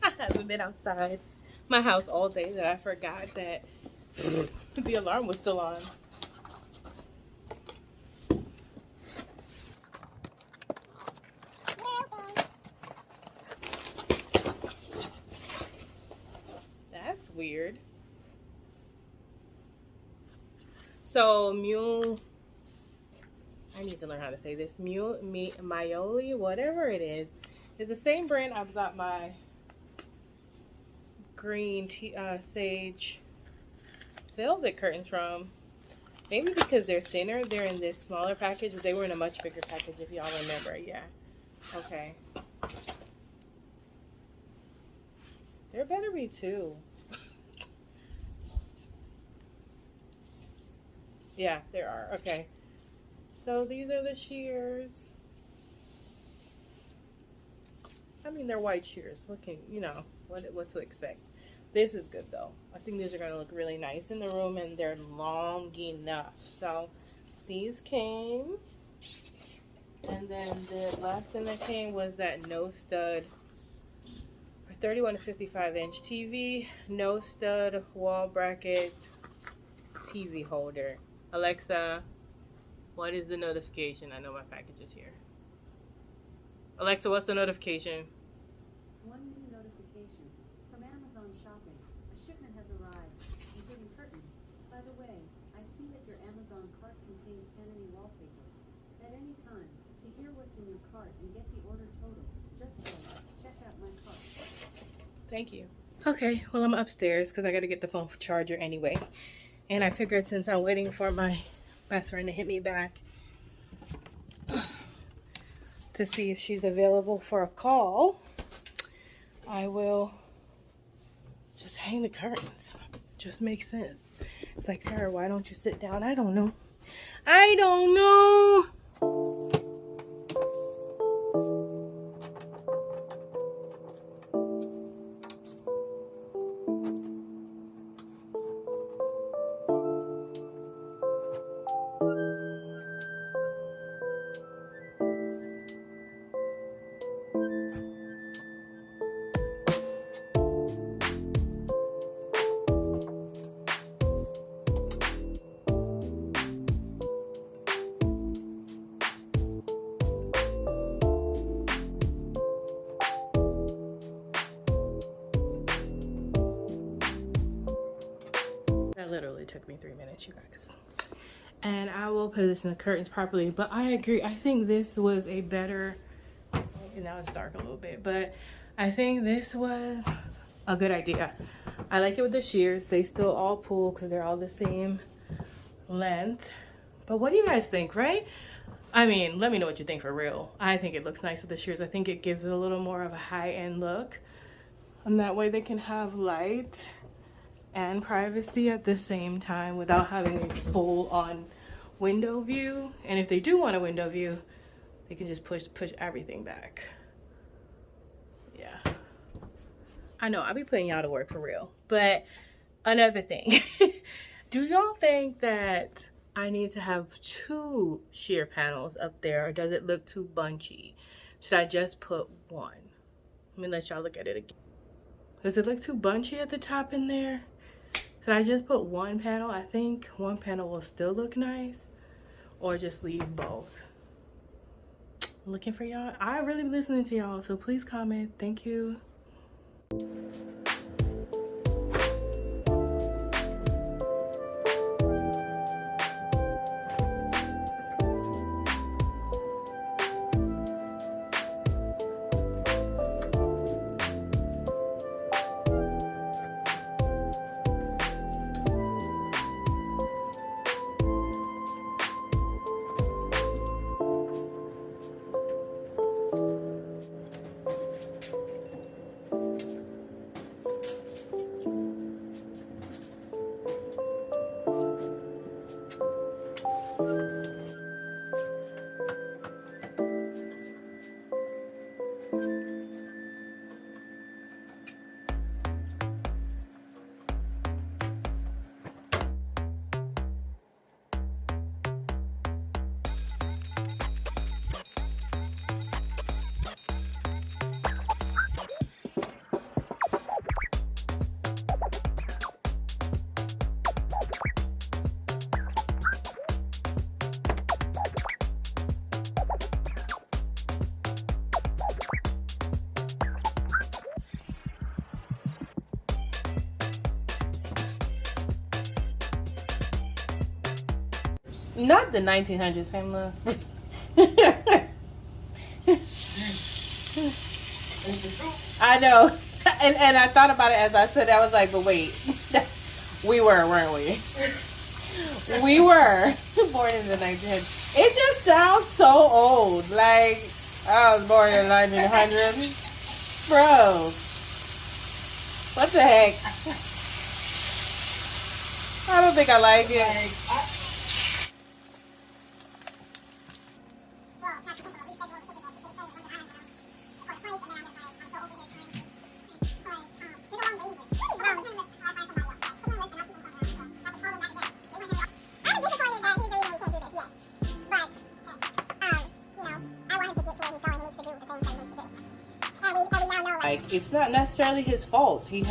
I haven't been outside my house all day that I forgot that the alarm was still on. That's weird. So I need to learn how to say this. Maioli, whatever it is the same brand I've got my green sage velvet curtains from. Maybe because they're thinner, they're in this smaller package, but they were in a much bigger package if y'all remember. Yeah. Okay. There better be two. Yeah, there are. Okay. So these are the shears. I mean, they're white shears. What can, what to expect. This is good though. I think these are going to look really nice in the room, and they're long enough. So these came. And then the last thing that came was that no stud 31 to 55 inch TV, no stud wall bracket TV holder. Alexa, what is the notification? I know my package is here. Alexa, what's the notification? One new notification from Amazon Shopping. A shipment has arrived, including curtains. By the way, I see that your Amazon cart contains Tanny wallpaper. At any time, to hear what's in your cart and get the order total, just say, check out my cart. Thank you. Okay, well, I'm upstairs because I got to get the phone charger anyway. And I figured since I'm waiting for my best friend to hit me back to see if she's available for a call, I will just hang the curtains. Just makes sense. It's like, Tara, why don't you sit down? I don't know. I don't know. literally took me 3 minutes, you guys. And I will position the curtains properly. But I agree, I think this was a better, now it's dark a little bit, but I think this was a good idea. I like it with the shears. They still all pull because they're all the same length. But what do you guys think, right? I mean, let me know what you think for real. I think it looks nice with the shears. I think it gives it a little more of a high-end look. And that way they can have light and privacy at the same time without having a full-on window view. And if they do want a window view, they can just push everything back. Yeah. I know, I'll be putting y'all to work for real. But another thing, do y'all think that I need to have 2 sheer panels up there, or does it look too bunchy? Should I just put 1? Let me let y'all look at it again. Does it look too bunchy at the top in there? Should I just put 1 panel? I think 1 panel will still look nice, or just leave both. I'm looking for y'all. I really be listening to y'all, so please comment. Thank you. Not the 1900s, Pamela. I know. And I thought about it as I said, I was like, but wait. We were, weren't we? We were born in the 1900s. It just sounds so old. Like, I was born in the 1900s. Bro. What the heck? I don't think I like it. Like, it's not necessarily his fault. He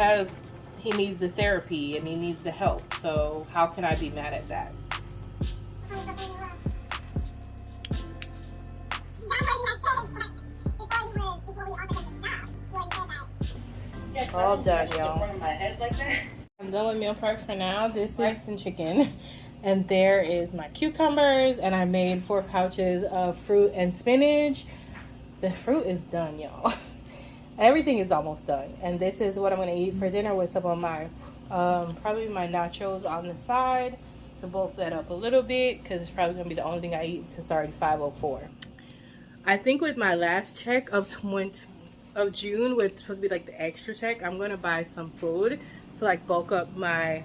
needs the therapy and he needs the help. So how can I be mad at that? All done, y'all. I'm done with meal prep for now. This is rice and chicken. And there is my cucumbers. And I made 4 pouches of fruit and spinach. The fruit is done, y'all. Everything is almost done. And this is what I'm going to eat for dinner with some of my, probably my nachos on the side. To bulk that up a little bit. Because it's probably going to be the only thing I eat. Because it's already 5:04. I think with my last check of June, which is supposed to be like the extra check, I'm going to buy some food to like bulk up my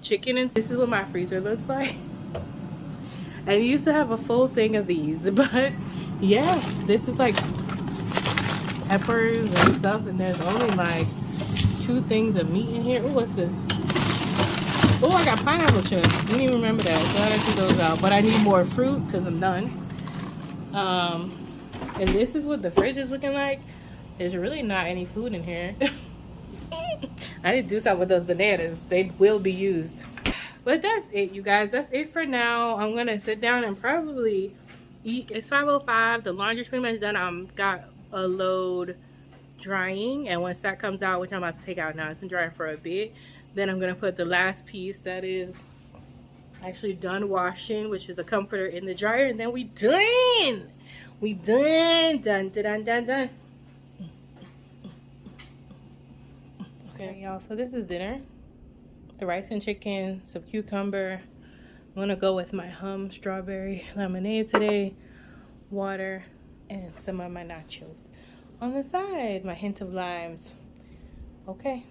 chicken. And this is what my freezer looks like. I used to have a full thing of these. But yeah, this is like peppers and stuff, and there's only like 2 things of meat in here. Oh, what's this? Oh, I got pineapple chips. Didn't even remember that, so I threw those out. But I need more fruit because I'm done. And this is what the fridge is looking like. There's really not any food in here. I need to do something with those bananas. They will be used. But that's it, you guys. That's it for now. I'm gonna sit down and probably eat. It's 5:05. The laundry's pretty much done. Got a load drying, and once that comes out, which I'm about to take out now, it's been drying for a bit, then I'm gonna put the last piece that is actually done washing, which is a comforter, in the dryer, and then we done. We done. Okay, y'all, so this is dinner. The rice and chicken, some cucumber. I'm gonna go with my strawberry lemonade today, water, and some of my nachos on the side, my hint of limes. Okay.